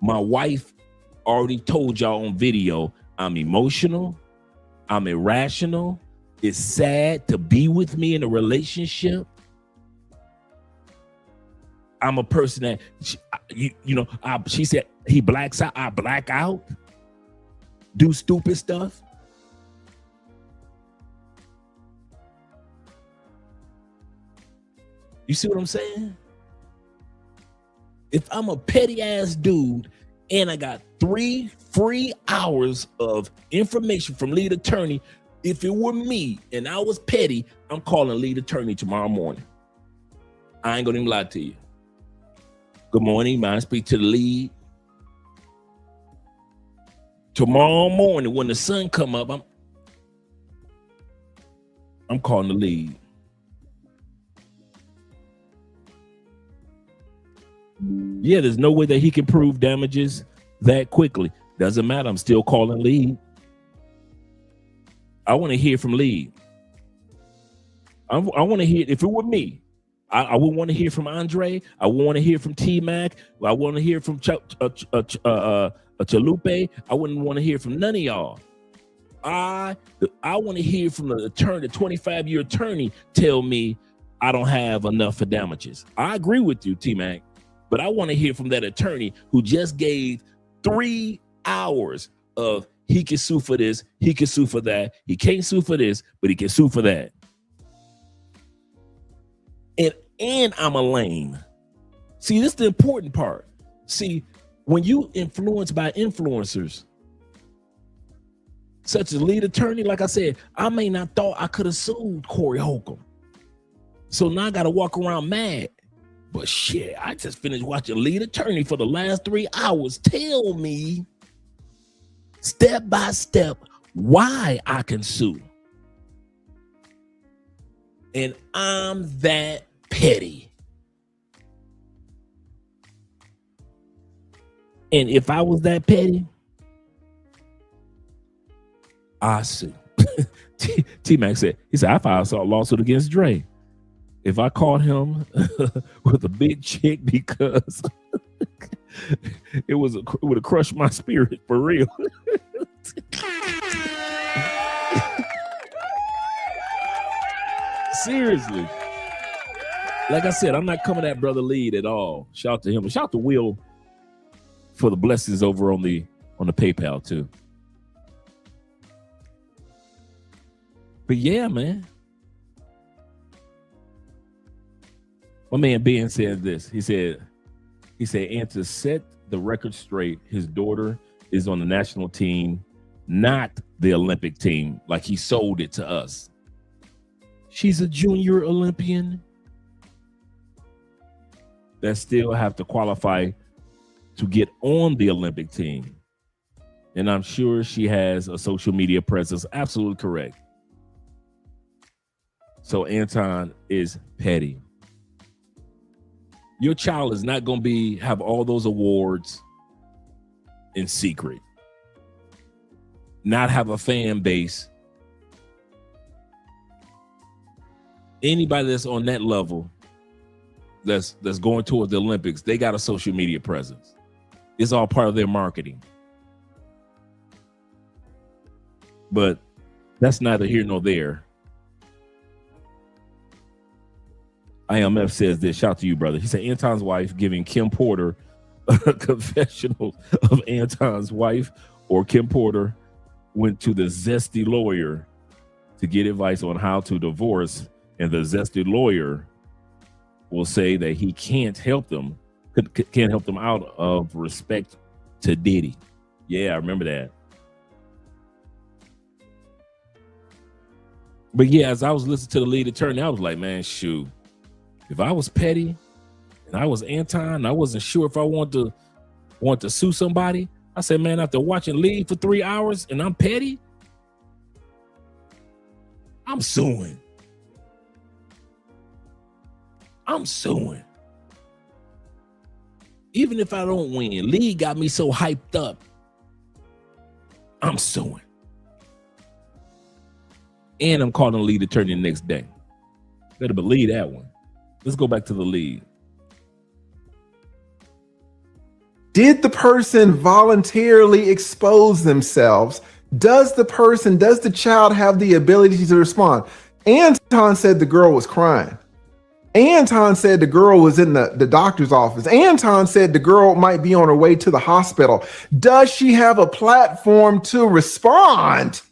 F: My wife already told y'all on video, I'm emotional. I'm irrational. It's sad to be with me in a relationship. I'm a person that, she said he blacks out. I black out. Do stupid stuff. You see what I'm saying? If I'm a petty ass dude and I got 3 free hours of information from lead attorney, if it were me and I was petty, I'm calling lead attorney tomorrow morning. I ain't gonna even lie to you. Good morning, man. I speak to the lead. Tomorrow morning when the sun come up, I'm calling the lead. Yeah, there's no way that he can prove damages that quickly. Doesn't matter. I'm still calling lead. I want to hear from lead. I want to hear, if it were me, I would want to hear from Andre. I would want to hear from T-Mac. I want to hear from Chalupe. I wouldn't want to hear from none of y'all. I want to hear from the attorney, the 25-year attorney, tell me I don't have enough for damages. I agree with you, T-Mac. But I want to hear from that attorney who just gave 3 hours of he can sue for this, he can sue for that, he can't sue for this, but he can sue for that. And I'm a lame. See, this is the important part. See, when you influenced by influencers, such as lead attorney, like I said, I may not thought I could have sued Corey Holcomb. So now I got to walk around mad. But shit, I just finished watching lead attorney for the last 3 hours tell me step by step why I can sue. And I'm that petty. And if I was that petty, I sue. T-Mac said, I filed a lawsuit against Dre. If I caught him with a big chick because it would have crushed my spirit for real. Seriously. Like I said, I'm not coming at Brother Lead at all. Shout out to him. Shout out to Will for the blessings over on the PayPal too. But yeah, man. My man Ben said this. He said, and to set the record straight, his daughter is on the national team, not the Olympic team, like he sold it to us. She's a junior Olympian that still have to qualify to get on the Olympic team. And I'm sure she has a social media presence. Absolutely correct. So Anton is petty. Your child is not going to have all those awards in secret. Not have a fan base. Anybody that's on that level that's going towards the Olympics, they got a social media presence. It's all part of their marketing. But that's neither here nor there. IMF says this. Shout out to you, brother. He said Anton's wife giving Kim Porter a confessional of Anton's wife, or Kim Porter went to the zesty lawyer to get advice on how to divorce, and the zesty lawyer will say that he can't help them out of respect to Diddy. Yeah, I remember that. But yeah, as I was listening to the lead attorney, I was like, man, shoot. If I was petty and I was Anton, I wasn't sure if I want to sue somebody. I said, man, after watching Lead for 3 hours and I'm petty, I'm suing. I'm suing. Even if I don't win, Lead got me so hyped up. I'm suing. And I'm calling the lead attorney the next day. Better believe that one. Let's go back to the lead.
I: Did the person voluntarily expose themselves? Does the child have the ability to respond? Anton said the girl was crying. Anton said the girl was in the doctor's office. Anton said the girl might be on her way to the hospital. Does she have a platform to respond?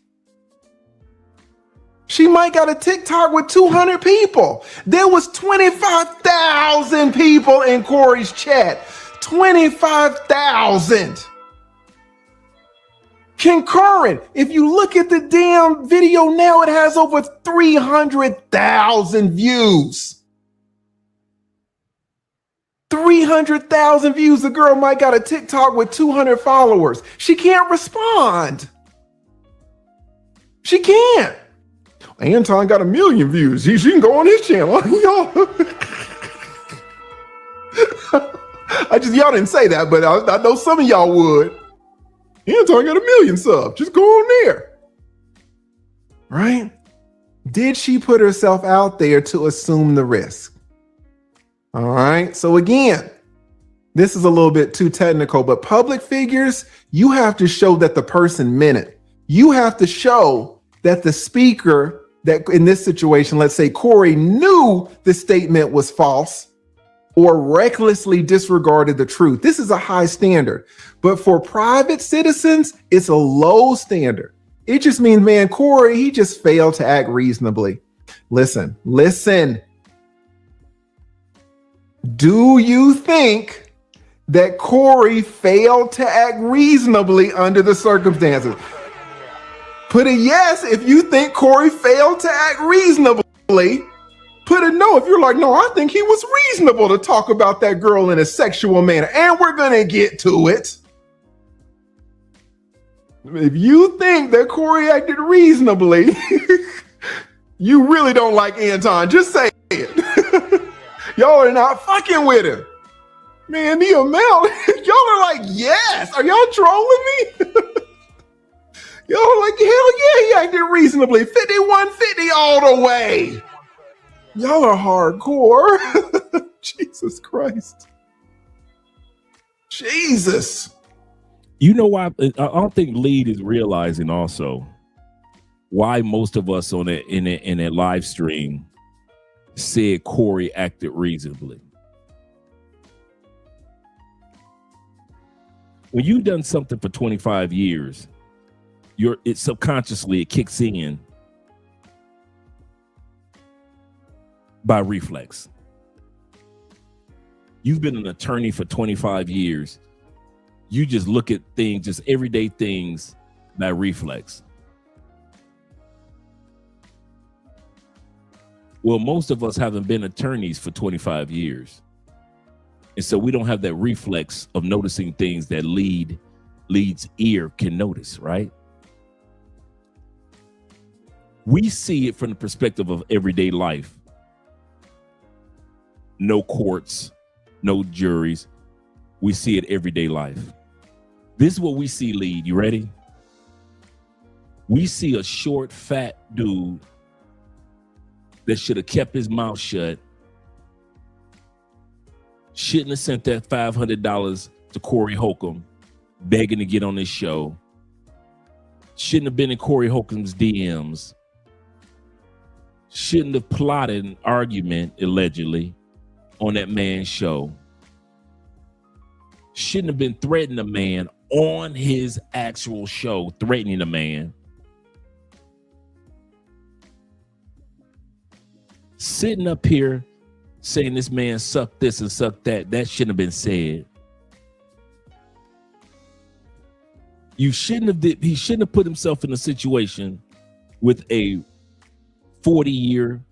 I: She might got a TikTok with 200 people. There was 25,000 people in Corey's chat. 25,000. Concurrent. If you look at the damn video now, it has over 300,000 views. 300,000 views. The girl might got a TikTok with 200 followers. She can't respond. She can't. Anton got 1 million views. She can go on his channel. Y'all didn't say that, but I know some of y'all would. Anton got 1 million subs. Just go on there. Right? Did she put herself out there to assume the risk? All right. So again, this is a little bit too technical, but public figures, you have to show that the person meant it. You have to show that the speaker, that in this situation, let's say Corey knew the statement was false or recklessly disregarded the truth. This is a high standard, but for private citizens, it's a low standard. It just means, man, Corey, he just failed to act reasonably. Listen. Do you think that Corey failed to act reasonably under the circumstances. Put a yes if you think Corey failed to act reasonably. Put a no if you're like, no, I think he was reasonable to talk about that girl in a sexual manner. And we're going to get to it. If you think that Corey acted reasonably, you really don't like Anton. Just say it. Y'all are not fucking with him. Man, the amount, y'all are like, yes. Are y'all trolling me? Y'all are like, hell yeah, he acted reasonably. 51-50 all the way. Y'all are hardcore. Jesus Christ. Jesus.
F: You know why? I don't think Lead is realizing also why most of us on that in that live stream said Corey acted reasonably. When you've done something for 25 years, it subconsciously kicks in by reflex. You've been an attorney for 25 years. You just look at things, just everyday things, by reflex. Well, most of us haven't been attorneys for 25 years. And so we don't have that reflex of noticing things that Lead's ear can notice, right? We see it from the perspective of everyday life. No courts, no juries. We see it everyday life. This is what we see, Lead. You ready? We see a short, fat dude that should have kept his mouth shut. Shouldn't have sent that $500 to Corey HOLCOMB, begging to get on this show. Shouldn't have been in Corey HOLCOMB's DMs. Shouldn't have plotted an argument, allegedly, on that man's show. Shouldn't have been threatening a man on his actual show, threatening a man. Sitting up here saying this man sucked this and sucked that, that shouldn't have been said. He shouldn't have put himself in a situation with a 40-year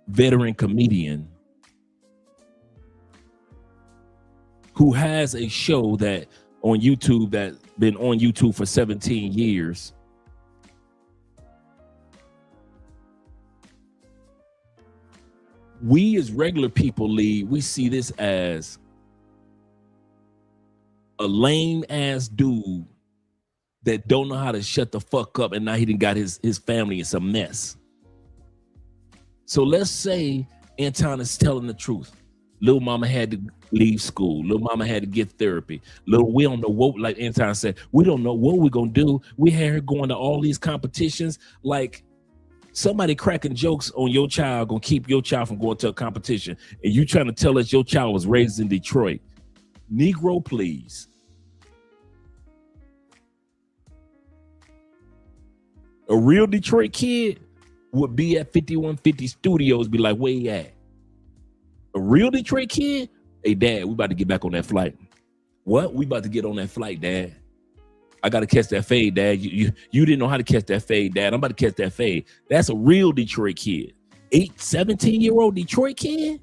F: veteran comedian who has a show that on YouTube that's been on YouTube for 17 years. We as regular people, Lee, we see this as a lame ass dude that don't know how to shut the fuck up, and now he done got his family in some mess. So let's say Anton is telling the truth. Little mama had to leave school. Little mama had to get therapy. We don't know what, like Anton said, we don't know what we're gonna do. We had her going to all these competitions. Like, somebody cracking jokes on your child gonna keep your child from going to a competition, and you trying to tell us your child was raised in Detroit. Negro, please. A real Detroit kid would be at 5150 Studios, be like, where you at? A real Detroit kid, hey, Dad, we about to get back on that flight. What? We about to get on that flight, Dad. I got to catch that fade, Dad. You didn't know how to catch that fade, Dad. I'm about to catch that fade. That's a real Detroit kid. 17-year-old Detroit kid?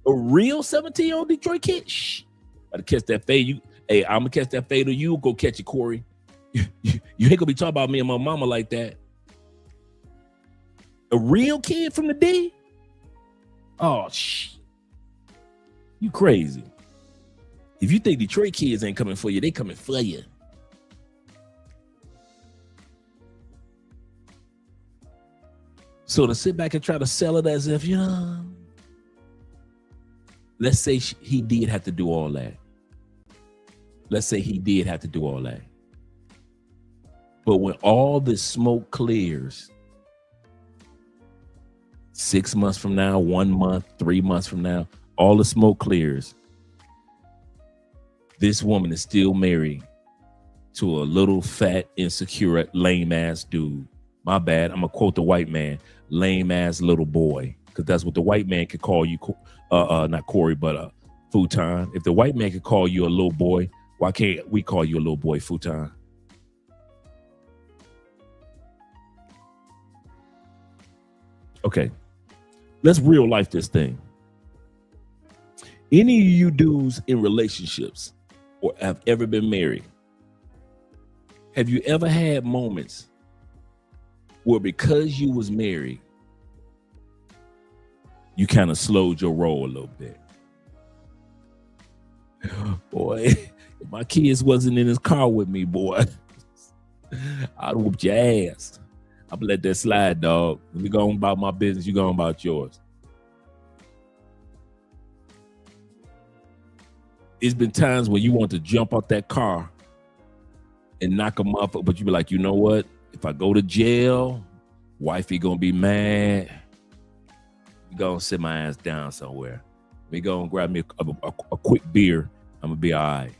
F: A real 17-year-old Detroit kid? Shh. About to catch that fade. Hey, I'm going to catch that fade, or you go catch it, Corey. You ain't going to be talking about me and my mama like that. A real kid from the D? Oh, shh. You crazy. If you think Detroit kids ain't coming for you, they coming for you. So to sit back and try to sell it as if, let's say he did have to do all that. Let's say he did have to do all that. But when all this smoke clears, 6 months from now, 1 month, 3 months from now, all the smoke clears, this woman is still married to a little fat, insecure, lame ass dude. My bad. I'm gonna quote the white man, lame ass little boy, because that's what the white man could call you. Not Corey, but Futon? If the white man could call you a little boy, why can't we call you a little boy, Futon? Okay, let's real life this thing. Any of you dudes in relationships or have ever been married, have you ever had moments where because you was married, you kind of slowed your roll a little bit? Boy, if my kids wasn't in his car with me, boy, I'd whoop your ass. I'm gonna let that slide, dog. Let me go on about my business. You go on about yours. It's been times when you want to jump out that car and knock them up, but you be like, you know what? If I go to jail, wifey gonna be mad. You gonna sit my ass down somewhere. We gonna grab me a quick beer. I'm gonna be all right.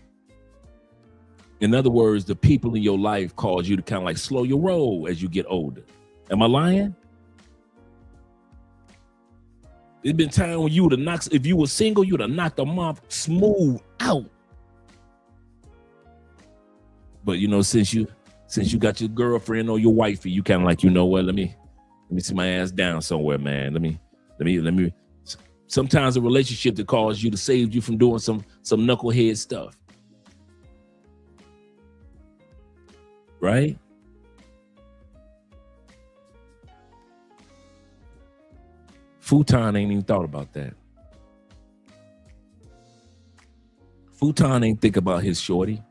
F: In other words, the people in your life cause you to kind of like slow your roll as you get older. Am I lying? There's been time when you would have knocked, if you were single, you would have knocked them off smooth out. But you know, since you got your girlfriend or your wifey, you kind of like, you know what? Let me sit my ass down somewhere, man. Let me. Sometimes a relationship that calls you to save you from doing some knucklehead stuff. Right? Futon ain't even thought about that. Futon ain't think about his shorty.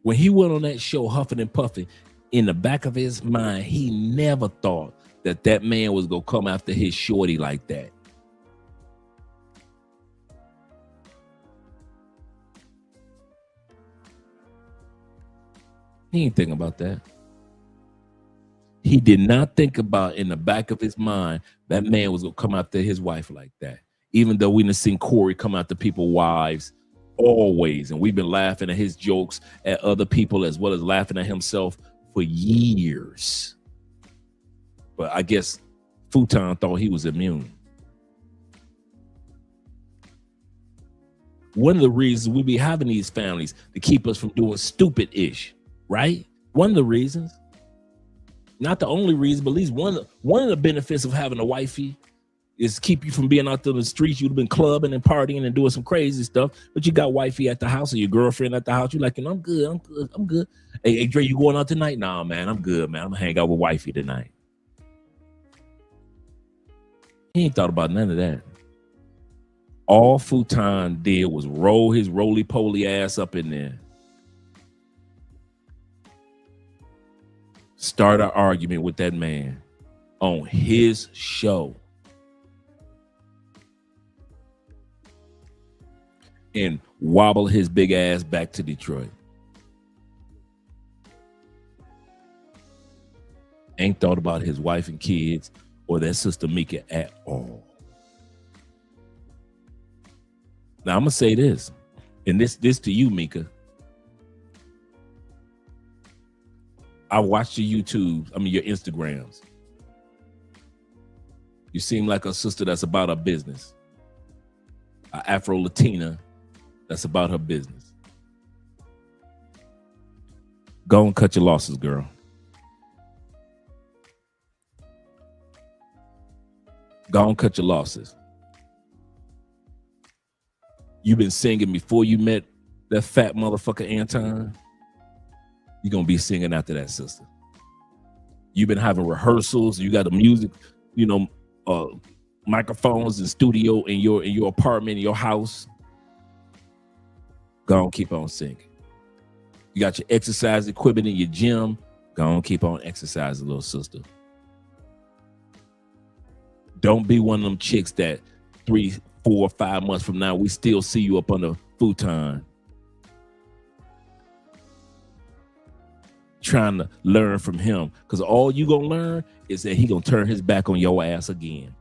F: When he went on that show huffing and puffing, in the back of his mind, he never thought that man was gonna come after his shorty like that. He ain't thinking about that. He did not think about in the back of his mind that man was gonna come after his wife like that. Even though we done seen Corey come after people's wives always, and we've been laughing at his jokes at other people as well as laughing at himself for years. But I guess Futon thought he was immune. One of the reasons we be having these families to keep us from doing stupid-ish, right? One of the reasons. Not the only reason, but at least one of the benefits of having a wifey is keep you from being out there in the streets. You've been clubbing and partying and doing some crazy stuff, but you got wifey at the house or your girlfriend at the house. You're like, you know, I'm good. Hey, Dre, you going out tonight? Nah, man, I'm good, man. I'm gonna hang out with wifey tonight. He ain't thought about none of that. All Futon did was roll his roly-poly ass up in there. Start an argument with that man on his show. And wobble his big ass back to Detroit. Ain't thought about his wife and kids or that sister Mika at all. Now I'm gonna say this, and this to you, Mika. I watched your your Instagrams. You seem like a sister that's about her business. An Afro-Latina that's about her business. Go and cut your losses, girl. Go and cut your losses. You've been singing before you met that fat motherfucker Anton. You're going to be singing after that, sister. You've been having rehearsals. You got the music, microphones and studio in your apartment, in your house. Go on, keep on singing. You got your exercise equipment in your gym. Go on, keep on exercising, little sister. Don't be one of them chicks that 3, 4, 5 months from now, we still see you up on the futon trying to learn from him, because all you gonna learn is that he gonna turn his back on your ass again.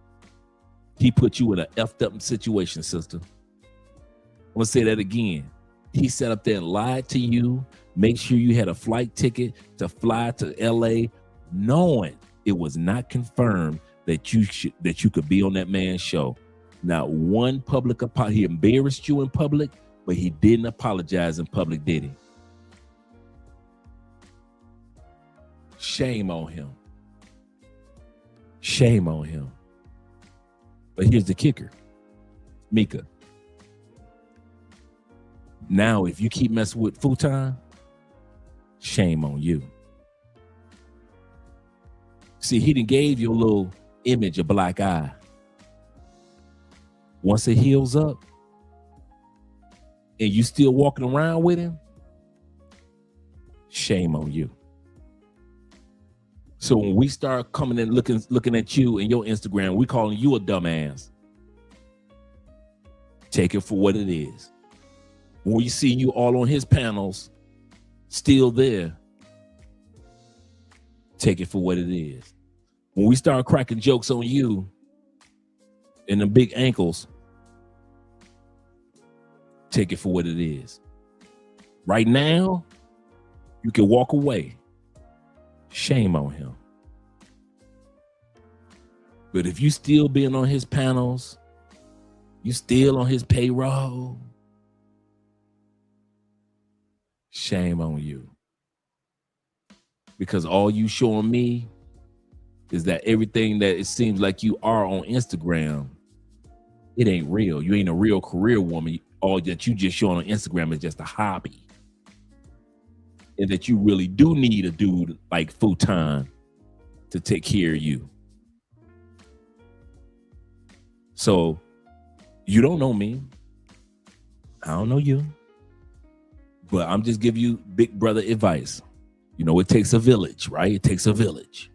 F: He put you in an effed up situation, sister. I'm gonna say that again. He sat up there and lied to you, make sure you had a flight ticket to fly to LA, knowing it was not confirmed that you could be on that man's show. Not one public apology. He embarrassed you in public, but he didn't apologize in public, did he? Shame on him. Shame on him. But here's the kicker, Mika. Now, if you keep messing with futon, shame on you. See, he done gave you a little image of black eye. Once it heals up and you still walking around with him, shame on you. So when we start coming and looking at you and your Instagram, we calling you a dumbass. Take it for what it is. When we see you all on his panels, still there, take it for what it is. When we start cracking jokes on you and the big ankles, take it for what it is. Right now, you can walk away. Shame on him. But if you still being on his panels, you still on his payroll, shame on you. Because all you showing me is that everything that it seems like you are on Instagram, it ain't real. You ain't a real career woman. All that you just showing on Instagram is just a hobby. And that you really do need a dude like futon to take care of you. So you don't know me. I don't know you. But I'm just giving you big brother advice. You know, it takes a village, right? It takes a village.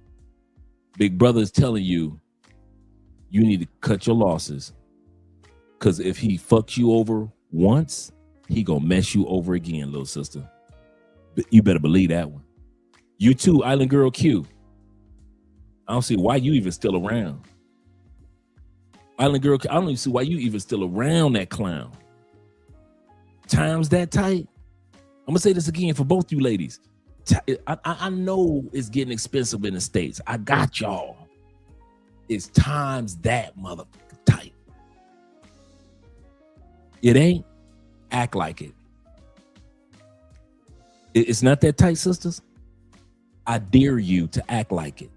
F: Big brother is telling you, you need to cut your losses. Because if he fucks you over once, he gonna mess you over again, little sister. You better believe that one. You too, Island Girl Q. I don't see why you even still around. Island Girl, I don't even see why you even still around that clown. Times that tight. I'm gonna say this again for both you ladies. I know it's getting expensive in the States. I got y'all. It's times that motherfucker tight. It ain't. Act like it. It's not that tight, sisters. I dare you to act like it.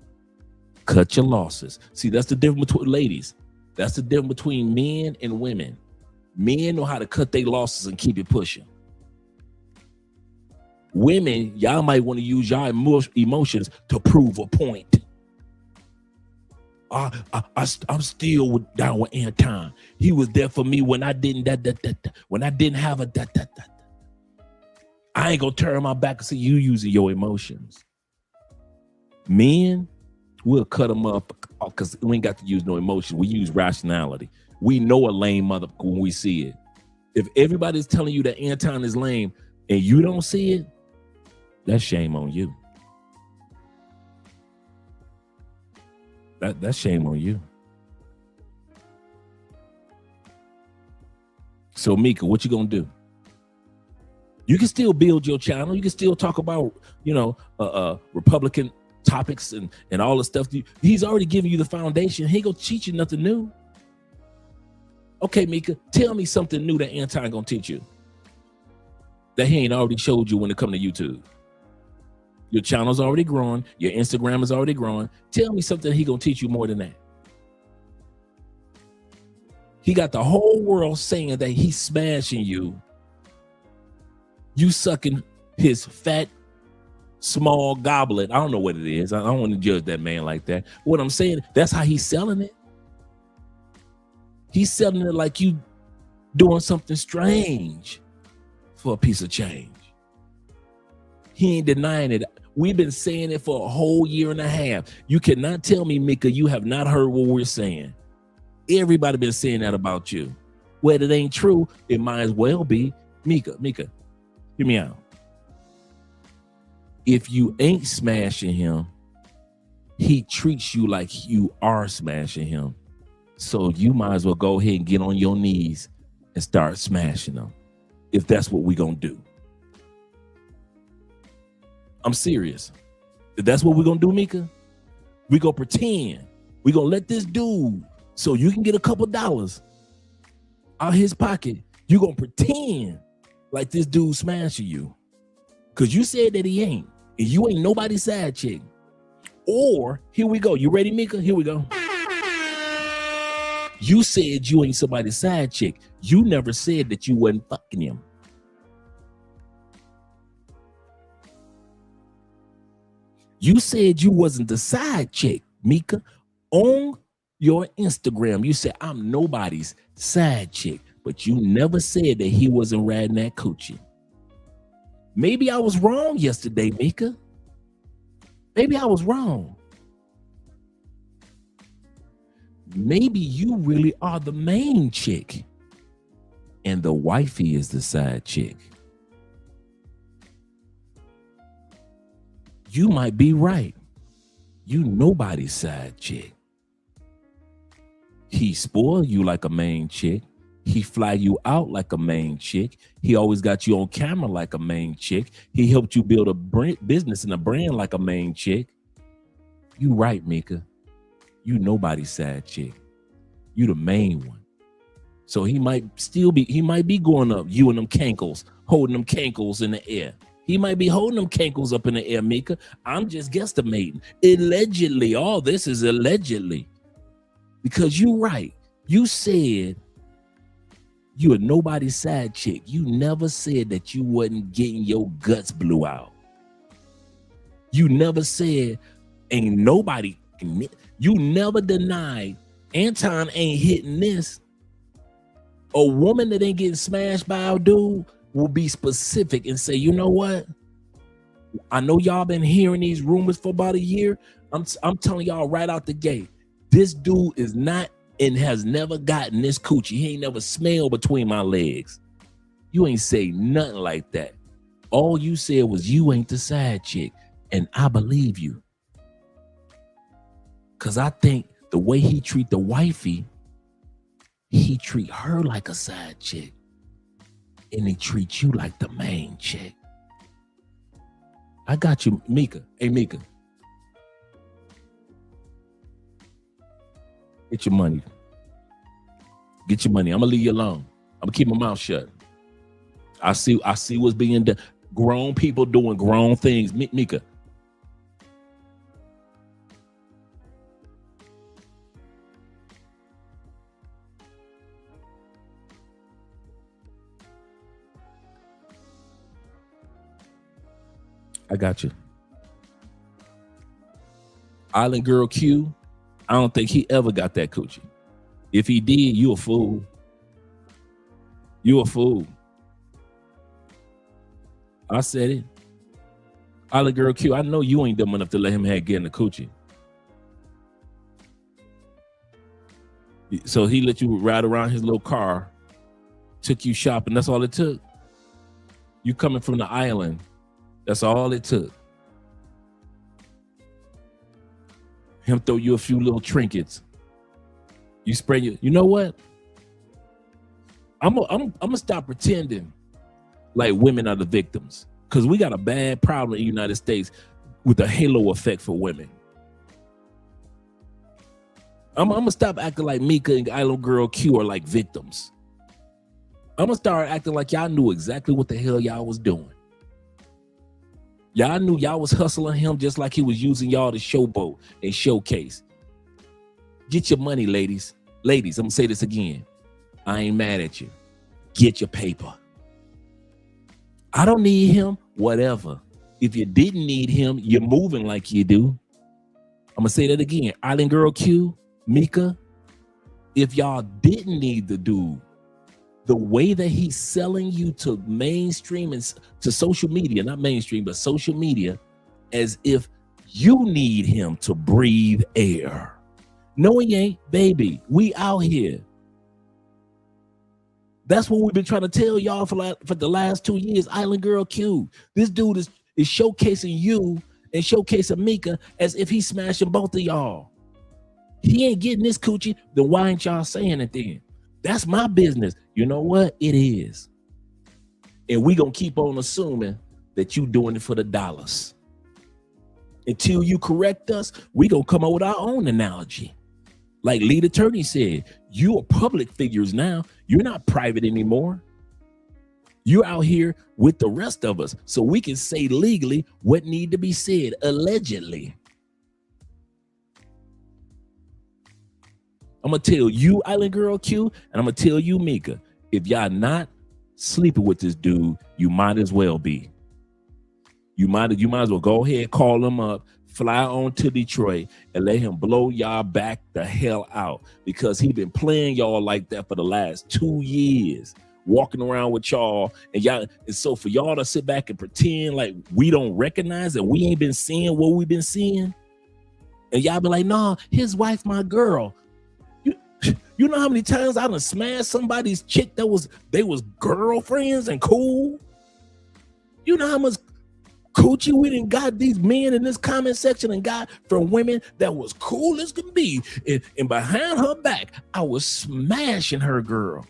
F: Cut your losses. See, that's the difference between ladies. That's the difference between men and women. Men know how to cut their losses and keep it pushing. Women, y'all might want to use y'all emotions to prove a point. I'm still down with Anton. He was there for me when I didn't when I didn't have a I ain't gonna turn my back and see you using your emotions. Men, we'll cut them up because we ain't got to use no emotion. We use rationality. We know a lame motherfucker when we see it. If everybody's telling you that Anton is lame and you don't see it, that's shame on you. That's shame on you. So Mika, what you gonna do? You can still build your channel. You can still talk about, Republican topics and all the stuff. He's already giving you the foundation. He ain't gonna teach you nothing new. Okay, Mika, tell me something new that Anton gonna teach you that he ain't already showed you when it comes to YouTube. Your channel's already growing. Your Instagram is already growing. Tell me something he gonna teach you more than that. He got the whole world saying that he's smashing you. You sucking his fat, small goblet. I don't know what it is. I don't want to judge that man like that. What I'm saying, that's how he's selling it. He's selling it like you doing something strange for a piece of change. He ain't denying it. We've been saying it for a whole year and a half. You cannot tell me, Mika, you have not heard what we're saying. Everybody been saying that about you. Whether it ain't true, it might as well be. Mika, hear me out. If you ain't smashing him, he treats you like you are smashing him. So you might as well go ahead and get on your knees and start smashing him. If that's what we gonna do. I'm serious. If that's what we're gonna do, Mika, we gonna pretend. We gonna let this dude, so you can get a couple dollars, out his pocket, you gonna pretend like this dude smashing you. Cause you said that he ain't. And you ain't nobody's side chick. Or, here we go. You ready, Mika? Here we go. You said you ain't somebody's side chick. You never said that you wasn't fucking him. You said you wasn't the side chick, Mika. On your Instagram, you said, I'm nobody's side chick. But you never said that he wasn't riding that coochie. Maybe I was wrong yesterday, Mika. Maybe I was wrong. Maybe you really are the main chick and the wifey is the side chick. You might be right. You nobody's side chick. He spoil you like a main chick. He fly you out like a main chick. He always got you on camera like a main chick. He helped you build a business and a brand like a main chick. You right, Mika. You nobody's side chick. You the main one. So he might be going up, you and them cankles, holding them cankles in the air. He might be holding them cankles up in the air, Mika. I'm just guesstimating. Allegedly, all this is allegedly. Because you right. You said you a nobody's side chick. You never said that you wasn't getting your guts blew out. You never said ain't nobody. You never denied Anton ain't hitting this. A woman that ain't getting smashed by a dude will be specific and say, you know what? I know y'all been hearing these rumors for about a year. I'm telling y'all right out the gate, this dude is not and has never gotten this coochie. He ain't never smelled between my legs. You ain't say nothing like that. All you said was you ain't the side chick, and I believe you. Cause I think the way he treat the wifey, he treat her like a side chick, and he treat you like the main chick. I got you, Mika. Hey, Mika. Get your money. Get your money. I'm gonna leave you alone. I'm gonna keep my mouth shut. I see what's being done. Grown people doing grown things. Mika. I got you. Island Girl Q, I don't think he ever got that coochie. If he did, you a fool. You a fool. I said it. Island Girl Q, I know you ain't dumb enough to let him get in the coochie. So he let you ride around his little car, took you shopping. That's all it took. You coming from the island. That's all it took. Him throw you a few little trinkets. You spray you. You know what? I'm gonna stop pretending like women are the victims, because we got a bad problem in the United States with the halo effect for women. I'm gonna stop acting like Mika and Island Girl Q are like victims. I'm gonna start acting like y'all knew exactly what the hell y'all was doing. Y'all knew y'all was hustling him just like he was using y'all to showboat and showcase. Get your money, ladies. Ladies, I'm gonna say this again. I ain't mad at you. Get your paper. I don't need him, whatever. If you didn't need him, you're moving like you do. I'm gonna say that again. Island Girl Q, Mika, if y'all didn't need the dude, the way that he's selling you to mainstream and to social media, not mainstream, but social media, as if you need him to breathe air. No, he ain't, baby. We out here. That's what we've been trying to tell y'all for the last 2 years. Island Girl Q. This dude is showcasing you and showcasing Mika as if he's smashing both of y'all. He ain't getting this coochie, then why ain't y'all saying it then? That's my business. You know what? It is. And we gonna keep on assuming that you doing it for the dollars. Until you correct us, we gonna come up with our own analogy. Like lead attorney said, you are public figures now. You're not private anymore. You're out here with the rest of us, so we can say legally what need to be said, allegedly. I'm gonna tell you, Island Girl Q, and I'm gonna tell you, Mika, if y'all not sleeping with this dude, you might as well be. You might as well go ahead, call him up, fly on to Detroit, and let him blow y'all back the hell out, because he been playing y'all like that for the last 2 years, walking around with y'all, and so for y'all to sit back and pretend like we don't recognize and we ain't been seeing what we've been seeing, and y'all be like, nah, his wife my girl. You know how many times I done smashed somebody's chick they was girlfriends and cool? You know how much coochie we done got these men in this comment section and got from women that was cool as can be, and behind her back, I was smashing her girl.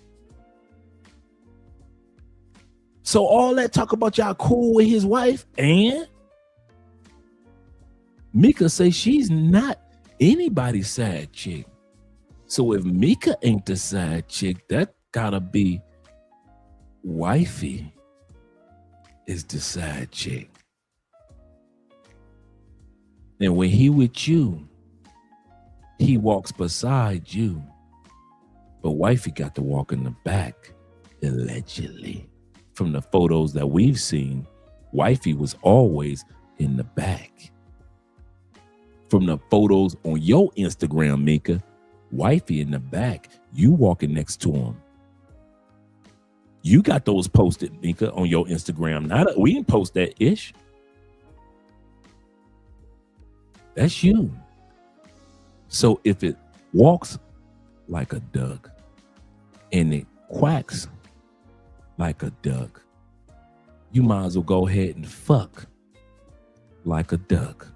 F: So all that talk about y'all cool with his wife, and Mika say she's not anybody's side chick. So if Mika ain't the side chick, that gotta be wifey is the side chick. And when he with you, he walks beside you. But wifey got to walk in the back, allegedly. From the photos that we've seen, wifey was always in the back. From the photos on your Instagram, Mika, wifey in the back, you walking next to him. You got those posted, Mika, on your Instagram. We didn't post that ish. That's you. So if it walks like a duck and it quacks like a duck, you might as well go ahead and fuck like a duck.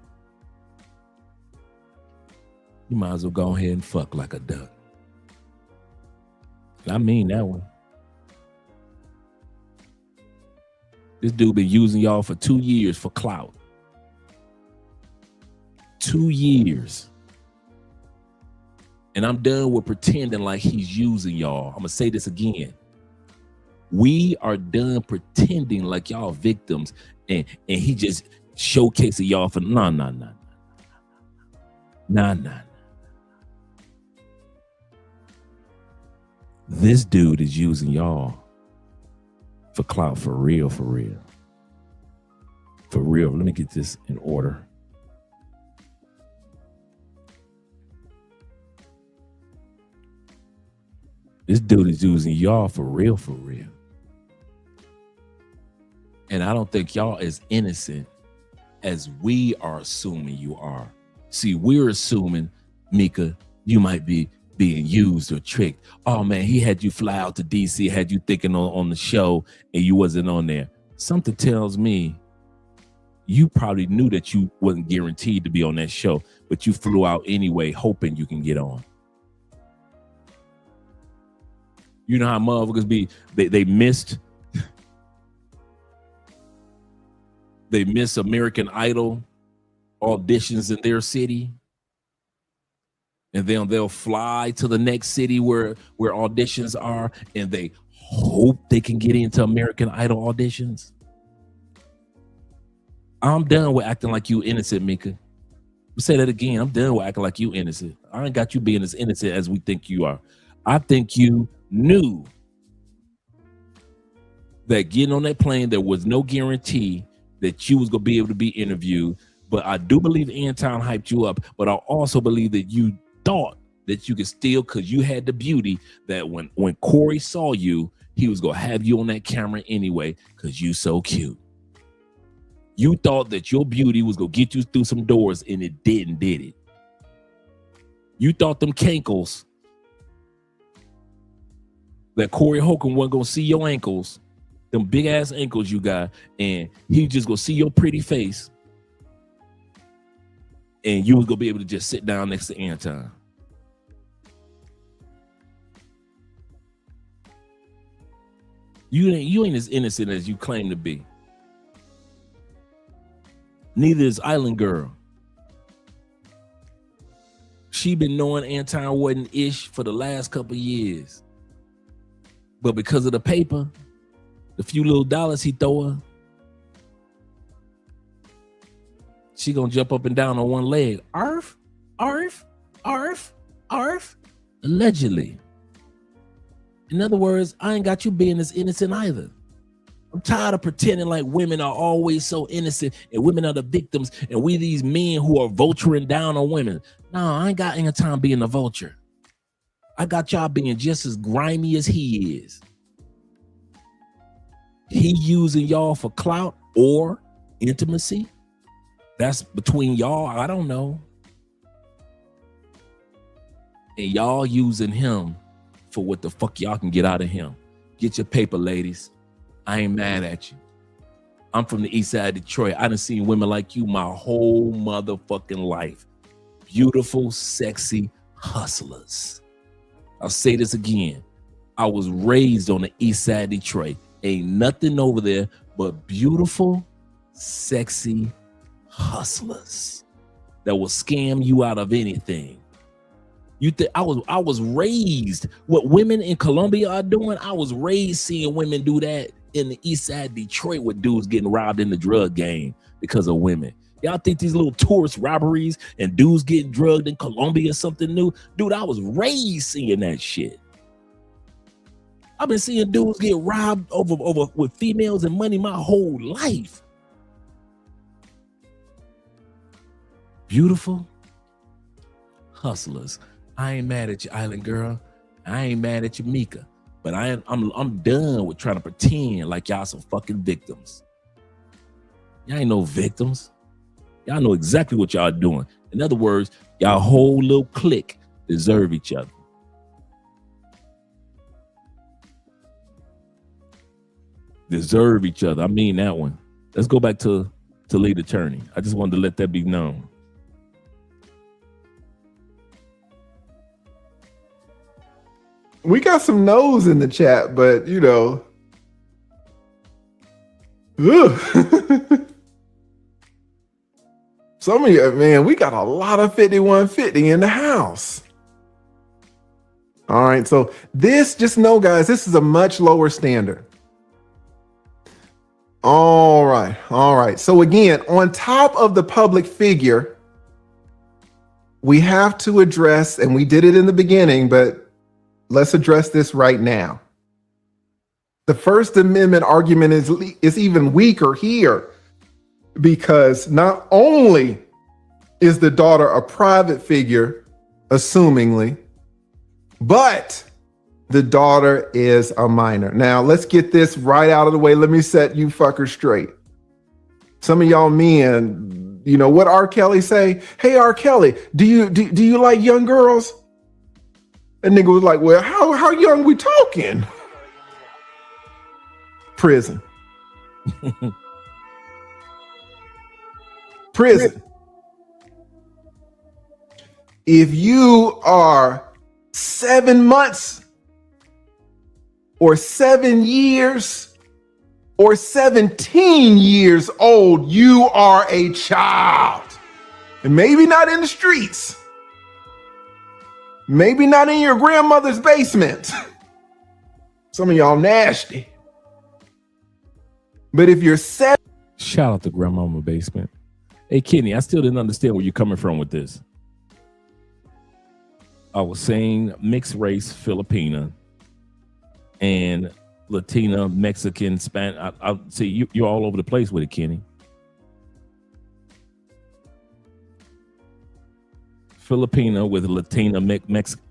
F: You might as well go ahead and fuck like a duck. I mean that one. This dude been using y'all for 2 years for clout. 2 years. And I'm done with pretending like he's using y'all. I'm gonna say this again. We are done pretending like y'all victims and he just showcasing y'all for nah. This dude is using y'all for clout, for real. For real. Let me get this in order. This dude is using y'all for real. And I don't think y'all as innocent as we are assuming you are. See, we're assuming, Mika, you might be being used or tricked. Oh man, he had you fly out to DC, had you thinking on the show and you wasn't on there. Something tells me you probably knew that you wasn't guaranteed to be on that show, but you flew out anyway, hoping you can get on. You know how motherfuckers be, they missed American Idol auditions in their city. And then they'll fly to the next city where auditions are, and they hope they can get into American Idol auditions. I'm done with acting like you innocent, Mika. I'll say that again. I'm done with acting like you innocent. I ain't got you being as innocent as we think you are. I think you knew that getting on that plane, there was no guarantee that you was going to be able to be interviewed. But I do believe Anton hyped you up. But I also believe that you thought that you could still, because you had the beauty that when Corey saw you, he was going to have you on that camera anyway because you so cute. You thought that your beauty was going to get you through some doors, and it didn't, did it? You thought them cankles, that Corey HOLCOMB wasn't going to see your ankles, them big ass ankles you got, and he just going to see your pretty face, and you was going to be able to just sit down next to Anton. You ain't as innocent as you claim to be. Neither is Island Girl. She been knowing Anton wasn't ish for the last couple of years. But because of the paper, the few little dollars he throw her, she gonna jump up and down on one leg. Arf, arf, arf, arf. Allegedly. In other words, I ain't got you being as innocent either. I'm tired of pretending like women are always so innocent and women are the victims and we these men who are vulturing down on women. No, I ain't got any time being a vulture. I got y'all being just as grimy as he is. He using y'all for clout or intimacy. That's between y'all. I don't know. And y'all using him for what the fuck y'all can get out of him. Get your paper, ladies. I ain't mad at you. I'm from the east side of Detroit. I done seen women like you my whole motherfucking life. Beautiful, sexy hustlers. I'll say this again. I was raised on the east side of Detroit. Ain't nothing over there but beautiful, sexy hustlers that will scam you out of anything. You think I was raised what women in Colombia are doing? I was raised seeing women do that in the east side of Detroit with dudes getting robbed in the drug game because of women. Y'all think these little tourist robberies and dudes getting drugged in Colombia is something new? Dude, I was raised seeing that shit. I've been seeing dudes get robbed over with females and money my whole life. Beautiful hustlers. I ain't mad at you, Island Girl. I ain't mad at you, Mika. But I'm done with trying to pretend like y'all some fucking victims. Y'all ain't no victims. Y'all know exactly what y'all doing. In other words, y'all whole little clique deserve each other. Deserve each other. I mean that one. Let's go back to lead attorney. I just wanted to let that be known.
I: We got some no's in the chat, but you know. Some of you, man, we got a lot of 5150 in the house. All right, so this, just know, guys, this is a much lower standard. All right. So again, on top of the public figure, we have to address, and we did it in the beginning, but let's address this right now. The First Amendment argument is even weaker here because not only is the daughter a private figure, assumingly, but the daughter is a minor. Now, let's get this right out of the way. Let me set you fuckers straight. Some of y'all men, you know what R. Kelly say? Hey, R. Kelly, do you like young girls? And nigga was like, well, how young we talking? Prison. Prison. If you are 7 months or 7 years or 17 years old, you are a child. And maybe not in the streets. Maybe not in your grandmother's basement. Some of y'all nasty. But if you're 7...
F: Shout out to grandmama basement. Hey, Kenny, I still didn't understand where you're coming from with this. I was saying mixed race Filipina and Latina, Mexican, Spanish. I'll see you're all over the place with it, Kenny. Filipina with Latina, Mexican.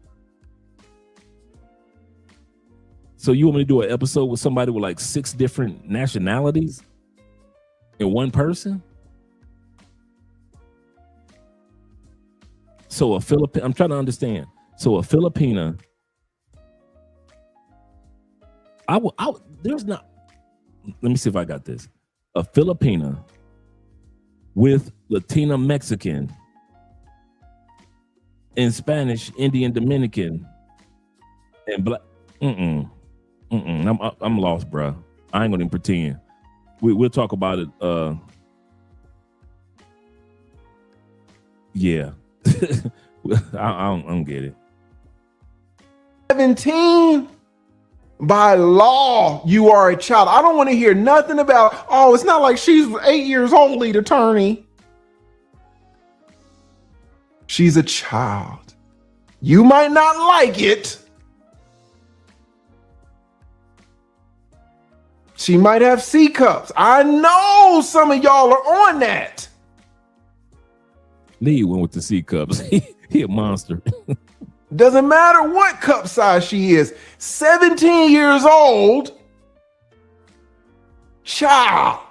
F: So you want me to do an episode with somebody with like 6 different nationalities in one person? So a Filipina, I'm trying to understand. So a Filipina, there's not, let me see if I got this. A Filipina with Latina, Mexican, and Spanish, Indian, Dominican, and black. I'm lost, bro. I ain't gonna even pretend. We'll talk about it. Yeah. I don't get it.
I: 17. By law, you are a child. I don't want to hear nothing about, oh, it's not like she's 8 years old, lead attorney. She's a child. You might not like it. She might have C cups. I know some of y'all are on that.
F: Lee went with the C cups. He a monster.
I: Doesn't matter what cup size she is. 17 years old. Child.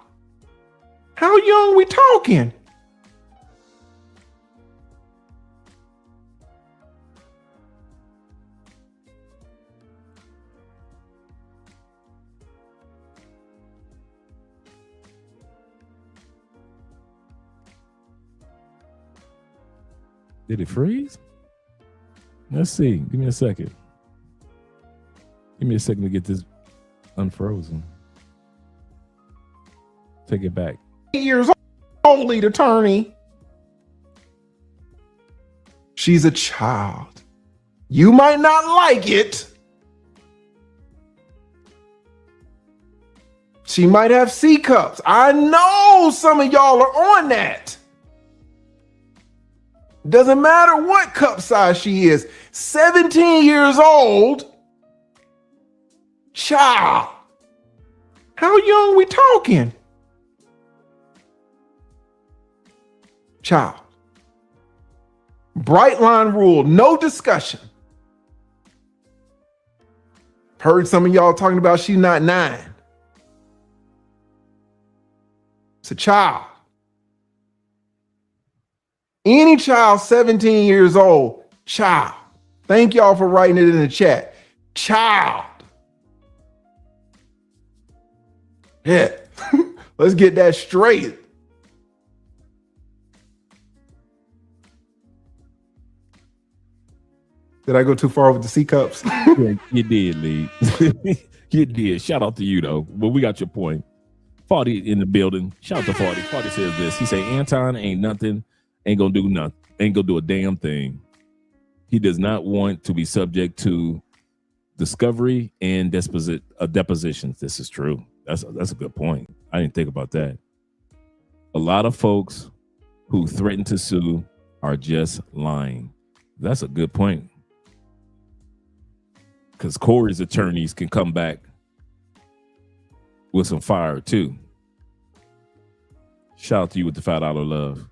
I: How young we talking?
F: Did it freeze? Let's see. Give me a second. Give me a second to get this unfrozen. Take it back.
I: 8 years old, lead attorney. She's a child. You might not like it. She might have C cups. I know some of y'all are on that. Doesn't matter what cup size she is. 17 years old. Child. How young we talking? Child. Bright line rule, no discussion. Heard some of y'all talking about she's not 9. It's a child. Any child 17 years old, child. Thank y'all for writing it in the chat. Child. Yeah. Let's get that straight. Did I go too far with the C cups?
F: Yeah, you did, Lee. You did. Shout out to you, though. But we got your point. Farty in the building. Shout out to Farty. Farty says this. He say, Anton ain't nothing. Ain't gonna do nothing. Ain't gonna do a damn thing. He does not want to be subject to discovery and depositions. This is true. That's a good point. I didn't think about that. A lot of folks who threaten to sue are just lying. That's a good point. Because Corey's attorneys can come back with some fire too. Shout out to you with the $5 love.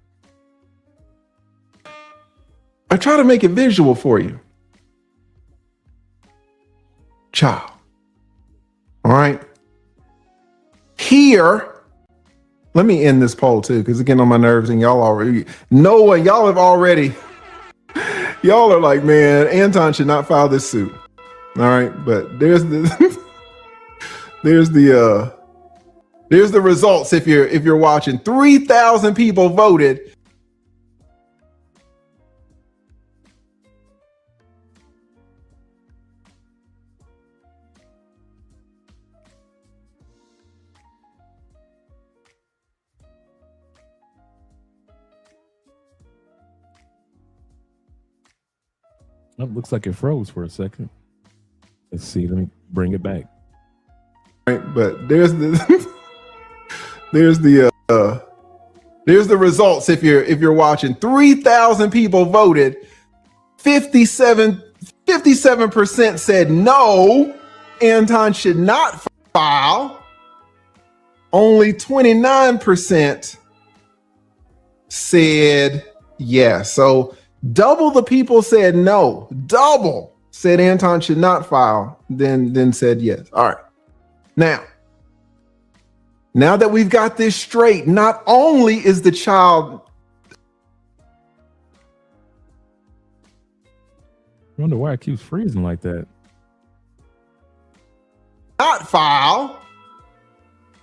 I: I try to make it visual for you. Child. All right. Here, let me end this poll too, because it's getting on my nerves and y'all already, Noah, y'all have already, y'all are like, man, Anton should not file this suit. All right. But there's the, there's the results if you're watching. 3,000 people voted.
F: It looks like it froze for a second. Let's see. Let me bring it back.
I: Right, but there's the results if you're watching. 3,000 people voted. 57% said no, Anton should not file. Only 29% said yes. So double the people said no. Double said Anton should not file, then said yes. All right. Now that we've got this straight, not only is the child.
F: I wonder why it keeps freezing like that.
I: Not file.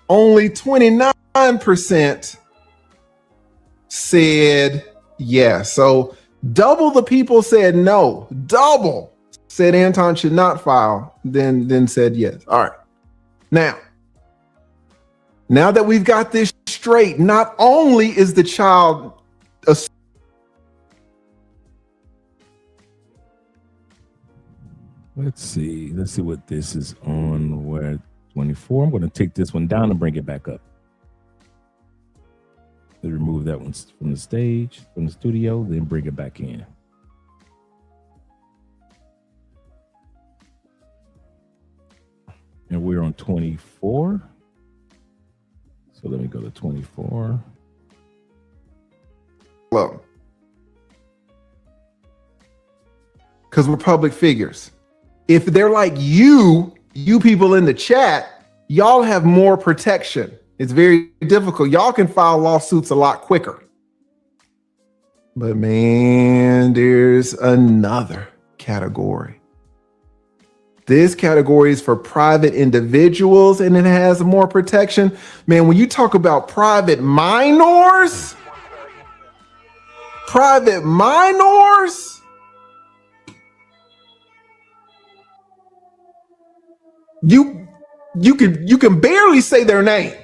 I: Only 29% said yes. So double the people said no. Double said Anton should not file, then said yes. All right. Now that we've got this straight, not only is the child
F: Let's see what this is on. We're at 24. I'm going to take this one down and bring it back up. Let's remove that one from the stage, from the studio, then bring it back in. And we're on 24. So let me go to 24.
I: Well, because we're public figures. If they're like you people in the chat, y'all have more protection. It's very difficult. Y'all can file lawsuits a lot quicker. But man, there's another category. This category is for private individuals and it has more protection. Man, when you talk about private minors, you can barely say their name.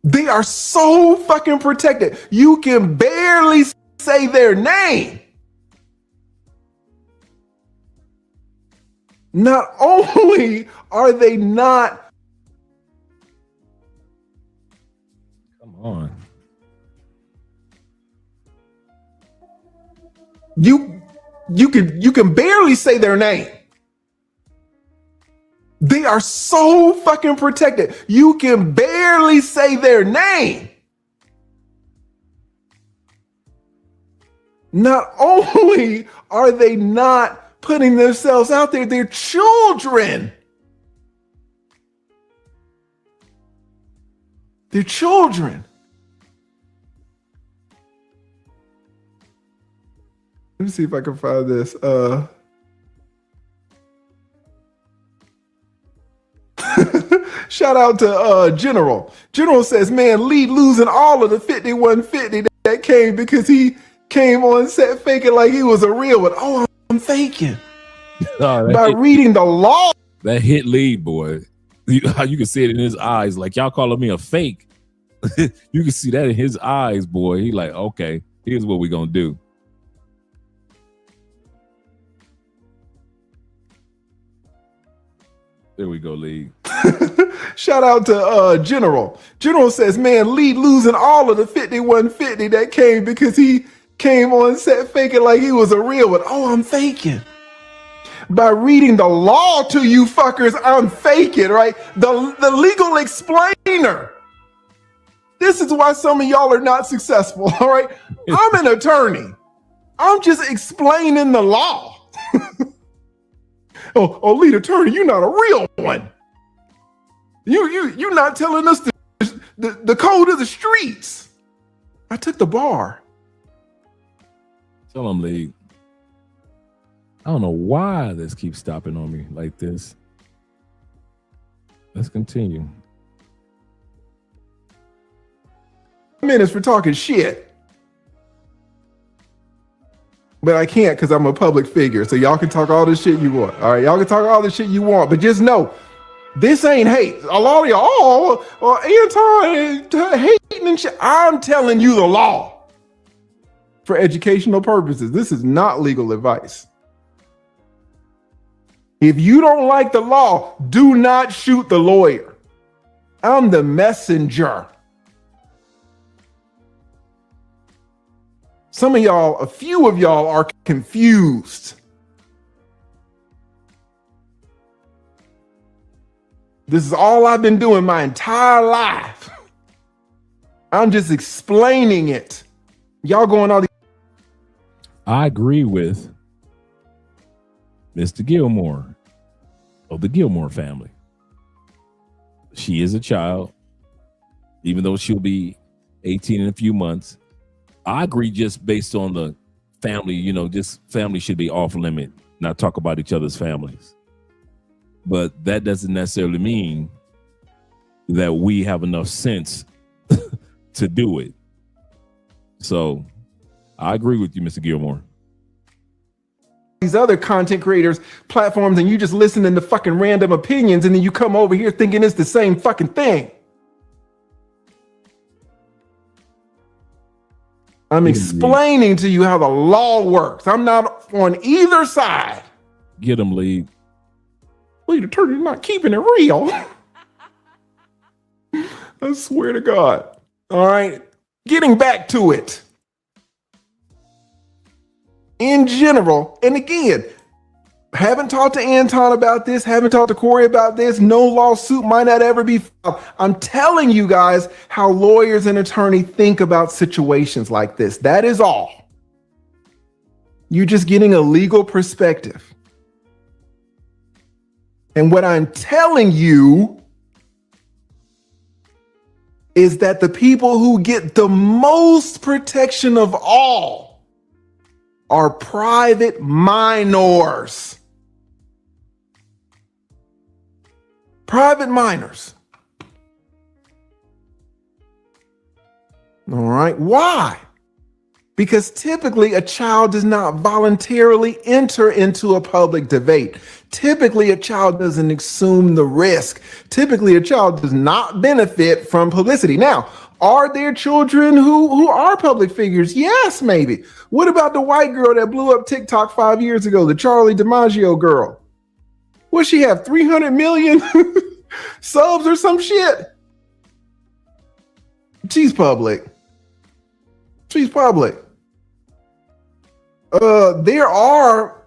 I: They are so fucking protected. You can barely say their name. Not only are they not.
F: Come on.
I: You can barely say their name. They are so fucking protected. You can barely say their name. Not only are they not putting themselves out there, they're children. They're children. Let me see if I can find this. Shout out to General. General says, man, Lee losing all of the 5150 that came because he came on set faking like he was a real one. Oh, I'm faking. By reading the law.
F: That hit Lee, boy. You can see it in his eyes. Like, y'all calling me a fake. You can see that in his eyes, boy. He like, okay, here's what we're going to do. There we go, Lee.
I: Shout out to General. General says, man, Lee losing all of the 5150 that came because he came on set faking like he was a real one. Oh, I'm faking. By reading the law to you fuckers, I'm faking, right? The legal explainer. This is why some of y'all are not successful, all right? I'm an attorney. I'm just explaining the law. Oh, lead attorney, you're not a real one. You're not telling us the code of the streets. I took the bar.
F: Tell him, Lee. I don't know why this keeps stopping on me like this. Let's continue.
I: Minutes for talking shit. But I can't because I'm a public figure. So y'all can talk all this shit you want. All right, y'all can talk all this shit you want. But just know, this ain't hate. A lot of y'all, Anton hating and shit. I'm telling you the law for educational purposes. This is not legal advice. If you don't like the law, do not shoot the lawyer. I'm the messenger. Some of y'all, a few of y'all are confused. This is all I've been doing my entire life. I'm just explaining it. Y'all going all these.
F: I agree with Mr. Gilmore of the Gilmore family. She is a child, even though she'll be 18 in a few months. I agree just based on the family, just family should be off limit, not talk about each other's families. But that doesn't necessarily mean that we have enough sense to do it. So I agree with you, Mr. Gilmore.
I: These other content creators platforms and you just listening to fucking random opinions and then you come over here thinking it's the same fucking thing. I'm explaining to you how the law works. I'm not on either side.
F: Get him, lead.
I: Lead attorney not keeping it real. I swear to God. All right. Getting back to it. In general, and again, haven't talked to Anton about this, haven't talked to Corey about this. No lawsuit might not ever be filed. I'm telling you guys how lawyers and attorneys think about situations like this. That is all. You're just getting a legal perspective. And what I'm telling you is that the people who get the most protection of all are private minors. Private minors. All right. Why? Because typically a child does not voluntarily enter into a public debate. Typically a child doesn't assume the risk. Typically a child does not benefit from publicity. Now, are there children who are public figures? Yes, maybe. What about the white girl that blew up TikTok 5 years ago, the Charlie DiMaggio girl? What she have, 300 million subs or some shit? She's public. She's public. There are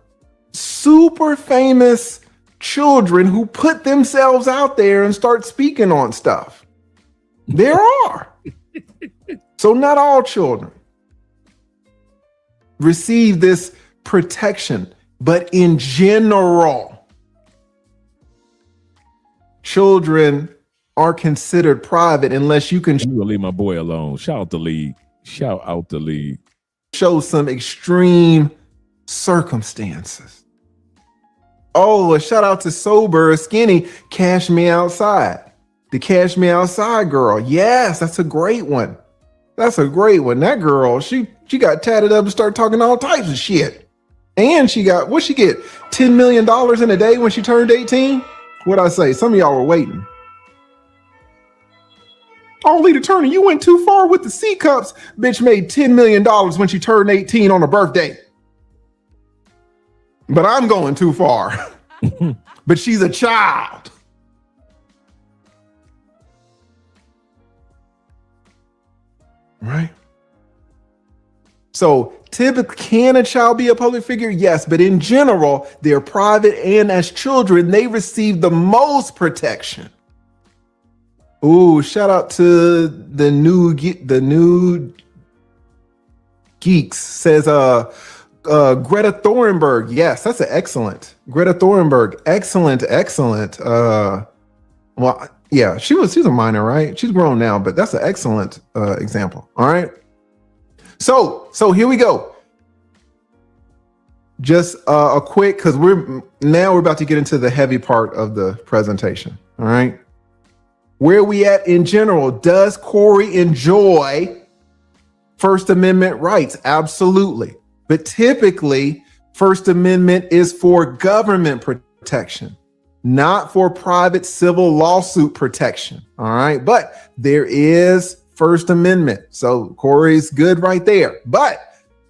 I: super famous children who put themselves out there and start speaking on stuff. There are. So not all children receive this protection, but in general, children are considered private unless you can
F: leave my boy alone. Shout out the league. Shout out the league.
I: Show some extreme circumstances. Oh, a shout out to Sober Skinny, Cash Me Outside. The Cash Me Outside girl. Yes, that's a great one. That's a great one. That girl, she got tatted up and started talking all types of shit. And she got, what'd she get? $10 million in a day when she turned 18? What'd I say? Some of y'all were waiting. Oh, lead attorney, you went too far with the C cups. Bitch made $10 million when she turned 18 on her birthday. But I'm going too far. But she's a child. Right? So typically, can a child be a public figure? Yes, but in general, they're private, and as children, they receive the most protection. Ooh, shout out to the new geeks. Says Greta Thunberg. Yes, that's an excellent. Greta Thunberg. Excellent. Well, yeah, she's a minor, right? She's grown now, but that's an excellent example. All right. So here we go. Just a quick, because we're about to get into the heavy part of the presentation. All right. Where we at in general? Does Corey enjoy First Amendment rights? Absolutely. But typically, First Amendment is for government protection, not for private civil lawsuit protection. All right. But there is First Amendment. So Corey's good right there. But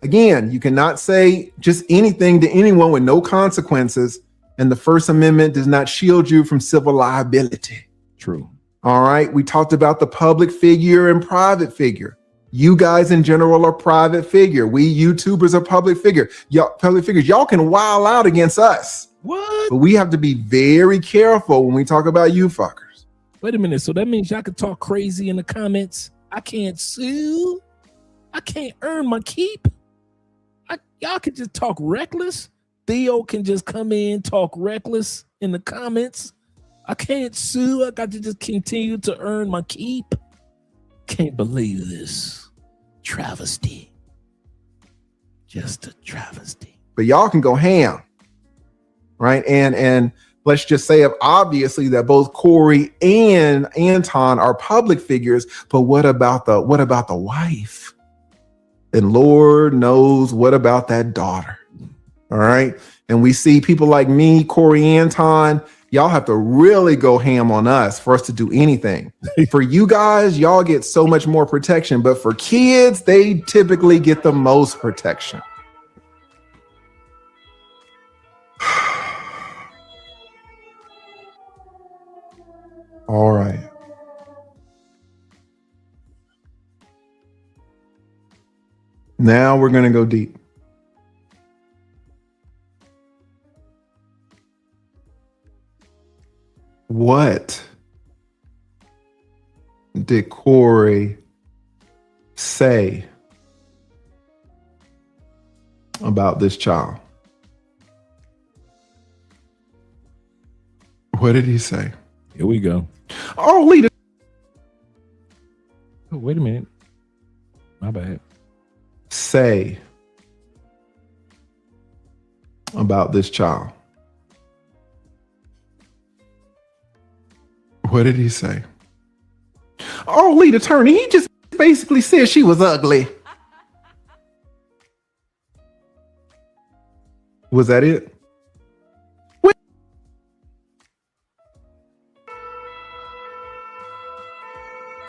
I: again, you cannot say just anything to anyone with no consequences. And the First Amendment does not shield you from civil liability.
F: True.
I: All right. We talked about the public figure and private figure. You guys in general are private figure. We YouTubers are public figure. Y'all public figures. Y'all can wild out against us.
F: What?
I: But we have to be very careful when we talk about you fuckers.
F: Wait a minute. So that means y'all can talk crazy in the comments. I can't sue. I can't earn my keep. Y'all can just talk reckless. Theo can just come in, talk reckless in the comments. I can't sue. I got to just continue to earn my keep. Can't believe this. Travesty. Just a travesty.
I: But y'all can go ham. Right? And let's just say obviously that both Corey and Anton are public figures, but what about the wife? And Lord knows what about that daughter. All right. And we see people like me, Corey, Anton, y'all have to really go ham on us for us to do anything. For you guys, y'all get so much more protection, but for kids, they typically get the most protection. All right. Now we're going to go deep. What did Corey say about this child? What did he say?
F: Here we go.
I: Oh, leader.
F: Oh, wait a minute. My bad.
I: Say about this child. What did he say? Oh, lead attorney, he just basically said she was ugly. Was that it?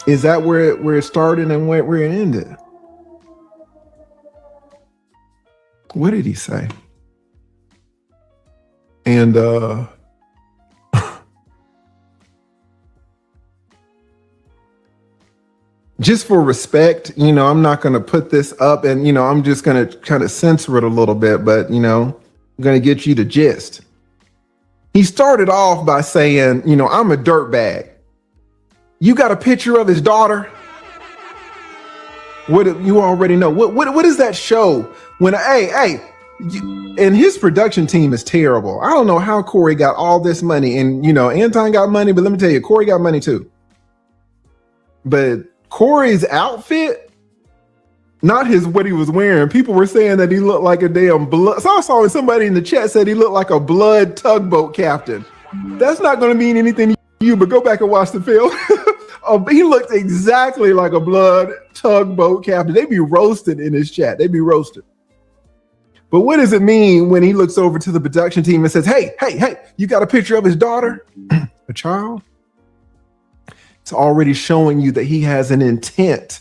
I: Is that where it started and where it ended? What did he say? And just for respect, I'm not going to put this up and, I'm just going to kind of censor it a little bit, but, I'm going to get you the gist. He started off by saying, I'm a dirtbag. You got a picture of his daughter? What you already know. What does that show? When and his production team is terrible. I don't know how Corey got all this money, and Anton got money, but let me tell you, Corey got money too. But Corey's outfit, not what he was wearing. People were saying that he looked like a damn blood. So I saw somebody in the chat said he looked like a blood tugboat captain. That's not going to mean anything to you, but go back and watch the film. He looked exactly like a blood tugboat captain. They be roasted in his chat. They be roasted. But what does it mean when he looks over to the production team and says, hey, you got a picture of his daughter? A child? It's already showing you that he has an intent.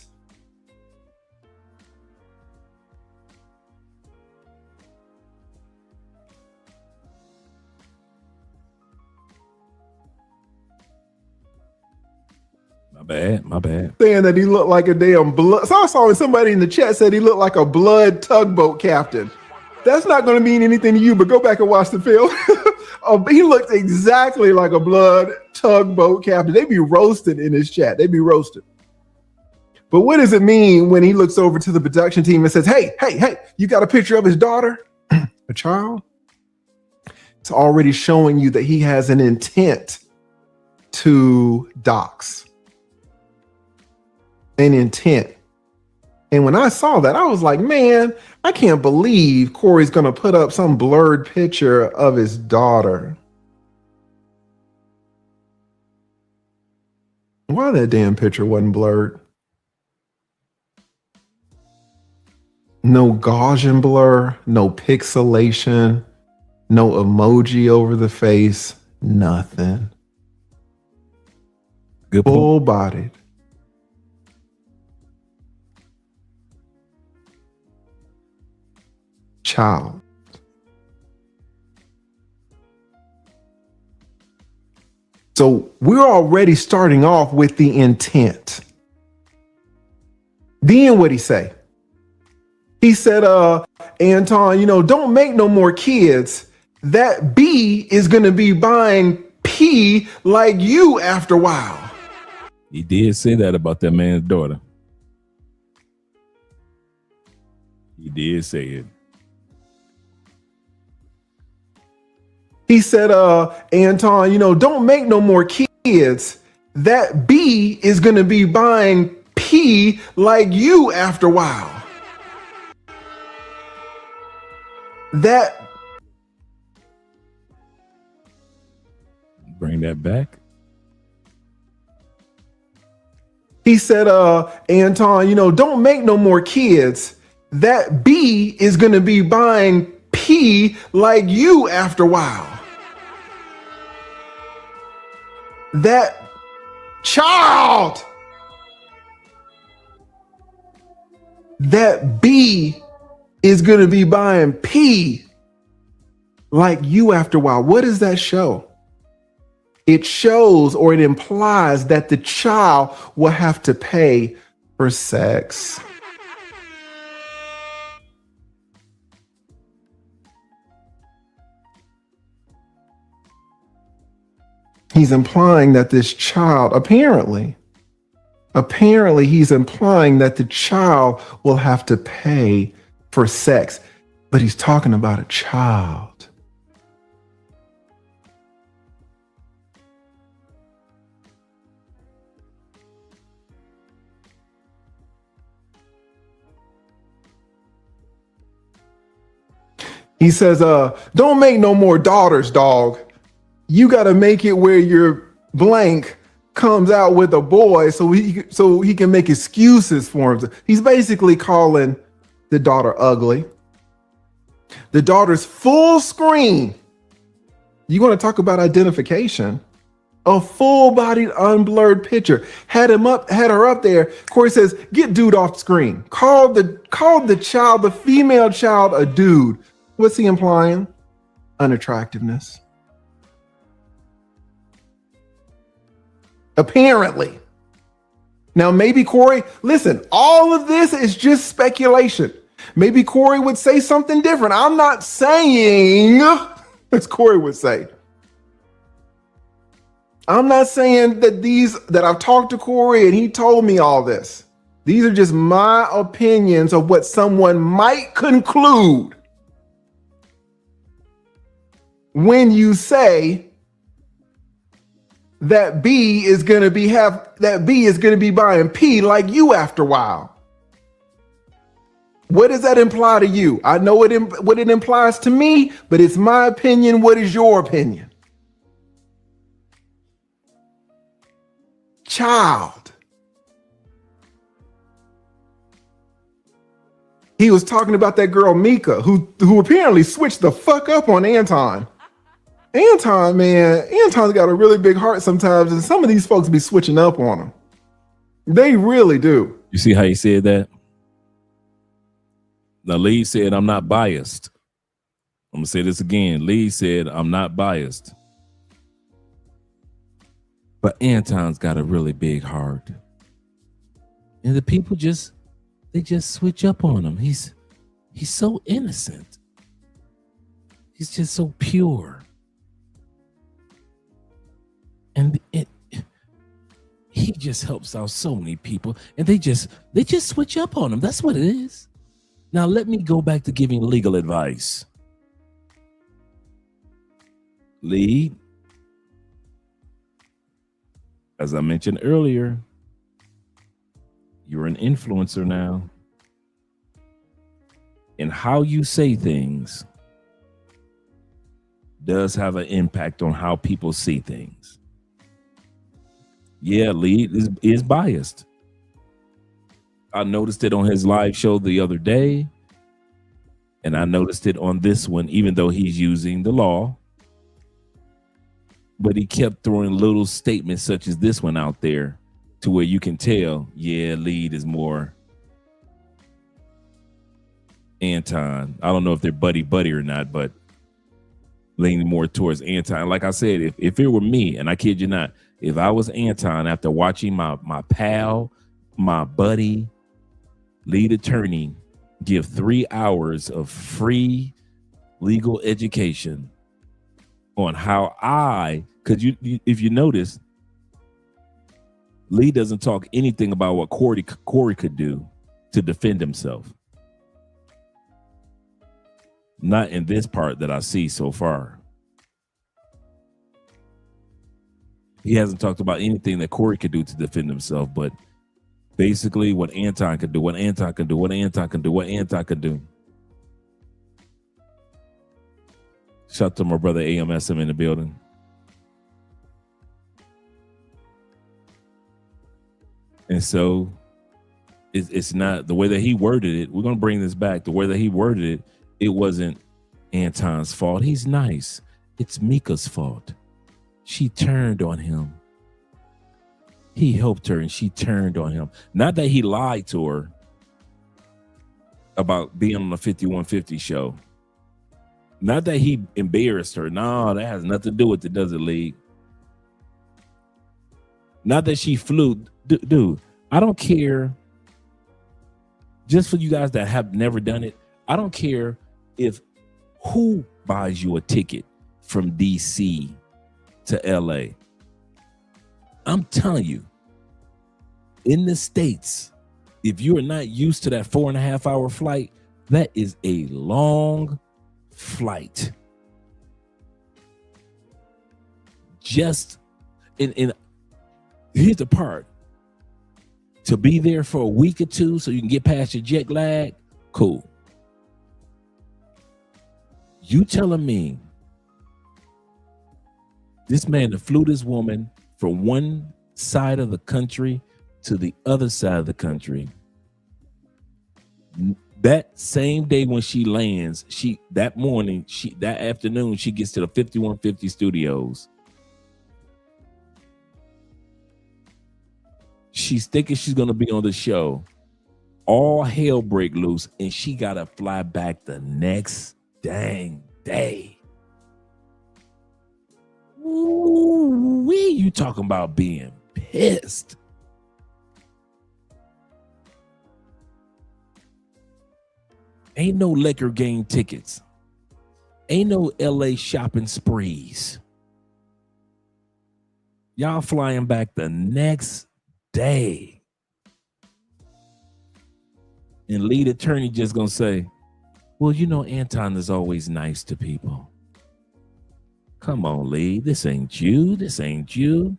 F: My bad.
I: Saying that he looked like a damn blood. So I saw somebody in the chat said he looked like a blood tugboat captain. That's not going to mean anything to you, but go back and watch the film. He looked exactly like a blood tugboat captain. They be roasted in his chat. They be roasted. But what does it mean when he looks over to the production team and says, hey, you got a picture of his daughter? A child? It's already showing you that he has an intent to dox. An intent. And when I saw that, I was like, man, I can't believe Corey's going to put up some blurred picture of his daughter. Why that damn picture wasn't blurred? No Gaussian blur, no pixelation, no emoji over the face, nothing.
F: Good
I: full-bodied. Child. So we're already starting off with the intent. Then what'd he say? He said, Anton, don't make no more kids. That B is going to be buying P like you after a while.
F: He did say that about that man's daughter. He did say it.
I: He said, Anton, don't make no more kids. That B is going to be buying P like you after a while.
F: Bring that back.
I: He said, Anton, don't make no more kids. That B is going to be buying P like you after a while. That child. That B is going to be buying P like you after a while. What does that show? it shows or it implies that the child will have to pay for sex. He's implying that this child, apparently he's implying that the child will have to pay for sex, but he's talking about a child. He says, don't make no more daughters, dog. You got to make it where your blank comes out with a boy so he can make excuses for him. He's basically calling the daughter ugly. The daughter's full screen. You want to talk about identification? A full-bodied, unblurred picture. Had her up there. Corey says, get dude off screen. Called the child, the female child, a dude. What's he implying? Unattractiveness. Apparently. Now, maybe Corey, listen, all of this is just speculation. Maybe Corey would say something different. I'm not saying, as Corey would say, I'm not saying that I've talked to Corey and he told me all this. These are just my opinions of what someone might conclude when you say that B is going to be buying P like you after a while. What does that imply to you? I know what it implies to me, but it's my opinion. What is your opinion? Child. He was talking about that girl Mika, who apparently switched the fuck up on Anton. Anton's got a really big heart sometimes, and some of these folks be switching up on him. They really do.
F: You see how he said that? Now, Lee said, I'm not biased. I'm going to say this again. Lee said, I'm not biased. But Anton's got a really big heart. And the people they just switch up on him. He's so innocent. He's just so pure. And he just helps out so many people, and they just switch up on him. That's what it is. Now let me go back to giving legal advice. Lee, as I mentioned earlier, you're an influencer now, and how you say things does have an impact on how people see things. Yeah, Lee is biased. I noticed it on his live show the other day, and I noticed it on this one, even though he's using the law. But he kept throwing little statements such as this one out there to where you can tell, yeah, Lee is more Anton. I don't know if they're buddy or not, but leaning more towards Anton. Like I said, if it were me, and I kid you not, if I was Anton, after watching my pal, my buddy, lead attorney, give 3 hours of free legal education on how because if you notice, Lee doesn't talk anything about what Corey could do to defend himself. Not in this part that I see so far. He hasn't talked about anything that Corey could do to defend himself, but basically what Anton could do, what Anton could do, what Anton could do, what Anton could do. Shout out to my brother AMSM in the building. And so it's not the way that he worded it. We're going to bring this back. The way that he worded it, it wasn't Anton's fault. He's nice. It's Mika's fault. She turned on him. He helped her and she turned on him. Not that he lied to her about being on the 5150 show. Not that he embarrassed her. No, that has nothing to do with it, does it, Lee? Not that she flew. Dude, I don't care. Just for you guys that have never done it, I don't care if who buys you a ticket from DC to LA. I'm telling you, in the States, if you are not used to that 4.5-hour flight, that is a long flight. Just in here's the part. To be there for a week or two so you can get past your jet lag, cool. You telling me this man that flew this woman from one side of the country to the other side of the country, that same day when she lands, that afternoon, she gets to the 5150 studios. She's thinking she's going to be on the show. All hell break loose, and she got to fly back the next dang day. Ooh, you talking about being pissed. Ain't no liquor game tickets. Ain't no LA shopping sprees. Y'all flying back the next day. And lead attorney just gonna say, well, you know, Anton is always nice to people. Come on, Lee. This ain't you. This ain't you.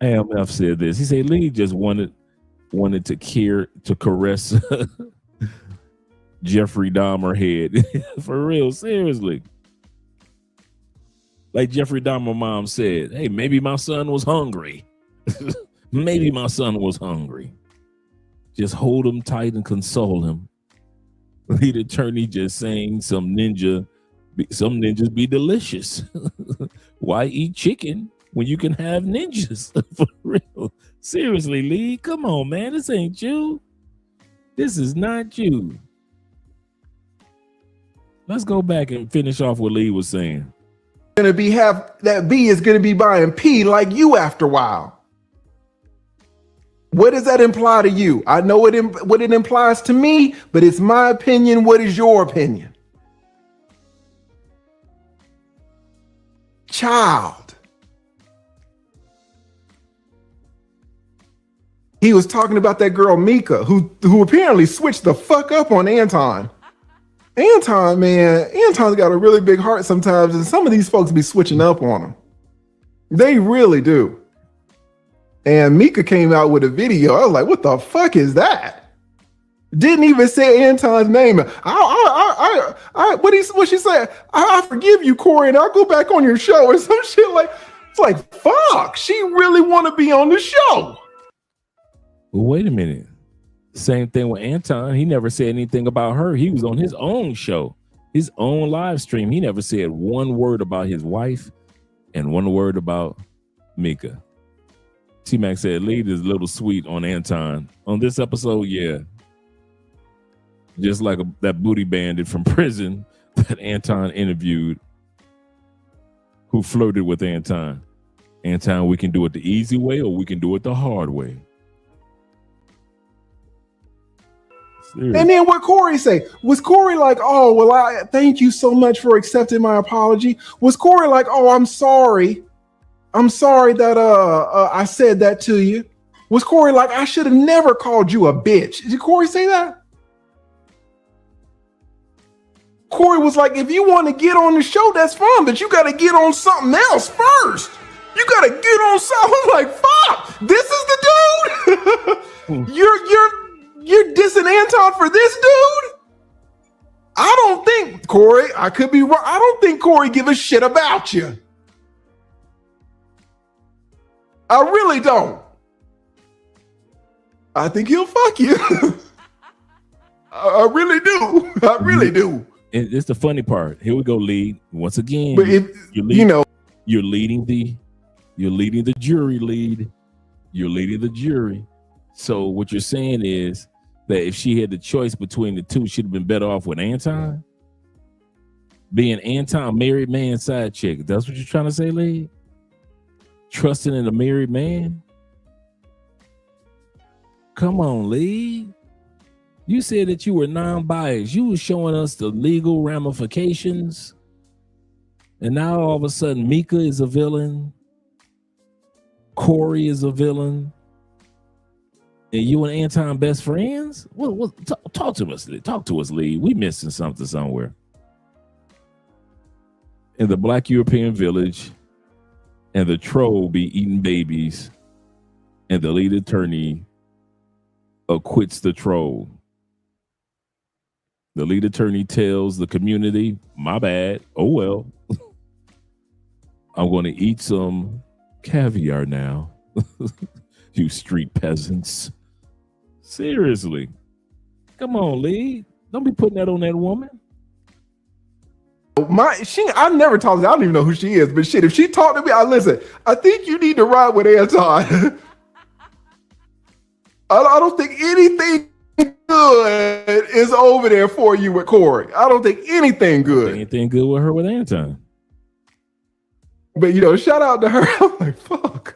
F: AMF said this. He said Lee just wanted to caress Jeffrey Dahmer head. For real, seriously. Like Jeffrey Dahmer mom said, hey, maybe my son was hungry. Maybe my son was hungry. Just hold him tight and console him. Lead attorney just saying some ninjas be delicious. Why eat chicken when you can have ninjas? For real. Seriously, Lee, come on, man. This ain't you. This is not you. Let's go back and finish off what Lee was saying.
I: That B is gonna be buying P like you after a while. What does that imply to you? I know what it implies to me, but it's my opinion. What is your opinion? Child. He was talking about that girl Mika, who apparently switched the fuck up on Anton. Anton, man, Anton's got a really big heart sometimes, and some of these folks be switching up on him. They really do. And Mika came out with a video. I was like, what the fuck is that? Didn't even say Anton's name. What she said? I forgive you, Corey, and I'll go back on your show or some shit like. It's like, fuck. She really want to be on the show.
F: Well, wait a minute. Same thing with Anton. He never said anything about her. He was on his own show, his own live stream. He never said one word about his wife and one word about Mika. T-Mac said, Lead is a little sweet on Anton. On this episode, yeah. Just like that booty bandit from prison that Anton interviewed, who flirted with Anton. Anton, we can do it the easy way or we can do it the hard way. Seriously.
I: And then what Corey say? Was Corey like, oh, well, I thank you so much for accepting my apology? Was Corey like, oh, I'm sorry. I'm sorry that I said that to you. Was Corey like, I should have never called you a bitch? Did Corey say that? Corey was like, if you want to get on the show, that's fine, but you got to get on something else first. You got to get on something. I'm like, fuck, this is the dude? You're dissing Anton for this dude? I don't think, Corey, I could be wrong. I don't think Corey give a shit about you. I really don't. I think he'll fuck you. I really do. I really do.
F: It's the funny part. Here we go, Lead. Once again,
I: but
F: you're leading the jury, Lead. You're leading the jury. So what you're saying is that if she had the choice between the two, she'd have been better off with Anton. Being Anton, married man, side chick. That's what you're trying to say, Lead? trusting in a married man? Come on, Lee. You said that you were non-biased. You were showing us the legal ramifications. And now all of a sudden, Mika is a villain. Corey is a villain. And you and Anton best friends? Well, talk to us. Talk to us, Lee. We missing something somewhere. In the Black European village, and the troll be eating babies, and the lead attorney acquits the troll. The lead attorney tells the community, my bad, oh well. I'm going to eat some caviar now. You street peasants. Seriously. Come on, Lee. Don't be putting that on that woman.
I: I've never talked to her. I don't even know who she is, but shit, if she talked to me, listen, I think you need to ride with Anton. I don't think anything good is over there for you with Corey. I don't think anything good.
F: Anything good with her with Anton.
I: But shout out to her. I'm like, fuck.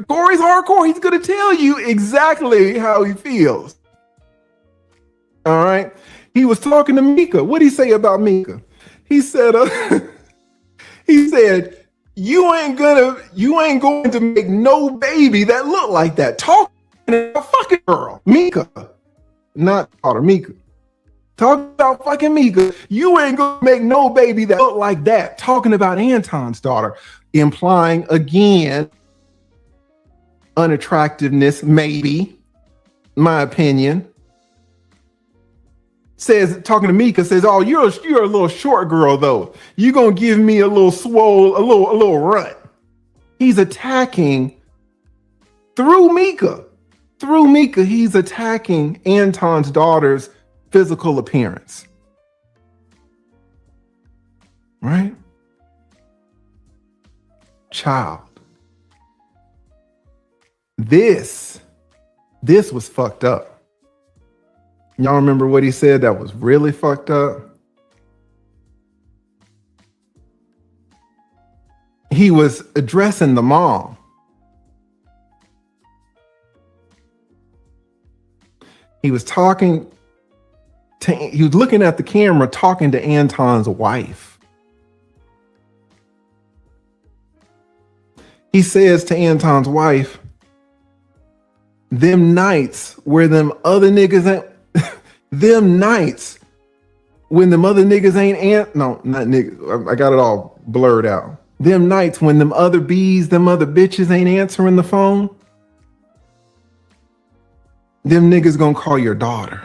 I: Corey's hardcore. He's gonna tell you exactly how he feels. All right. He was talking to Mika. What'd he say about Mika? He said, you ain't going to make no baby that look like that. Talking to a fucking girl, Mika, not daughter, Mika. Talk about fucking Mika. You ain't gonna make no baby that look like that. Talking about Anton's daughter, implying again unattractiveness, maybe, my opinion. Talking to Mika, says, oh, you're a little short girl though. You gonna give me a little swole, a little rut. He's attacking through Mika. Through Mika, he's attacking Anton's daughter's physical appearance. Right? Child. This was fucked up. Y'all remember what he said that was really fucked up? He was addressing the mom. He was looking at the camera talking to Anton's wife. He says to Anton's wife, them nights where them other niggas ain't, them nights when them other niggas ain't no, not niggas, I got it all blurred out. Them nights when them other bees, them other bitches ain't answering the phone, them niggas gonna call your daughter.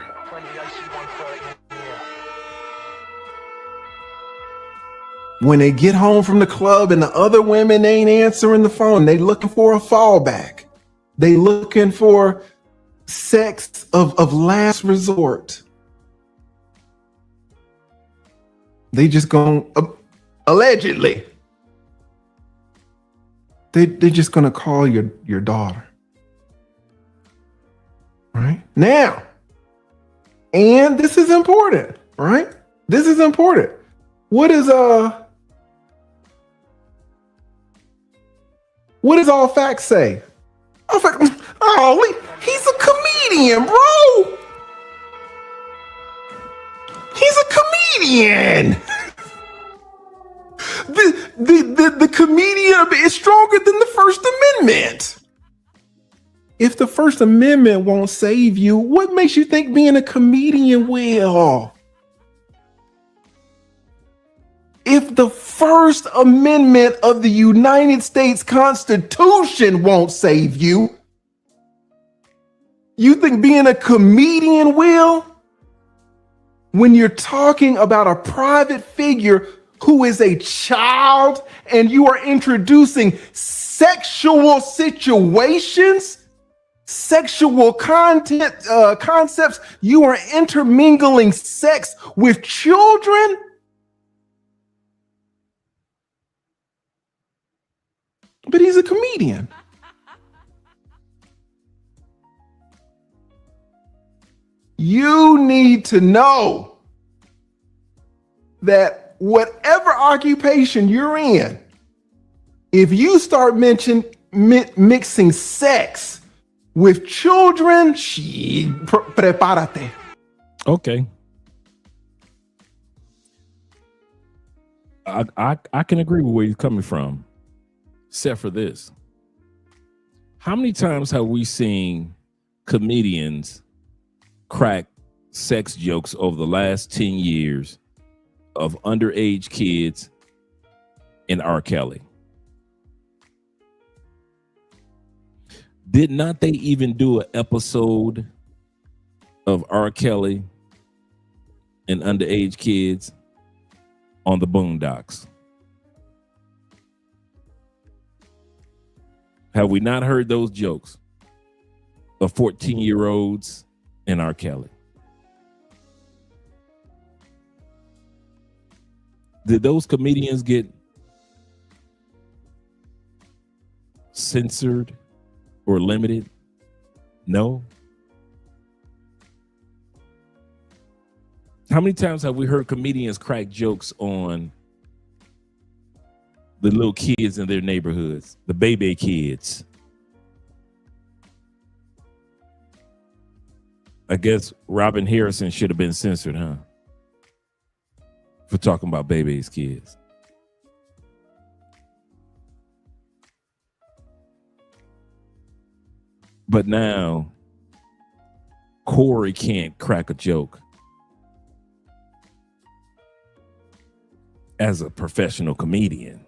I: When they get home from the club and the other women ain't answering the phone, they looking for a fallback. They looking for sex of last resort. They just gonna, allegedly, they just gonna call your daughter. Right? Now, and this is important, right? This is important. What does all facts say? Oh, he's a comedian, bro. He's a comedian. The comedian is stronger than the First Amendment. If the First Amendment won't save you, what makes you think being a comedian will? If the First Amendment of the United States Constitution won't save you, you think being a comedian will? When you're talking about a private figure who is a child and you are introducing sexual situations, sexual concepts, you are intermingling sex with children. But he's a comedian. You need to know that whatever occupation you're in, if you start mixing sex with children, prepárate.
F: Okay. I can agree with where you're coming from, except for this. How many times have we seen comedians crack sex jokes over the last 10 years of underage kids and R. Kelly? Did not they even do an episode of R. Kelly and underage kids on the Boondocks? Have we not heard those jokes of 14-year-olds and R. Kelly? Did those comedians get censored or limited? No. How many times have we heard comedians crack jokes on the little kids in their neighborhoods, the baby kids? I guess Robin Harrison should have been censored, huh? For talking about baby's kids. But now Corey can't crack a joke as a professional comedian.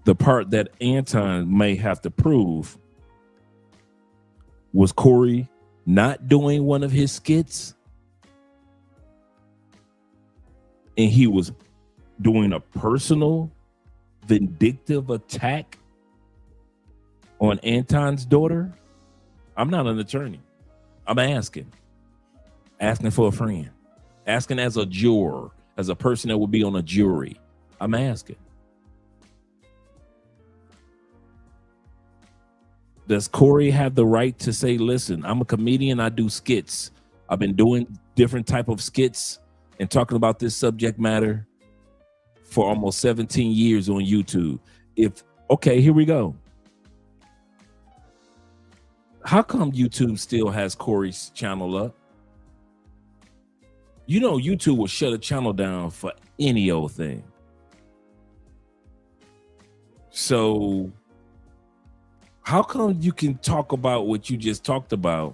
F: The part that Anton may have to prove was Corey not doing one of his skits, and he was doing a personal vindictive attack on Anton's daughter. I'm not an attorney. I'm asking for a friend, asking as a juror, as a person that would be on a jury. I'm asking. Does Corey have the right to say, listen, I'm a comedian, I do skits. I've been doing different type of skits and talking about this subject matter for almost 17 years on YouTube. Okay, here we go. How come YouTube still has Corey's channel up? You know, YouTube will shut a channel down for any old thing. So how come you can talk about what you just talked about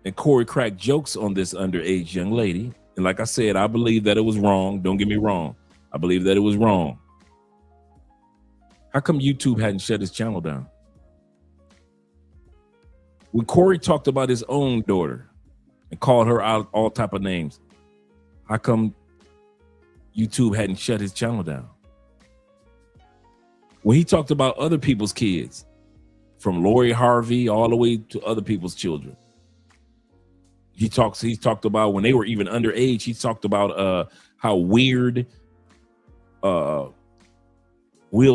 F: and Corey cracked jokes on this underage young lady? And like I said, I believe that it was wrong. Don't get me wrong. I believe that it was wrong. How come YouTube hadn't shut his channel down? When Corey talked about his own daughter and called her out all type of names, how come YouTube hadn't shut his channel down? When he talked about other people's kids, from Lori Harvey all the way to other people's children, he talked about when they were even underage. He talked about how weird Will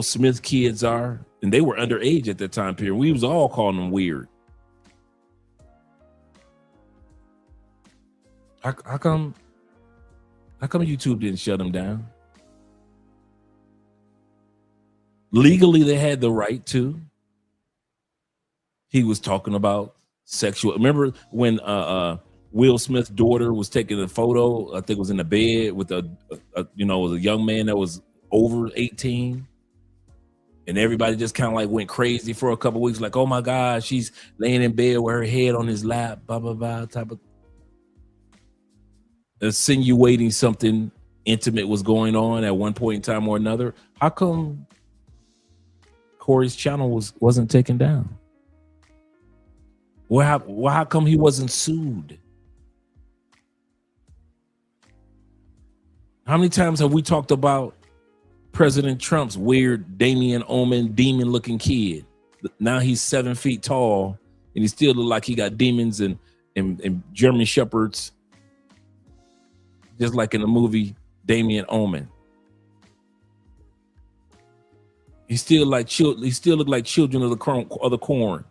F: Smith kids are, and they were underage at that time period. We was all calling them weird. How come YouTube didn't shut them down? Legally, they had the right to. He was talking about sexual. Remember when Will Smith's daughter was taking a photo? I think it was in the bed with a young man that was over 18, and everybody just kind of like went crazy for a couple of weeks. Like, oh my God, she's laying in bed with her head on his lap, blah blah blah, type of insinuating something intimate was going on at one point in time or another. How come Corey's channel wasn't taken down? How come he wasn't sued? How many times have we talked about President Trump's weird Damien Omen demon-looking kid? Now he's 7 feet tall, and he still look like he got demons and German shepherds, just like in the movie Damien Omen. He still look like children of the corn.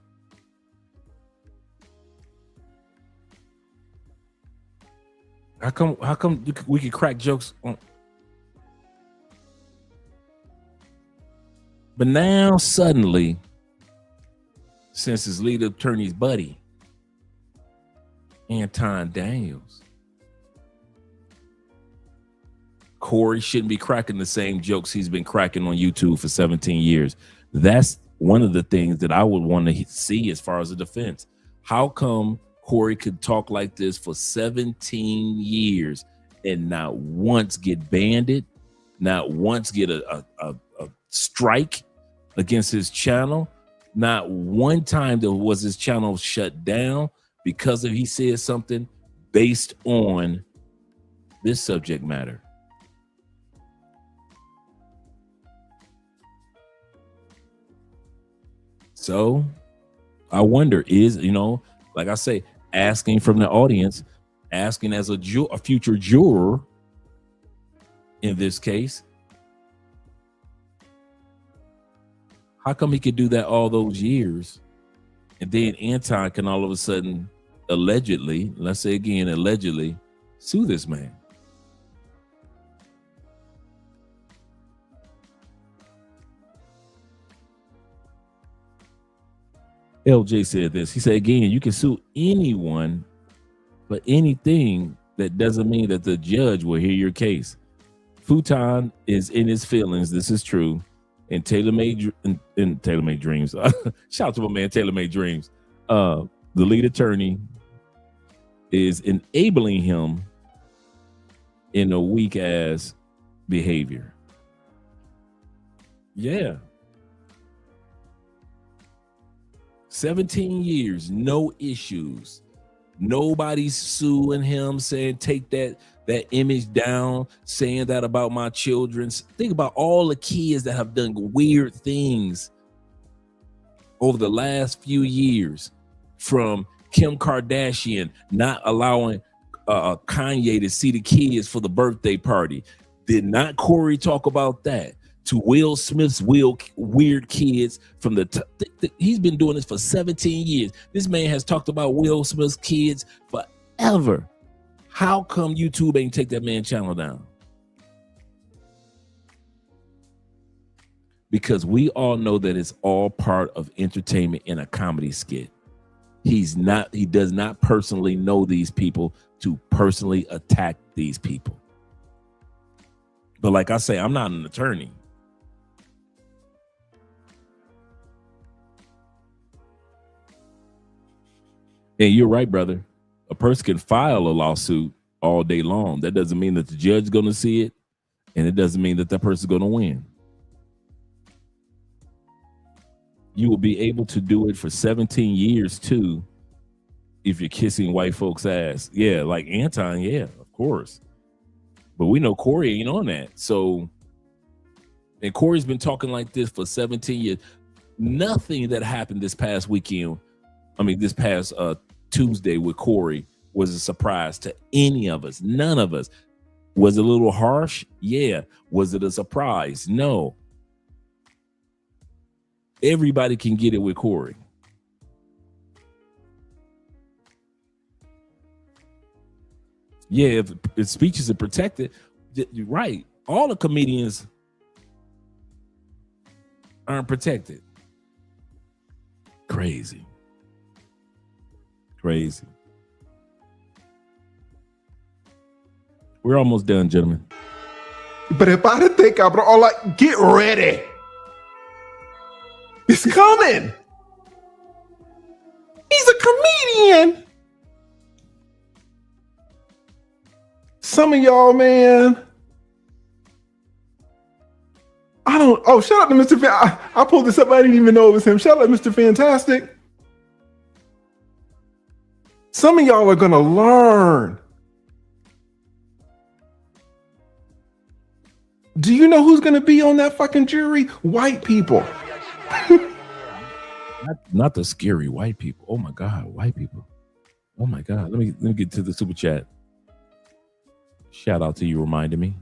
F: How come we could crack jokes on? But now suddenly, since his lead attorney's buddy, Anton Daniels, Corey shouldn't be cracking the same jokes he's been cracking on YouTube for 17 years. That's one of the things that I would want to see as far as a defense. How come Corey could talk like this for 17 years and not once get banned, not once get a strike against his channel, not one time there was his channel shut down because of he said something based on this subject matter? So I wonder, is, like I say, asking from the audience, asking as a future juror in this case, how come he could do that all those years and then Anton can all of a sudden allegedly, let's say again, allegedly sue this man? LJ said this. He said, again, you can sue anyone for anything. That doesn't mean that the judge will hear your case. Futon is in his feelings. This is true. And tailor-made dreams. Shout out to my man, tailor-made dreams. The lead attorney is enabling him in a weak ass behavior. Yeah. 17 years, no issues. Nobody's suing him, saying take that image down, saying that about my children. Think about all the kids that have done weird things over the last few years, from Kim Kardashian not allowing Kanye to see the kids for the birthday party. Did not Corey talk about that? To Will Smith's weird kids from he's been doing this for 17 years. This man has talked about Will Smith's kids forever. How come YouTube ain't take that man's channel down? Because we all know that it's all part of entertainment in a comedy skit. He does not personally know these people to personally attack these people. But like I say, I'm not an attorney. And you're right, brother. A person can file a lawsuit all day long. That doesn't mean that the judge is going to see it, and it doesn't mean that person is going to win. You will be able to do it for 17 years too if you're kissing white folks' ass. Yeah, like Anton, yeah, of course. But we know Corey ain't on that. So, and Corey's been talking like this for 17 years. Nothing that happened this past weekend, this past Tuesday with Corey was a surprise to any of us. None of us. Was it a little harsh? Yeah. Was it a surprise? No. Everybody can get it with Corey. Yeah, if speeches are protected, you're right. All the comedians aren't protected. Crazy. We're almost done, gentlemen.
I: Prepárate, cabrón. Or like, get ready. It's coming. He's a comedian. Some of y'all, man. Shout out to Mr. I pulled this up. I didn't even know it was him. Shout out to Mr. Fantastic. Some of y'all are going to learn. Do you know who's going to be on that fucking jury? White people.
F: Not the scary white people. Oh my God, white people. Oh my God. Let me get to the super chat. Shout out to you reminding me.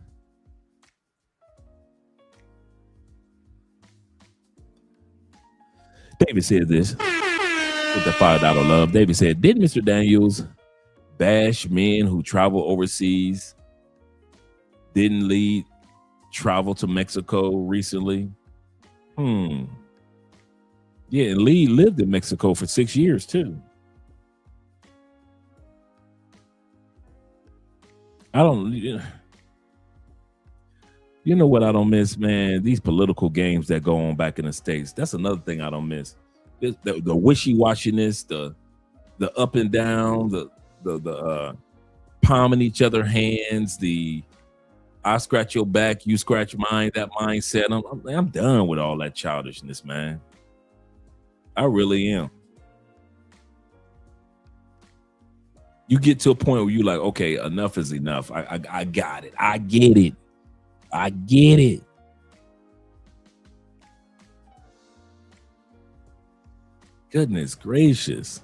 F: David said this with the $5 love. David said, did Mr. Daniels bash men who travel overseas, didn't lead travel to Mexico recently, Yeah, and Lee lived in Mexico for 6 years too. I don't. You know what I don't miss, man? These political games that go on back in the States. That's another thing I don't miss. The wishy-washiness, the up and down, the palming each other hands, the I scratch your back, you scratch mine, that mindset. I'm done with all that childishness, man. I really am. You get to a point where you're like, okay, enough is enough. I got it. I get it. I get it. Goodness gracious.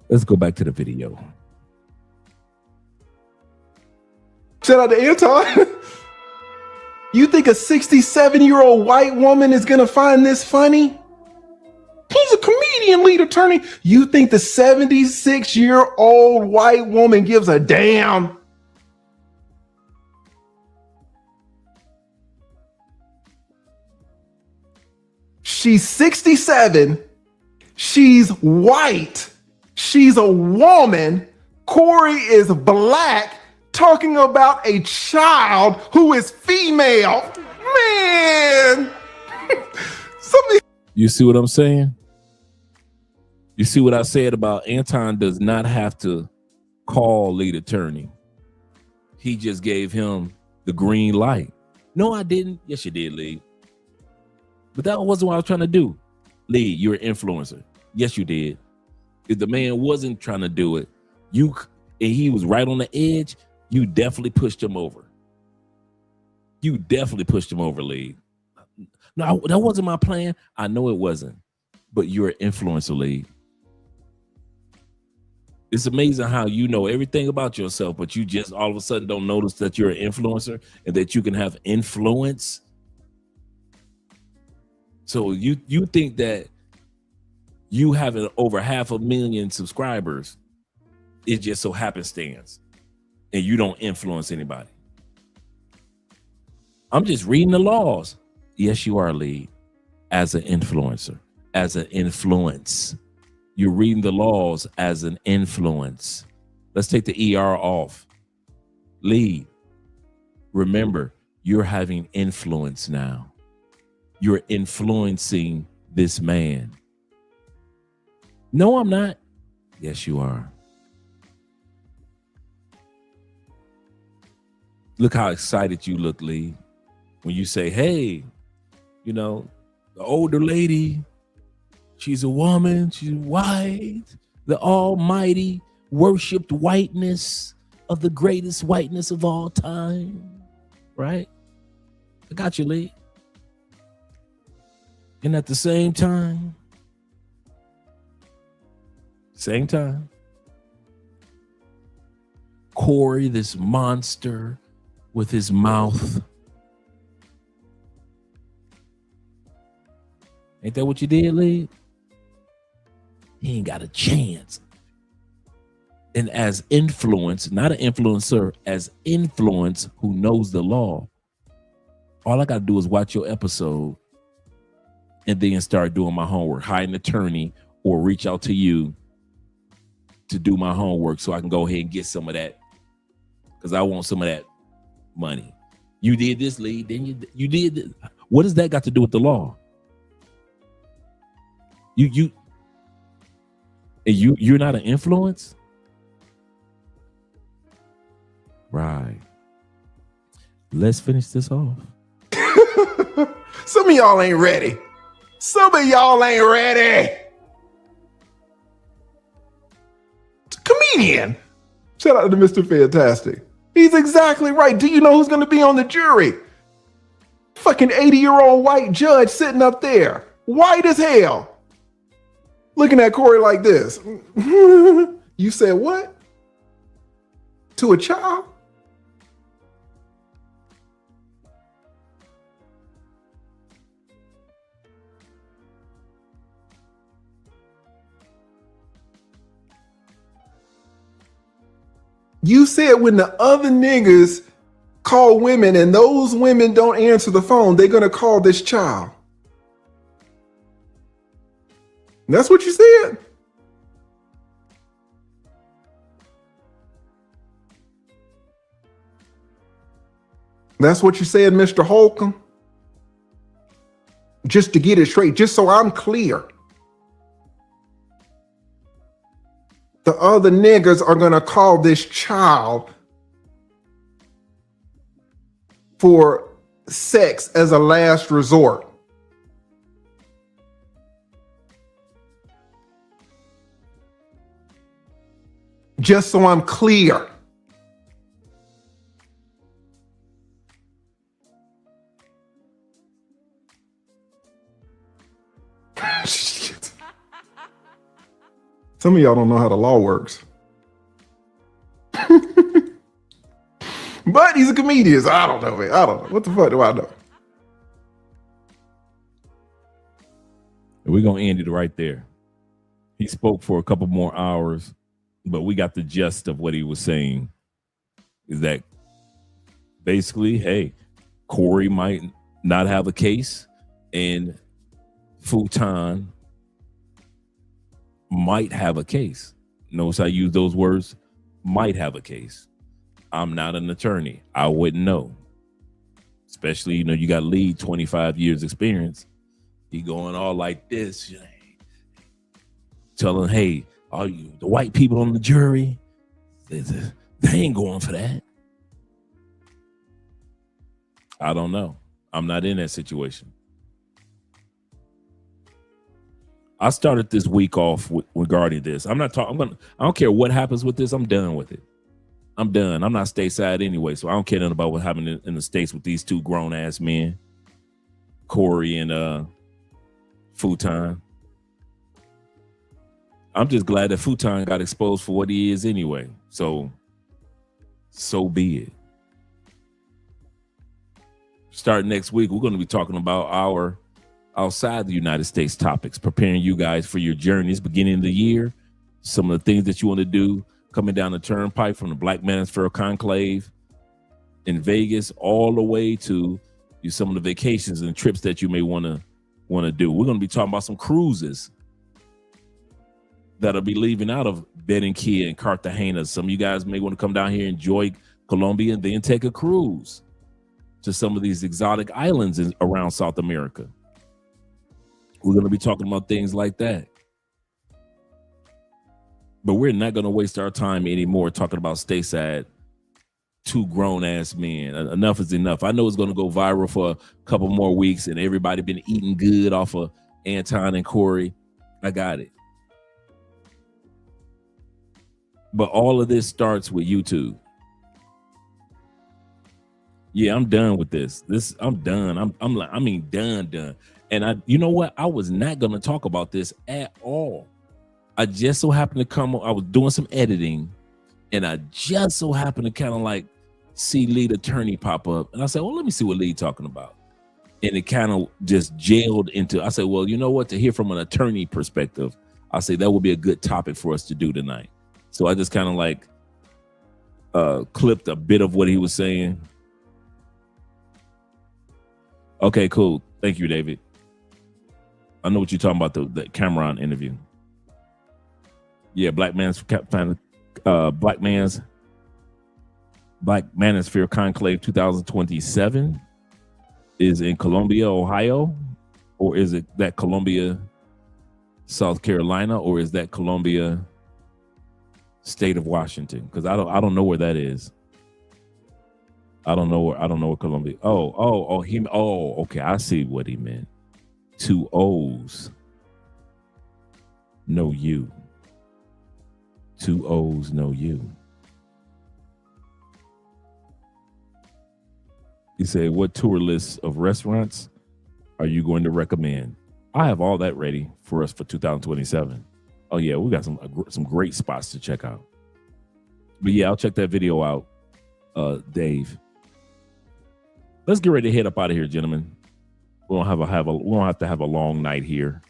F: Let's go back to the video.
I: Shout out to Anton. You think a 67-year-old white woman is going to find this funny? He's a comedian, lead attorney. You think the 76-year-old white woman gives a damn? She's 67. She's white. She's a woman. Corey is black, talking about a child who is female. Man.
F: You see what I'm saying? You see what I said about Anton does not have to call lead attorney. He just gave him the green light. No, I didn't. Yes, you did, Lee. But that wasn't what I was trying to do. Lee, you're an influencer. Yes, you did. If the man wasn't trying to do it, and he was right on the edge, you definitely pushed him over. You definitely pushed him over, Lee. No, that wasn't my plan. I know it wasn't. But you're an influencer, Lee. It's amazing how you know everything about yourself, but you just all of a sudden don't notice that you're an influencer and that you can have influence. So you think that you having over 500,000 subscribers is just so happenstance and you don't influence anybody. I'm just reading the laws. Yes, you are, Lee, as an influencer, as an influence. You're reading the laws as an influence. Let's take the ER off. Lee, remember, you're having influence now. You're influencing this man. No, I'm not. Yes, you are. Look how excited you look, Lee, when you say, hey, you know, the older lady, she's a woman, she's white, the almighty worshipped whiteness of the greatest whiteness of all time, right? I got you, Lee. And at the same time, Corey, this monster with his mouth. Ain't that what you did, Lee? He ain't got a chance. And as influence, not an influencer, as influence who knows the law, all I got to do is watch your episode and then start doing my homework, hire an attorney or reach out to you to do my homework so I can go ahead and get some of that because I want some of that money. You did this, Lee, then you did this. What does that got to do with the law? You're not an influence? Right. Let's finish this off.
I: Some of y'all ain't ready. Some of y'all ain't ready. It's a comedian. Shout out to Mr. Fantastic. He's exactly right. Do you know who's going to be on the jury? Fucking 80-year-old white judge sitting up there. White as hell. Looking at Corey like this. You said what? To a child? You said when the other niggas call women and those women don't answer the phone, they're going to call this child. That's what you said. That's what you said, Mr. Holcomb. Just to get it straight, just so I'm clear. The other niggas are going to call this child for sex as a last resort. Just so I'm clear. Shit. Some of y'all don't know how the law works. But he's a comedian, so I don't know, man. I don't know. What the fuck do I know?
F: We're going to end it right there. He spoke for a couple more hours, but we got the gist of what he was saying. Is that basically, hey, Corey might not have a case, and Futon might have a case. Notice I use those words, might have a case. I'm not an attorney. I wouldn't know. Especially, you got Lee, 25 years experience. He going all like this, telling, hey, all you, the white people on the jury, they ain't going for that. I don't know. I'm not in that situation. I started this week off regarding this. I don't care what happens with this. I'm done with it. I'm done. I'm not stateside anyway, so I don't care nothing about what happened in the States with these two grown ass men, Corey and Futon. I'm just glad that Futon got exposed for what he is anyway. So be it. Starting next week, we're going to be talking about our outside the United States topics, preparing you guys for your journeys beginning of the year, some of the things that you want to do coming down the turnpike from the Black Manosphere Conclave in Vegas all the way to some of the vacations and trips that you may want to do. We're going to be talking about some cruises that'll be leaving out of Barranquilla and Cartagena. Some of you guys may want to come down here, enjoy Colombia, and then take a cruise to some of these exotic islands around South America. We're going to be talking about things like that. But we're not going to waste our time anymore talking about stateside two grown-ass men. Enough is enough. I know it's going to go viral for a couple more weeks, and everybody been eating good off of Anton and Corey. I got it. But all of this starts with YouTube. Yeah, I'm done with this. I'm done. I'm done. And you know what? I was not going to talk about this at all. I just so happened to I was doing some editing, and I just so happened to kind of like see lead attorney pop up. And I said, well, let me see what Lee talking about. And it kind of just jailed into, I said, well, you know what? To hear from an attorney perspective, I say that would be a good topic for us to do tonight. So I just kind of like clipped a bit of what he was saying. Okay, cool. Thank you, David. I know what you're talking about, the Cameron interview. Yeah, Black Manosphere Conclave 2027 is in Columbia, Ohio, or is it that Columbia, South Carolina, or is that Columbia, state of Washington? Because I don't know where that is. I don't know where Columbia. Okay, I see what he meant. 2 O's. No U. 2 O's, no U. He said, what tour lists of restaurants are you going to recommend? I have all that ready for us for 2027. Oh yeah, we got some great spots to check out. But yeah, I'll check that video out, Dave. Let's get ready to head up out of here, gentlemen. We don't have to have a long night here.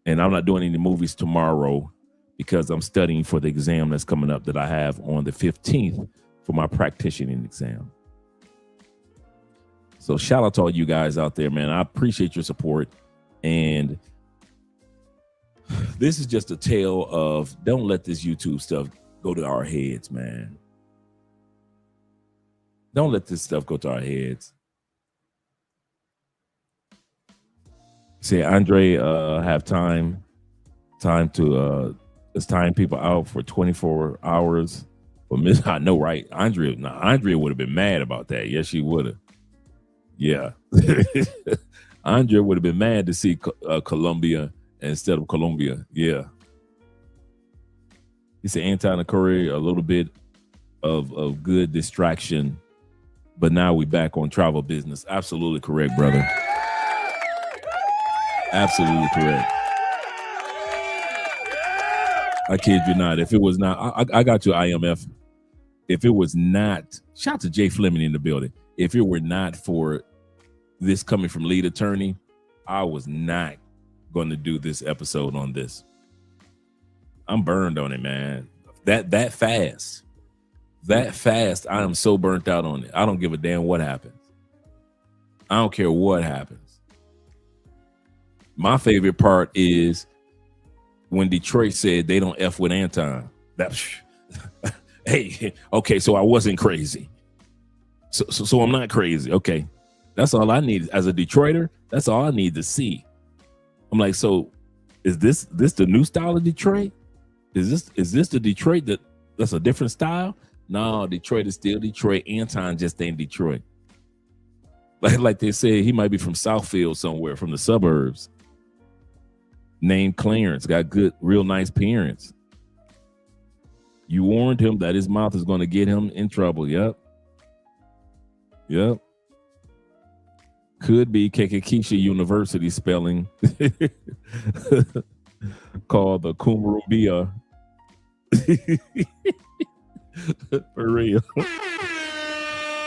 F: And I'm not doing any movies tomorrow because I'm studying for the exam that's coming up that I have on the 15th for my practicing exam. So shout out to all you guys out there, man. I appreciate your support. And this is just a tale of don't let this YouTube stuff go to our heads, man. Don't let this stuff go to our heads. Say Andre have time to it's time people out for 24 hours. But Miss, I know, right? Andrea would have been mad about that. Yes, she would have. Yeah. Andrea would have been mad to see Colombia instead of Colombia. Yeah. He said Anton and Curry, a little bit of good distraction, but now we back on travel business. Absolutely correct, brother. Absolutely correct. I kid you not. If it was not, I got you, IMF. If it was not, shout out to Jay Fleming in the building. If it were not for this coming from lead attorney, I was not going to do this episode on this. I'm burned on it, man. That fast. I am so burnt out on it. I don't give a damn what happens. I don't care what happens. My favorite part is when Detroit said they don't F with Anton. Hey, okay, so I wasn't crazy. So I'm not crazy. Okay. That's all I need as a Detroiter. That's all I need to see. I'm like, so is this the new style of Detroit? Is this the Detroit that's a different style? No, Detroit is still Detroit. Anton just ain't Detroit. Like they said, he might be from Southfield somewhere, from the suburbs. Named Clarence, got good, real nice parents. You warned him that his mouth is going to get him in trouble. Yep. Could be Kekekisha University spelling called the Kumrubia. For real.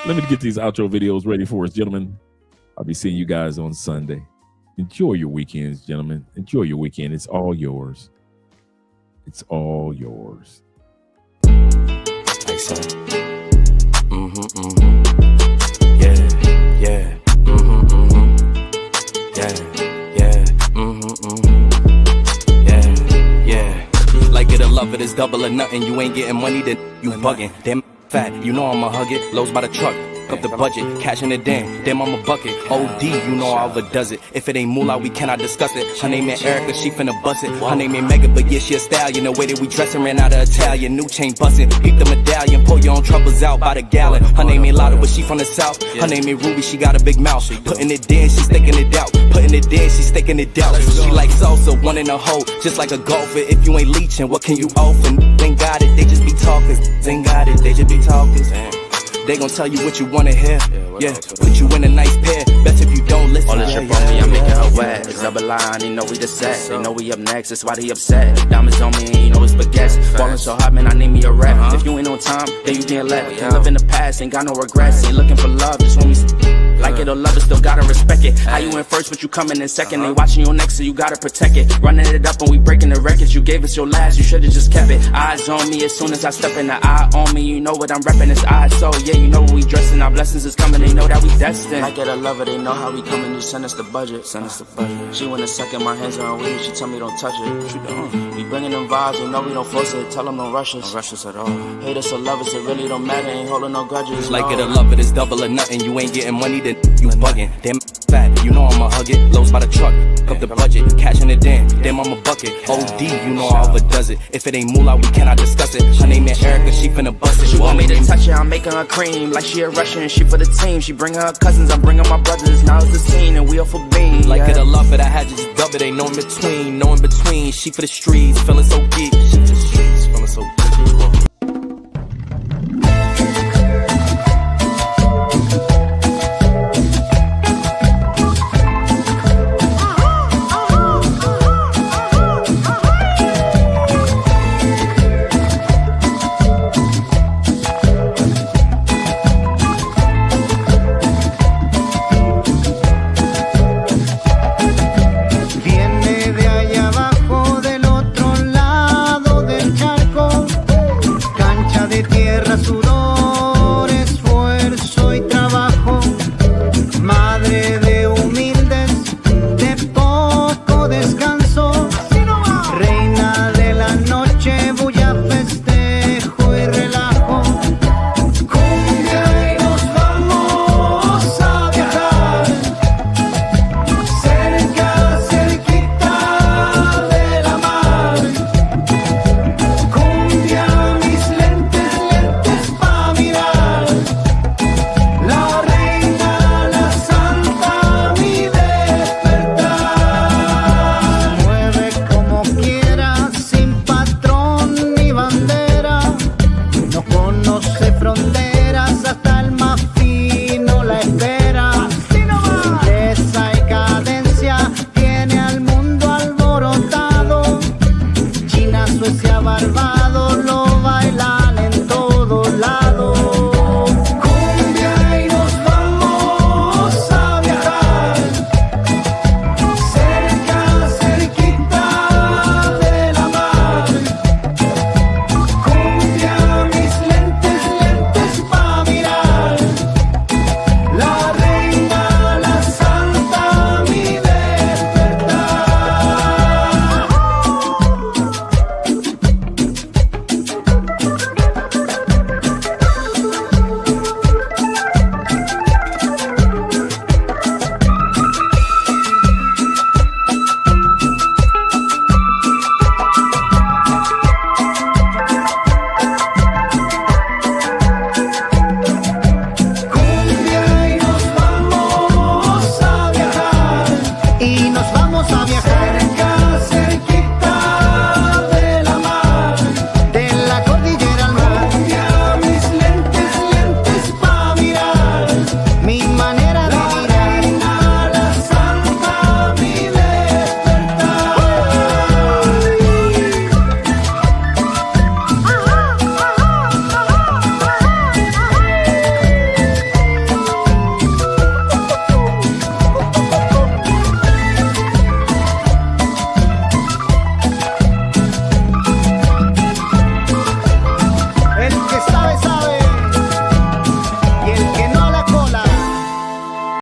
F: Let me get these outro videos ready for us, gentlemen. I'll be seeing you guys on Sunday. Enjoy your weekends, gentlemen. Enjoy your weekend. It's all yours. It's all yours.
O: Like so. Yeah. Yeah. Like it or love it, it's double or nothing. You ain't getting money, then you bugging. Damn fat, you know I'ma hug it. Lows by the truck. Up the budget, cashing it in, damn I'm a bucket. OD, you know I overdoes it. If it ain't moolah, we cannot discuss it. Her name ain't Erica, she finna bust it. Her name ain't Mega, but yeah, she a stallion. The way that we dressin' ran out of Italian. New chain bustin', peep the medallion. Pour your own troubles out by the gallon. Her name ain't Lotta, but she from the south. Her name ain't Ruby, she got a big mouth. Putting it in, she staking it out. Putting it in, she staking it out. She like salsa, one in a hole, just like a golfer. If you ain't leeching, what can you offer? Ain't got it, they just be talkers. Ain't got it, they just be talkers. They gon' tell you what you wanna hear. Yeah, put you in a nice pair. Best if you don't listen. All this shit from me, I'm making her wet. Double line, they know we the set. They know we up next, that's why they upset. Diamonds on me, and you know it's baguettes. Ballin' so hot, man, I need me a rap. If you ain't on time, then you getting left. Can't live in the past, ain't got no regrets. Ain't looking for love, just when we like it or love it, still gotta respect it. How you in first, but you coming in second. Ain't watching your next, so you gotta protect it. Running it up and we breaking the records. You gave us your last, you should've just kept it. Eyes on me as soon as I step in. The eye on me, you know what I'm reppin'. It's eyes, so yeah, you know what we dressin'. Our blessings is coming, they know that we destined. Like it or love it, they know how we coming. Just send us the budget, send us the budget. She wanna suck in my hands on her weed, she tell me don't touch it. What you doing? We bringing them vibes, they know we don't force it. Tell them don't rush us. Don't rush us at all. Hate us or love us, it really don't matter. Ain't holding no grudges. Like it or love it, it's double or nothing. You ain't getting money, then you bugging. Damn fat, you know I'ma hug it. Lows by the truck, up the budget, cashing it in. Damn I'm a bucket. OD, you know I overdoes it. If it ain't moolah, we cannot discuss it. Her name ain't Erica, she finna bust it. She want me to touch it, I'm making her cream. Like she a Russian, she for the team. She bring her cousins, I'm bringing my brothers. Now it's the scene and we all for bean. Like it or love it, I had to just dub it. Ain't no in between, no in between. She for the streets, feeling so geek. She